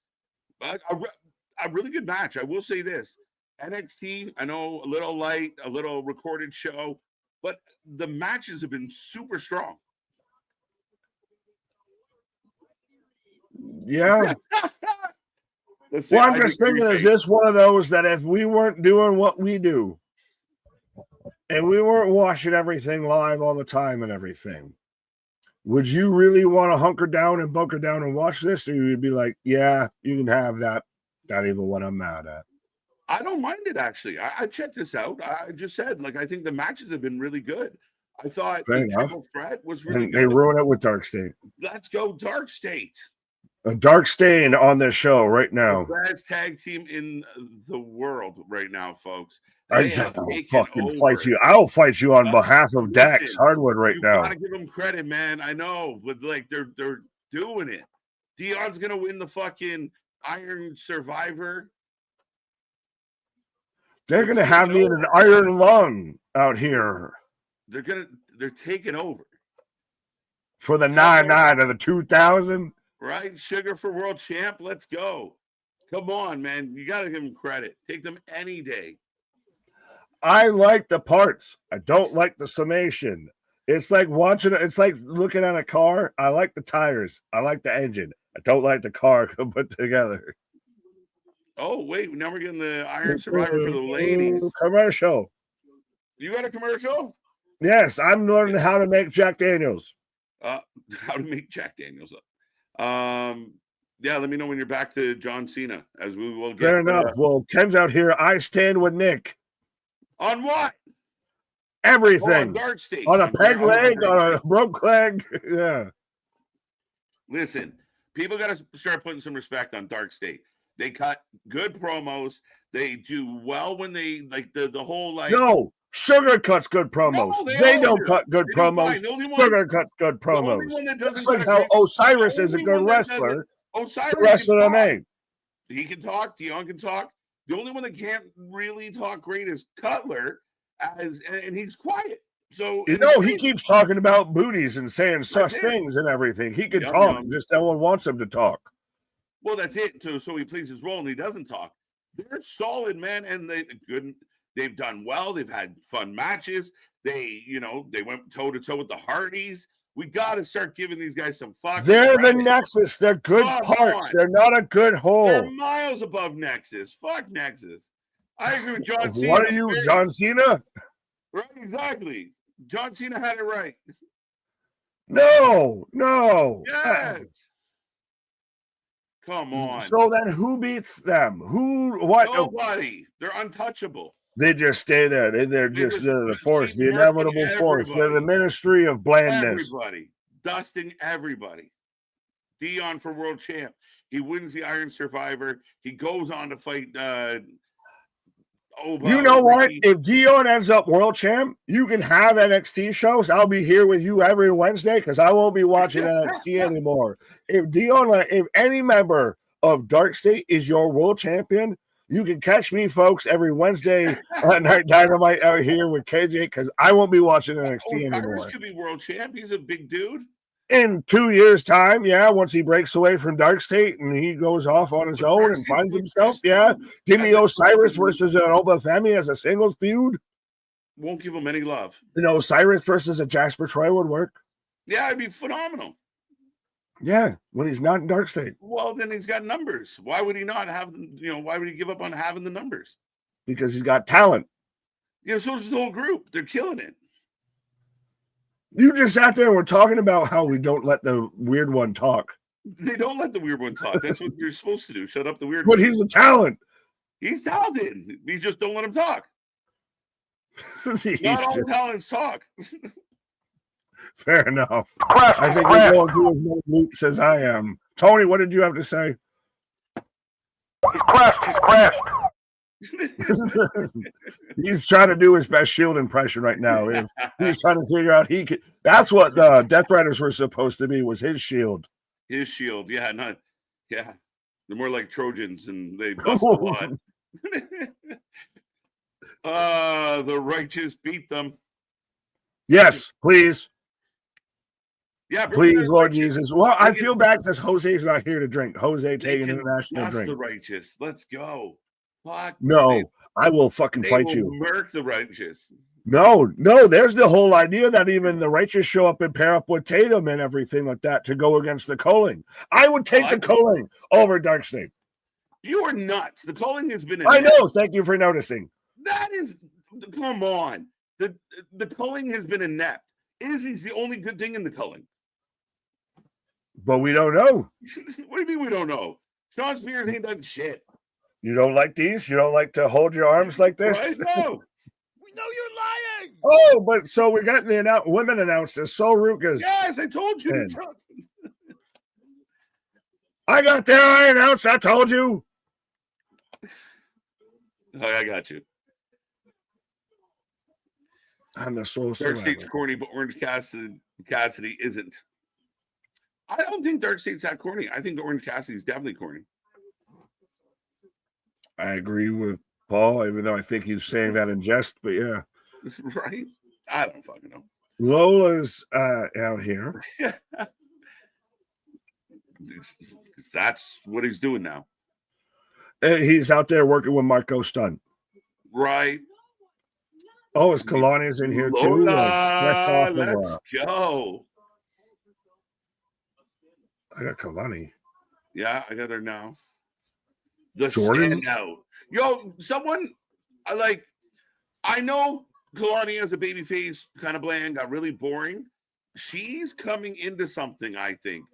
But a really good match. I will say this: NXT. I know a little light, a little recorded show, but the matches have been super strong. Yeah. Well, I'm just thinking, is this one of those that if we weren't doing what we do and we weren't watching everything live all the time and everything, would you really want to hunker down and bunker down and watch this? Or you'd be like, yeah, you can have that. Not even what I'm mad at. I don't mind it, actually. I checked this out. I just said, like, I think the matches have been really good. I thought the triple threat was really good. They ruin it with Dark State. Let's go Dark State. A Dark Stain on this show right now. The best tag team in the world right now, folks. I'll fucking fight you. I'll fight you on behalf of Dax Hardwood right now. You gotta give them credit, man. I know, but like they're doing it. Dion's gonna win the fucking Iron Survivor. They're gonna have me in an iron lung out here. They're taking over for the 99 of the 2000. Right, Sugar for world champ. Let's go. Come on, man. You got to give them credit. Take them any day. I like the parts. I don't like the summation. It's like watching it. It's like looking at a car. I like the tires. I like the engine. I don't like the car put together. Oh, wait. Now we're getting the Iron Survivor for the ladies. Commercial. You got a commercial? Yes. I'm learning how to make Jack Daniels. How to make Jack Daniels up. Yeah, let me know when you're back to John Cena, as we will get. Fair enough. Well, Ken's out here. I stand with Nick. On what? Everything. On Dark State. On a peg leg, on a broke leg. Yeah. Listen, people got to start putting some respect on Dark State. They cut good promos. They do well when they like the whole like. No. Sugar cuts good promos. No, they don't cut good promos. Sugar cuts good promos. Just like how Osiris is a good wrestler. Osiris wrestler MMA. He can talk. Dion can talk. The only one that can't really talk great is Cutler, and he's quiet. So he keeps talking about booties and saying sus things and everything. He can talk, just no one wants him to talk. Well, that's it. So he plays his role and he doesn't talk. They're solid, man, and they've done well. They've had fun matches. They went toe to toe with the Hardys. We got to start giving these guys some fucking They're credit. the Nexus. They're good parts. They're not a good whole. They're miles above Nexus. Fuck Nexus. I agree with John Cena. What are you, John Cena? Right, exactly. John Cena had it right. No. Yes. Come on. So then who beats them? What? Nobody. They're untouchable. They just stay there. They're just the force, the inevitable force. They're the ministry of blandness. Everybody. Dusting everybody. Dion for world champ. He wins the Iron Survivor. He goes on to fight you know what? If Dion ends up world champ, you can have NXT shows. I'll be here with you every Wednesday because I won't be watching NXT anymore. If any member of Dark State is your world champion, you can catch me, folks, every Wednesday at Night Dynamite out here with KJ because I won't be watching NXT anymore. Osiris could be world champ. He's a big dude. In 2 years' time, once he breaks away from Dark State and he goes off on his own and finds himself, give me Osiris versus an Oba Femi as a singles feud. Won't give him any love. Osiris versus a Jasper Troy would work. Yeah, it'd be phenomenal. Yeah, when he's not in Dark State. Well, then he's got numbers. Why would he not have them? Why would he give up on having the numbers? Because he's got talent. So does the whole group. They're killing it. You just sat there and we're talking about how we don't let the weird one talk. They don't let the weird one talk. That's what you're supposed to do. Shut up the weird one. But he's a talent. He's talented. We just don't let him talk. Not all talents talk. Fair enough. I think you're going through as many loops as I am. Tony, what did you have to say? He's crashed. He's trying to do his best Shield impression right now. He's trying to figure out that's what the Death Riders were supposed to be, was his shield. His shield, They're more like Trojans and they bust a lot. The righteous beat them. Yes, please. Yeah, please, Lord Jesus. Well, I feel bad because Jose's not here to drink. Jose taking international drink. The righteous. Let's go. Fuck. No, I will fucking fight you. Murk the righteous. No. There's the whole idea that even the righteous show up and pair up with Tatum and everything like that to go against the Coling. I would take the Coling over Dark State. You are nuts. The culling has been. I know. Thank you for noticing. That is, come on. The culling has been inept. Izzy's the only good thing in the culling. But we don't know. What do you mean we don't know? Sean Spears ain't done shit. You don't like these? You don't like to hold your arms like this? Right? No. We know you're lying. Oh, but so we got the women announced as Sol Ruka's. Yes, I told you. I got there. I announced. I told you. I got you. I'm the soul Dark State's survivor. corny, but Orange Cassidy isn't. I don't think Dark State's that corny. I think Orange Cassidy's definitely corny. I agree with Paul, even though I think he's saying that in jest, but yeah. Right? I don't fucking know. Lola's out here. That's what he's doing now. He's out there working with Marco Stunt. Right. Oh, is Kalani's in here too? Let's go. I got Kalani. Yeah, I got her now. The Jordan? standout. Yo, someone I know Kalani as a baby face, kind of bland, got really boring. She's coming into something, I think.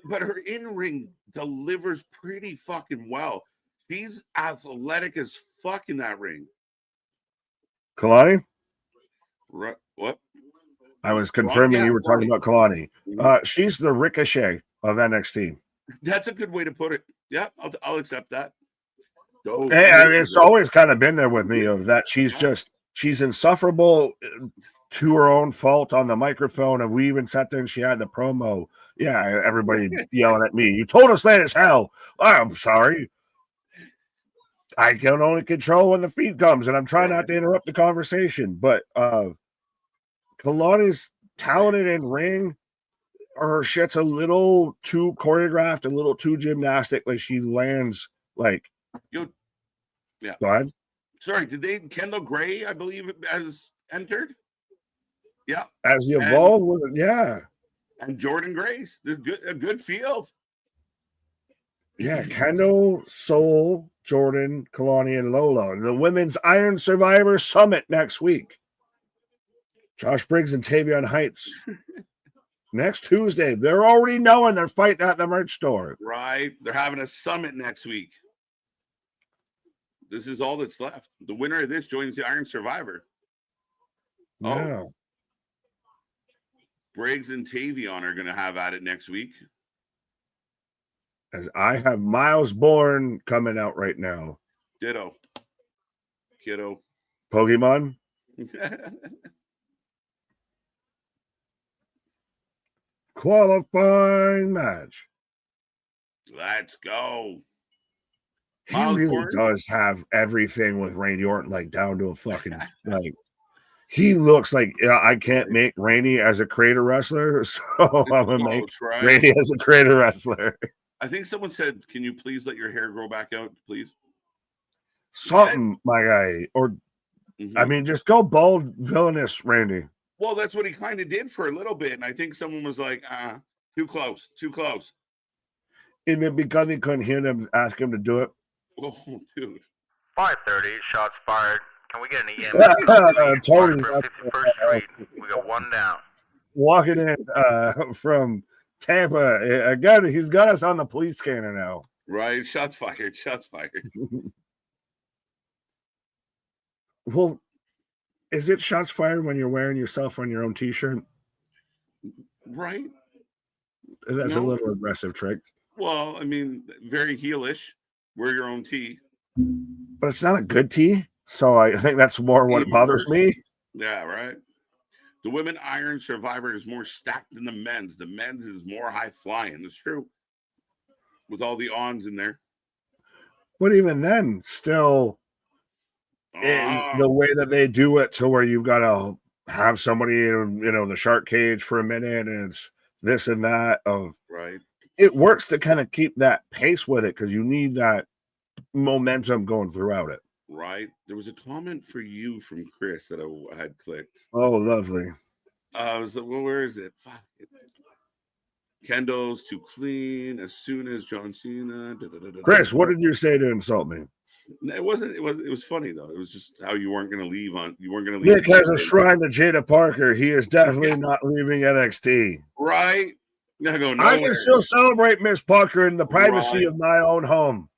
But her in-ring delivers pretty fucking well. She's athletic as fuck in that ring. Kalani? Right. What? I was confirming you were talking about Kalani. Mm-hmm. She's the Ricochet of NXT. That's a good way to put it. Yeah, I'll accept that. It's always kind of been there with me of that she's insufferable to her own fault on the microphone, and we even sat there and she had the promo. Yeah, everybody yelling at me. You told us late as hell. I'm sorry. I can only control when the feed comes, and I'm trying not to interrupt the conversation. But Kalani's talented in ring. Her shit's a little too choreographed, a little too gymnastic. Like she lands like. Yeah. Go ahead. Sorry, Kendall Gray, I believe, has entered? Yeah. As the Evolve with it, yeah. And Jordan Grace. A good field. Yeah, Kendall, Soul, Jordan, Kalani, and Lola. And the Women's Iron Survivor Summit next week. Josh Briggs and Tavion Heights. Next Tuesday. They're already knowing they're fighting at the merch store. Right. They're having a summit next week. This is all that's left. The winner of this joins the Iron Survivor. Yeah. Oh. Briggs and Tavion are going to have at it next week. As I have Miles Bourne coming out right now. Ditto. Kiddo. Pokemon. Qualifying match. Let's go. He really does have everything with Randy Orton, like down to a fucking like. He looks like I can't make Randy as a creator wrestler, so I'm gonna make Randy as a creator wrestler. I think someone said, "Can you please let your hair grow back out, please?" Something, my guy, or I mean, just go bald, villainous, Randy. Well, that's what he kind of did for a little bit, and I think someone was like, too close, too close." And then because he couldn't hear them ask him to do it. Oh, dude. 5:30, shots fired. Can we get an EM? Tony, 51st Street. We got one down. Walking in from Tampa. Again, he's got us on the police scanner now. Right. Shots fired. Shots fired. Well, is it shots fired when you're wearing yourself on your own t-shirt? Right. That's a little aggressive trick. Well, I mean, very heelish. Wear your own tee. But it's not a good tee. So I think that's more what bothers me. Yeah, right. The women Iron Survivor is more stacked than the men's. The men's is more high flying. It's true. With all the ons in there. But even then, still, the way that they do it to where you've got to have somebody in, the shark cage for a minute, and it's this and that of right. It works to kind of keep that pace with it because you need that momentum going throughout it. Right. There was a comment for you from Chris that I had clicked. Oh, lovely. I was like, well, where is it? Fuck it. Kendall's too clean. As soon as John Cena. Chris, what did you say to insult me? It wasn't. It was funny though. It was just how you weren't going to leave on. You weren't going to leave. Nick has a shrine to Jada Parker. He is definitely not leaving NXT. Right. I go I can still celebrate Miss Parker in the privacy of my own home.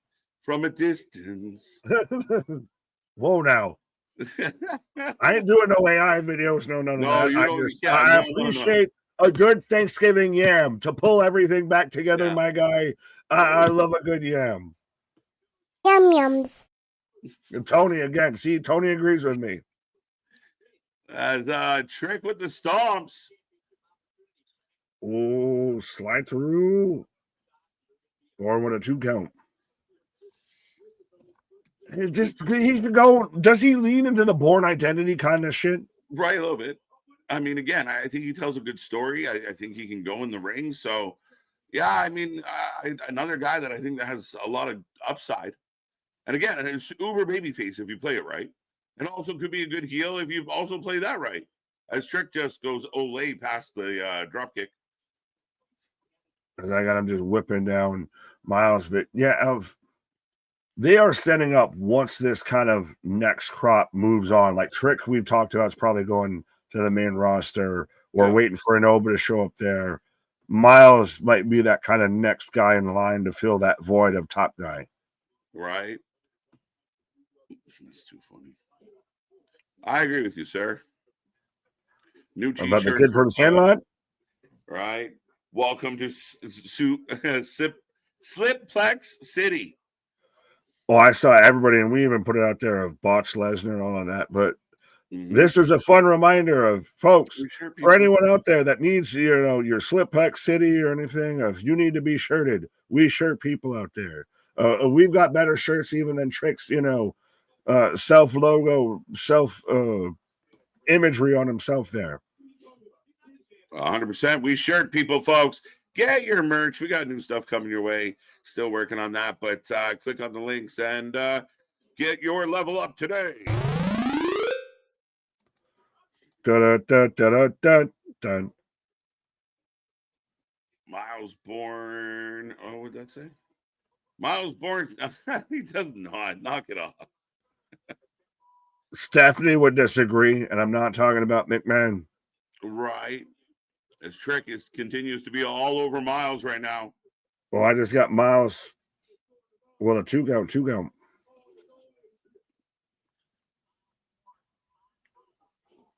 From a distance. Whoa, now. I ain't doing no AI videos. No. I appreciate a good Thanksgiving yam to pull everything back together, my guy. I love a good yam. Yum yums. And Tony again. See, Tony agrees with me. Trick with the stomps. Oh, slide through. Or with a 2 count. He should go. Does he lean into the Born Identity kind of shit? Right, a little bit. I mean, again, I think he tells a good story. I think he can go in the ring. So, yeah, I mean, another guy that I think that has a lot of upside. And again, it's uber babyface if you play it right. And also could be a good heel if you also play that right. As Trick just goes Olay past the drop kick. As I got him just whipping down Miles. But yeah, they are setting up once this kind of next crop moves on. Like Trick, we've talked about, is probably going to the main roster. We're waiting for an Oba to show up there. Miles might be that kind of next guy in line to fill that void of top guy. Right. That's too funny. I agree with you, sir. New t-shirt. About the kid from Sandlot? Right. Welcome to Slipplex City. Oh, I saw everybody, and we even put it out there of Botch Lesnar and all of that. But this is a fun reminder of folks, for anyone out there that needs, your Slipplex City or anything, if you need to be shirted, we shirt people out there. We've got better shirts even than Trick's, self logo, self imagery on himself there. 100%. We shirt people, folks. Get your merch. We got new stuff coming your way. Still working on that, but click on the links and get your level up today. Dun. Miles Bourne. Oh, what did that say? Miles Bourne. He does not. Knock it off. Stephanie would disagree, and I'm not talking about McMahon. Right. As Trick continues to be all over Miles right now. Well, I just got Miles. Well, a 2 count.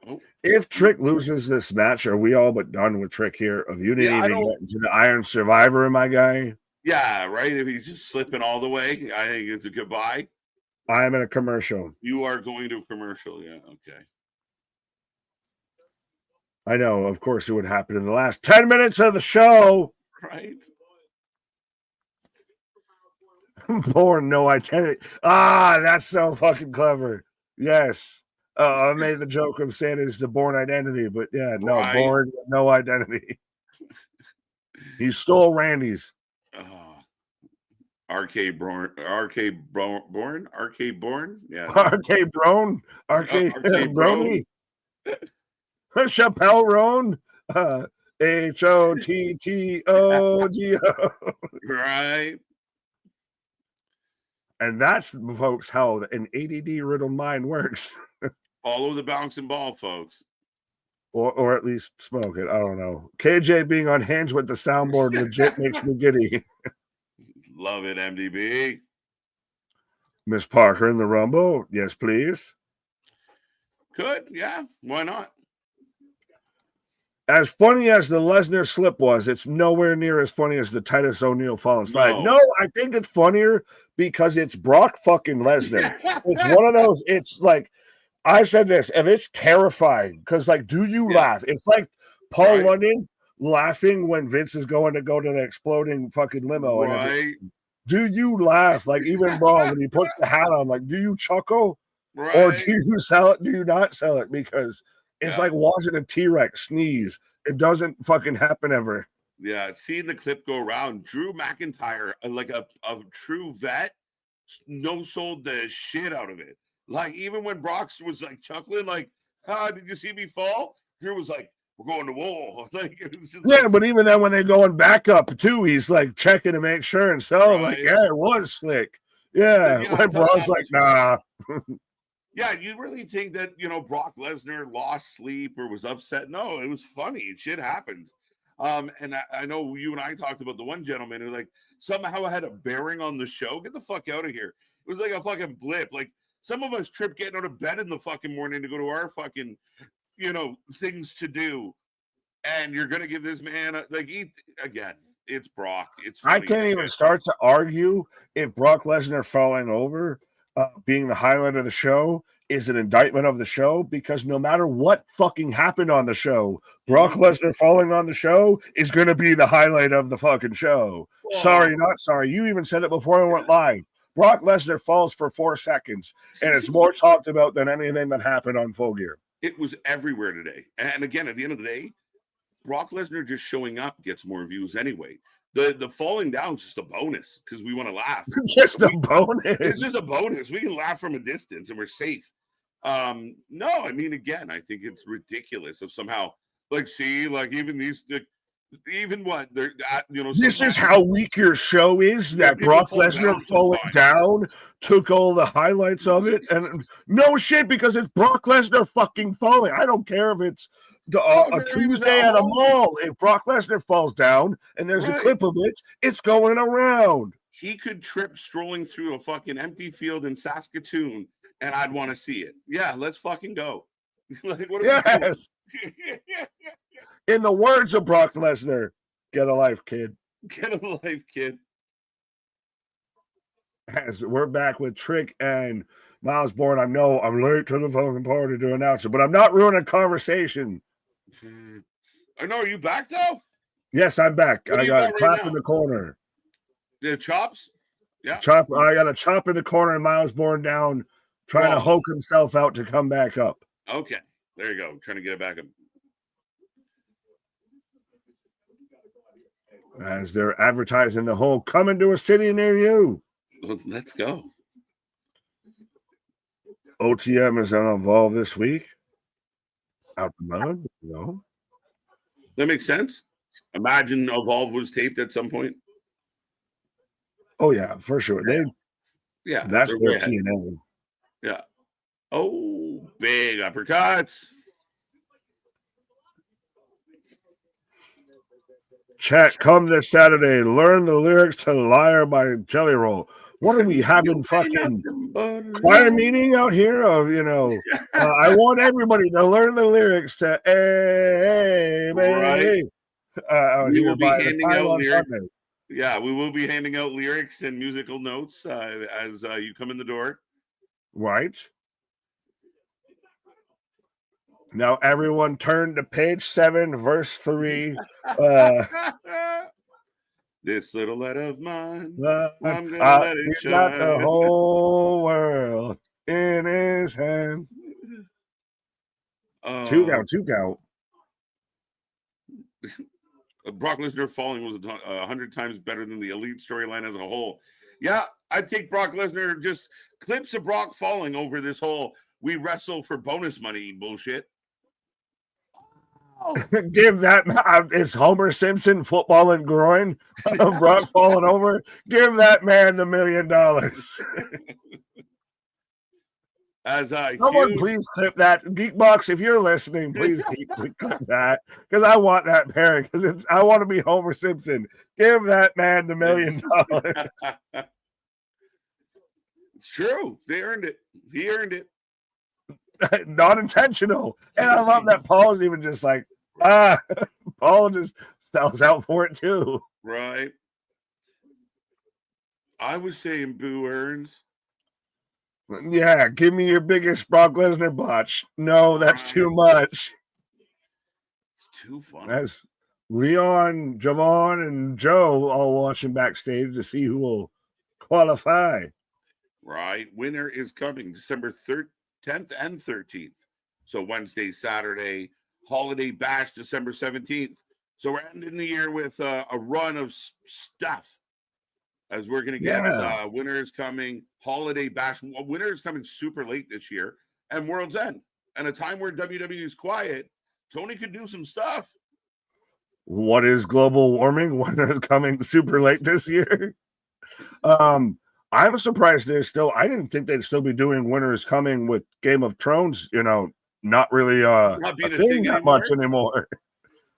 Oh. If Trick loses this match, are we all but done with Trick here? Of you didn't even get into the Iron Survivor, my guy? Yeah, right. If he's just slipping all the way, I think it's a goodbye. I'm in a commercial. You are going to a commercial, yeah. Okay. I know, of course, it would happen in the last 10 minutes of the show. Right. Born no identity. Ah, that's so fucking clever. Yes. I made the joke of saying it's the Born identity, but yeah, no, right. Born no identity. He stole Randy's. Arcade Born. Yeah. Arcade Brown. Arcade Brony. Chappelle Roan. HOTTOGO. Right. And that's, folks, how an ADD riddled mind works. Follow the bouncing ball, folks. Or at least smoke it. I don't know. KJ being unhinged with the soundboard legit makes me giddy. Love it, MDB. Miss Parker in the Rumble. Yes, please. Could, yeah. Why not? As funny as the Lesnar slip was, it's nowhere near as funny as the Titus O'Neil falling slide. No, I think it's funnier because it's Brock fucking Lesnar. It's one of those, it's like, I said this, and it's terrifying because, like, do you laugh? It's like Paul London laughing when Vince is going to go to the exploding fucking limo. Right. And do you laugh? Like, even Braun, when he puts the hat on, like, do you chuckle? Right. Or do you sell it? Do you not sell it? Because it's like watching a T-Rex sneeze. It doesn't fucking happen ever. Yeah, seeing the clip go around, Drew McIntyre, like a true vet, no-sold the shit out of it. Like, even when Brock was, like, chuckling, like, did you see me fall? Drew was like, we're going to war. Like, it was just Yeah, but even then, when they're going back up too, he's like checking to make sure and so, like, Right. yeah, it was slick. Yeah, Yeah, when Braw's like, nah. yeah, you really think that, Brock Lesnar lost sleep or was upset? No, it was funny. Shit happens. And I know you and I talked about the one gentleman who like somehow had a bearing on the show. Get the fuck out of here. It was like a fucking blip. Like some of us trip getting out of bed in the fucking morning to go to our fucking, things to do. And you're gonna give this man again. It's Brock. It's I funny. can't even start to argue if Brock Lesnar falling over, being the highlight of the show, is an indictment of the show, because no matter what fucking happened on the show, Brock Lesnar falling on the show is going to be the highlight of the fucking show. Well, Sorry, not sorry. You even said it before I went live. Brock Lesnar falls for 4 seconds, and it's more talked about than anything that happened on Full Gear. It was everywhere today. And again, at the end of the day, Brock Lesnar just showing up gets more views anyway. The falling down is just a bonus because we want to laugh. Just a bonus. It's just a bonus. We can laugh from a distance and we're safe. No, I mean, again, I think it's ridiculous if somehow, like, see, like, even these, like, even what they're, this is how weak your show is, that Brock Lesnar falling down took all the highlights of it. And no shit, because it's Brock Lesnar fucking falling. I don't care if it's a Tuesday at a mall. If Brock Lesnar falls down and there's a clip of it, it's going around. He could trip strolling through a fucking empty field in Saskatoon, and I'd want to see it. Yeah, let's fucking go. Like, what yes. In the words of Brock Lesnar, get a life, kid. Get a life, kid. As we're back with Trick and Miles Bourne. I know I'm late to the fucking party to announce it, but I'm not ruining conversation. I know. Are you back though? Yes, I'm back. I got a clap right in the corner. The chops? Yeah. Chop. I got a chop in the corner and Miles Bourne down, trying to hoke himself out to come back up. Okay. There you go. Trying to get it back up. As they're advertising the whole coming to a city near you. Well, let's go. OTM is uninvolved this week. Out the mud, That makes sense. Imagine Evolve was taped at some point. Oh yeah, for sure. That's their TNA. Yeah. Oh, big uppercuts. Chat, come this Saturday. Learn the lyrics to "Liar" by Jelly Roll. What are we having fucking choir meeting out here? I want everybody to learn the lyrics to "Hey, baby." We will be handing out lyrics. Yeah, we will be handing out lyrics and musical notes as you come in the door. Right. Now, everyone turn to page 7, verse 3. This little light of mine, I'm gonna let it shine. Got the whole world in his hands. 2 count. Brock Lesnar falling was 100 times better than the Elite storyline as a whole. Yeah, I'd take Brock Lesnar, just clips of Brock falling over this whole we wrestle for bonus money bullshit. Give that, it's Homer Simpson football and groin. Brock falling over. Give that man the $1 million. Someone please clip that. Geekbox, if you're listening, please clip that, because I want that pairing. Because I want to be Homer Simpson. Give that man the $1 million. It's true. They earned it. He earned it. Not intentional. And I love that Paul's even just like, Paul just sells out for it too. Right. I was saying Boo earns. Yeah, give me your biggest Brock Lesnar botch. No, that's too much. It's too fun. That's Leon, Javon, and Joe all watching backstage to see who will qualify. Right. Winner is coming December 10th and 13th. So Wednesday, Saturday, Holiday Bash, December 17th. So we're ending the year with a run of stuff. As we're going to get Winter is coming, Holiday Bash. Winter is coming super late this year, and World's End. And a time where WWE is quiet Tony could do some stuff. What is global warming? Winter is coming super late this year. I'm surprised I didn't think they'd still be doing Winter is Coming with Game of Thrones, not really Not a being a thing thing that anymore. much anymore.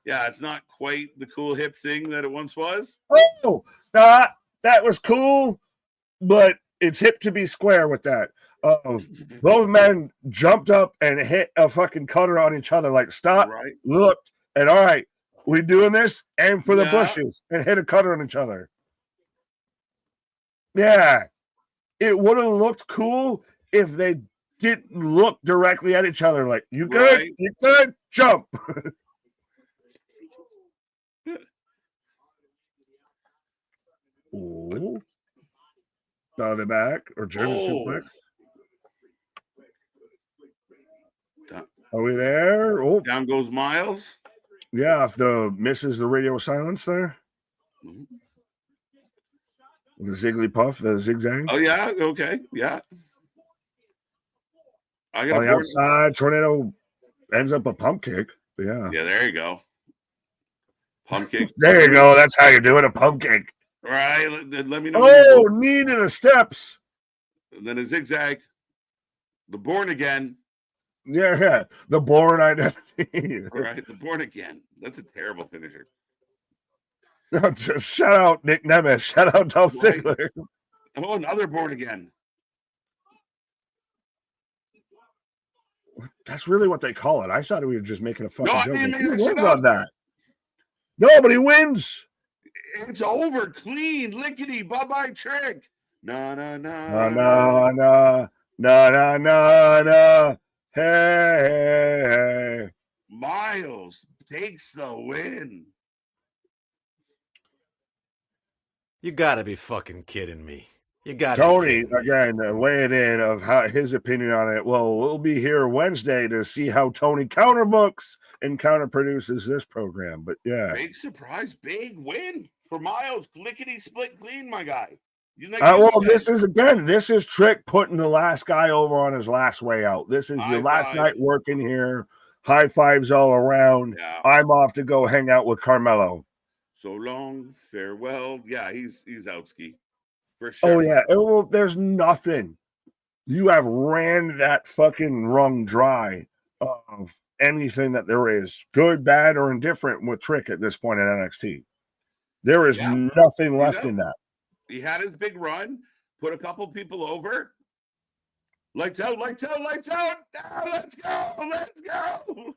Yeah, it's not quite the cool hip thing that it once was. Oh, that was cool, but it's hip to be square with that. Both men jumped up and hit a fucking cutter on each other, like stop, Right. looked, and all right, we doing this, and for the Yeah. bushes, and hit a cutter on each other. Yeah, it would have looked cool if they didn't look directly at each other. Like, you good? Right. You good? Jump. Ooh. Down the back or German suplex. Are we there? Oh, Down goes Miles. yeah. If the misses the radio silence there. Mhm. The ziggly puff, the zigzag. Oh yeah, okay, yeah. I got On the outside, tornado ends up a pump kick. Yeah. Yeah, there you go. Pump kick. There you go. That's how you do it. A pump kick. Right. Let me know. Oh, knee to the steps. And then a zigzag. The Born Again. Yeah. The Born Identity. All right. The Born Again. That's a terrible finisher. Shout out Nick Nemeth. Shout out Dolph Right. Ziggler. Oh, another Born Again. That's really what they call it. I thought we were just making a fucking No, I joke. didn't Who mean to wins shut on that? Nobody wins. It's over. Clean. Lickety. Bye-bye trick. No. No. Hey. Miles takes the win. You gotta be fucking kidding me. You gotta Tony, be kidding me. again, weighing in of how his opinion on it. Well, we'll be here Wednesday to see how Tony counterbooks and counterproduces this program. But yeah. Big surprise. Big win for Miles. Lickety split clean, my guy. This is Trick putting the last guy over on his last way out. This is your last night working here. High fives all around. Yeah. I'm off to go hang out with Carmelo. So long, farewell. Yeah, he's out ski for sure. Oh yeah. There's nothing. You have ran that fucking wrung dry of anything that there is, good, bad, or indifferent with Trick at this point in NXT. There is nothing left in that. He had his big run, put a couple people over. Lights out. Now, let's go.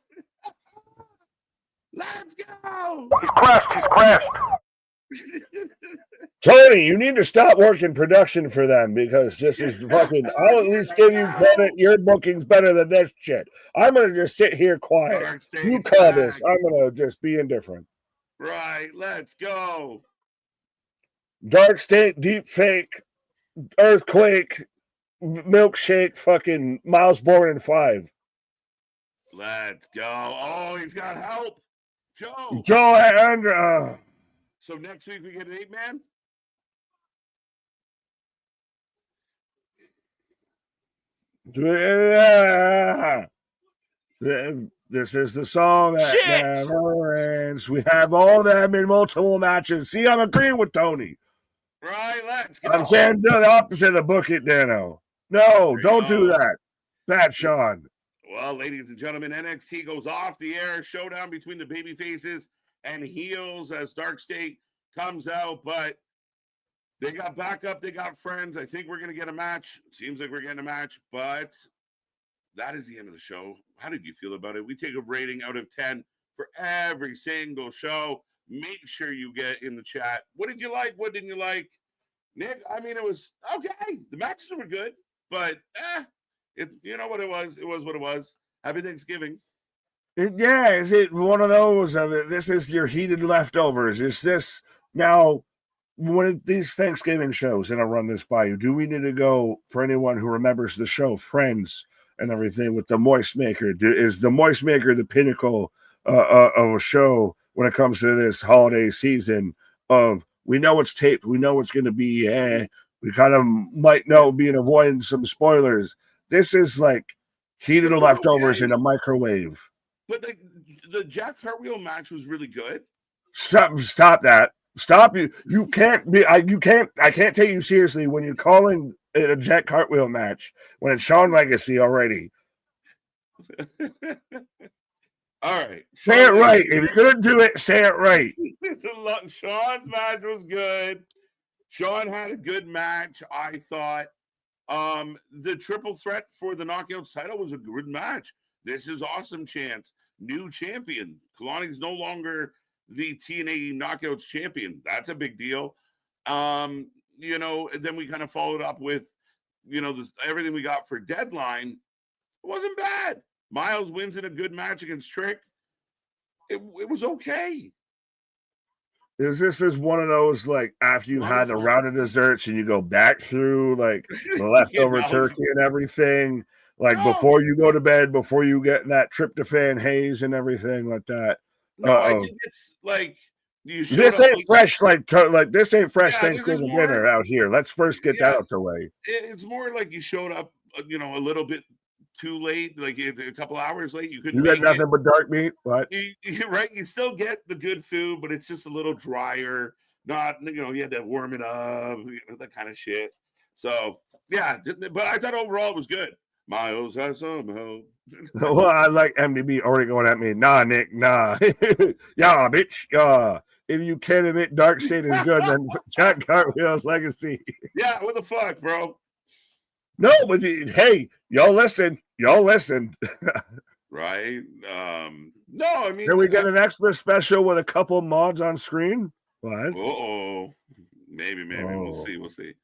Let's go. He's crushed. Tony, you need to stop working production for them because this is fucking. I'll at least give you credit. Your booking's better than this shit. I'm gonna just sit here quiet. You call this. I'm gonna just be indifferent. Right. Let's go. Dark State, deep fake, earthquake, milkshake, fucking Miles Born in 5. Let's go. Oh, he's got help. Joe. Andrew. So next week we get an 8-man? This is the song that never ends. We have all them in multiple matches. See, I'm agreeing with Tony. Right, let's go. I'm saying the opposite of book it, Dano. No, don't do that. Bad Sean. Well, ladies and gentlemen, NXT goes off the air. Showdown between the baby faces and heels as Dark State comes out, but they got backup. They got friends. I think we're going to get a match. Seems like we're getting a match, but that is the end of the show. How did you feel about it? We take a rating out of 10 for every single show. Make sure you get in the chat. What did you like? What didn't you like? Nick, I mean, it was okay. The matches were good, but you know what it was? It was what it was. Happy Thanksgiving. Is it one of those of it? This is your heated leftovers. Is this now one of these Thanksgiving shows? And I'll run this by you. Do we need to go for anyone who remembers the show, Friends and everything with the Moist Maker? Is the Moist Maker the pinnacle of a show when it comes to this holiday season? Of we know it's taped, we know it's going to be. We kind of might know being avoiding some spoilers. This is like heated leftovers in a microwave. But the Jack Cartwheel match was really good. Stop that. Stop you. You can't be. I can't take you seriously when you're calling it a Jack Cartwheel match when it's Shawn Legacy already. All right. Say it right. If you're gonna do it, say it right. Shawn's match was good. Shawn had a good match, I thought. The triple threat for the Knockouts title was a good match. This is awesome chance. New champion. Kalani's no longer the TNA Knockouts champion. That's a big deal. You know, then we kind of followed up with, you know, everything we got for Deadline. It wasn't bad. Miles wins in a good match against Trick. It was okay. Is this one of those, like, after you had the round of desserts and you go back through, like, the leftover turkey and everything, like, before you go to bed, before you get in that tryptophan haze and everything like that? No, I think it's like this ain't fresh, like this ain't fresh Thanksgiving dinner out here. Let's first get that out the way. It's more like you showed up, you know, a little bit too late, like a couple hours late. You couldn't. You got nothing but dark meat, but you're right. You still get the good food, but it's just a little drier. Not, you know, you had to warm it up, you know, that kind of shit. So yeah, but I thought overall it was good. Miles has some hope. Well, I like MDB already going at me. Nah, Nick, nah. Yeah, bitch. If you can't admit Dark State is good, then Jack Cartwheel's Legacy. Yeah, what the fuck, bro? No, but hey, y'all listen. Right? No, I mean, can we get an extra special with a couple mods on screen? What? Maybe. We'll see.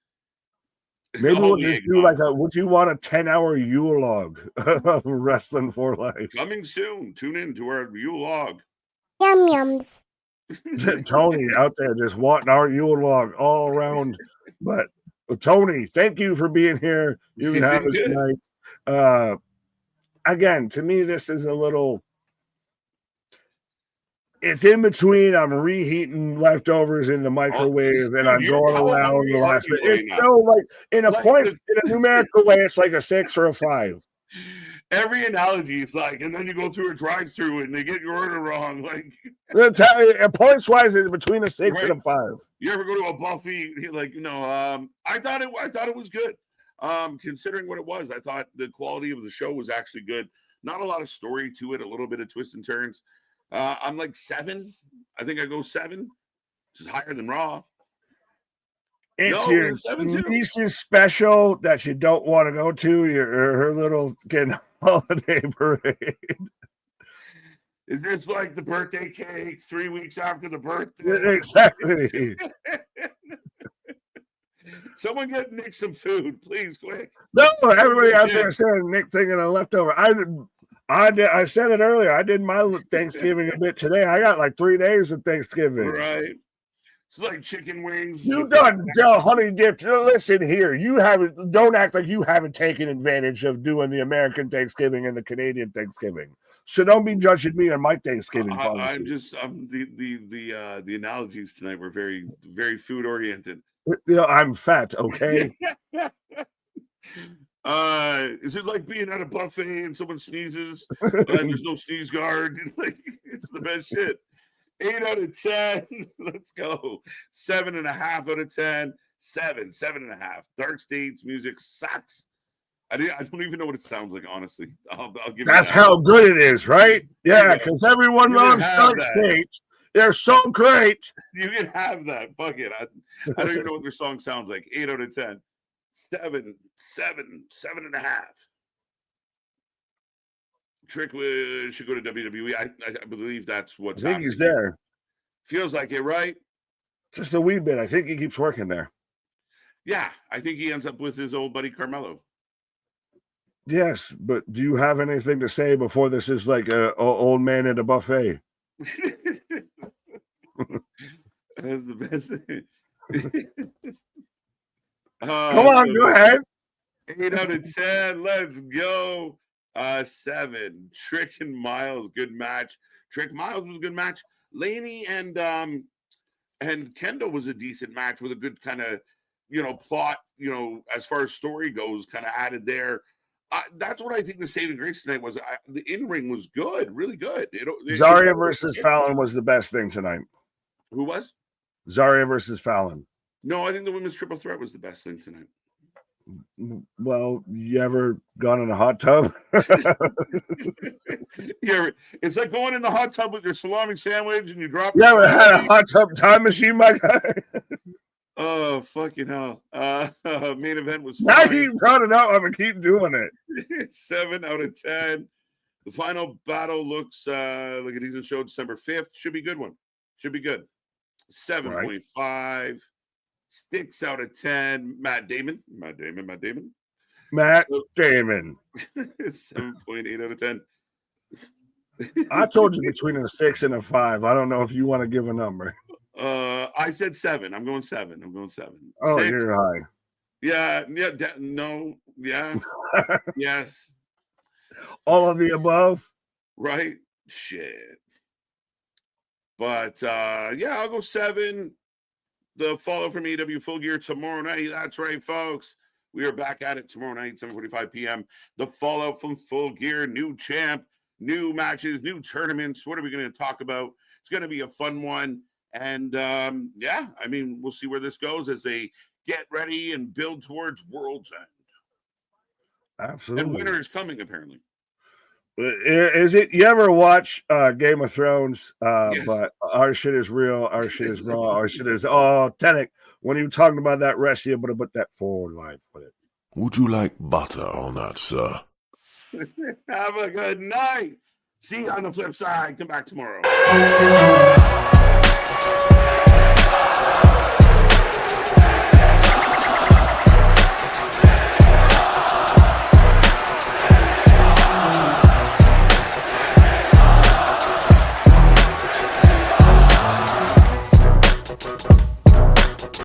Maybe we'll just do like would you want a 10-hour Yule log of Wrestling for Life? Coming soon. Tune in to our Yule log. Yum yums. Tony out there just wanting our Yule log all around. But Tony, thank you for being here. You can have a good night. Again, to me, this is a little. It's in between. I'm reheating leftovers in the microwave, and I'm going around the last bit. It's still like in a numerical way, it's like a 6 or a 5. Every analogy is like, and then you go through a drive-through and they get your order wrong. Like, points wise, it's between a 6 and a 5. You ever go to a buffet? Like, you know, I thought it was good. Considering what it was, I thought the quality of the show was actually good. Not a lot of story to it, a little bit of twists and turns. I'm like 7. I think I go 7, which is higher than Raw. It's your niece's special that you don't want to go to. Her little holiday parade. Is this like the birthday cake 3 weeks after the birthday? Exactly. Someone get Nick some food, please, quick. No, everybody out there said Nick thinking of leftover. I said it earlier. I did my Thanksgiving a bit today. I got like 3 days of Thanksgiving. Right. It's like chicken wings. You done honey dipped. Listen here. Don't act like you haven't taken advantage of doing the American Thanksgiving and the Canadian Thanksgiving. So don't be judging me on my Thanksgiving policies. The analogies tonight were very, very food oriented. You know, I'm fat, okay? Is it like being at a buffet and someone sneezes and there's no sneeze guard? Like, it's the best shit. 8 out of 10. Let's go. 7.5 out of 10. 7.5. Dark State's music sucks. I don't even know what it sounds like, honestly. I'll give That's how good it is, right? Yeah, because everyone loves Dark State. They're so great. You can have that. Fuck it. I don't even know what their song sounds like. 8 out of 10. 7.5. Trick should go to WWE. I believe that's what's happening. He's there. Feels like it, right? Just a wee bit. I think he keeps working there. Yeah, I think he ends up with his old buddy Carmelo. Yes, but do you have anything to say before this is like an old man at a buffet? That's the best thing. Come on, go ahead. 8 out of 10. Let's go. 7. Trick and Miles, good match. Trick Miles was a good match. Laney and Kendall was a decent match with a good kind of, plot, as far as story goes, kind of added there. That's what I think the saving grace tonight was. The in-ring was good, really good. Zarya versus Fallon was the best thing tonight. Who was? Zarya versus Fallon. No, I think the women's triple threat was the best thing tonight. Well, you ever gone in a hot tub? It's like going in the hot tub with your salami sandwich and you drop. You ever had a hot tub time machine, my guy? Oh, fucking hell. Main event was Now fine. you brought it up. I'm going to keep doing it. 7 out of 10. The final battle looks like it even showed December 5th. Should be a good one. Should be good. 7.5. Right. 6 out of 10. Matt Damon. 7.8 out of 10. I told you between a 6 and a 5. I don't know if you want to give a number. I said 7. I'm going 7. Oh, 6. You're high. Yeah. No. Yeah. Yes. All of the above. Right. Shit. But yeah, I'll go 7. The follow from AEW Full Gear tomorrow night. That's right, folks. We are back at it tomorrow night, 7:45 p.m. The fallout from Full Gear, new champ, new matches, new tournaments. What are we going to talk about? It's going to be a fun one. And yeah, I mean, we'll see where this goes as they get ready and build towards World's End. Absolutely. And winter is coming, apparently. Is it? You ever watch Game of Thrones? Yes. But our shit is real. Our shit is raw. Our shit is authentic. When you talking about that rest, you're able to put that forward life with it. Would you like butter or not, sir? Have a good night. See you on the flip side. Come back tomorrow.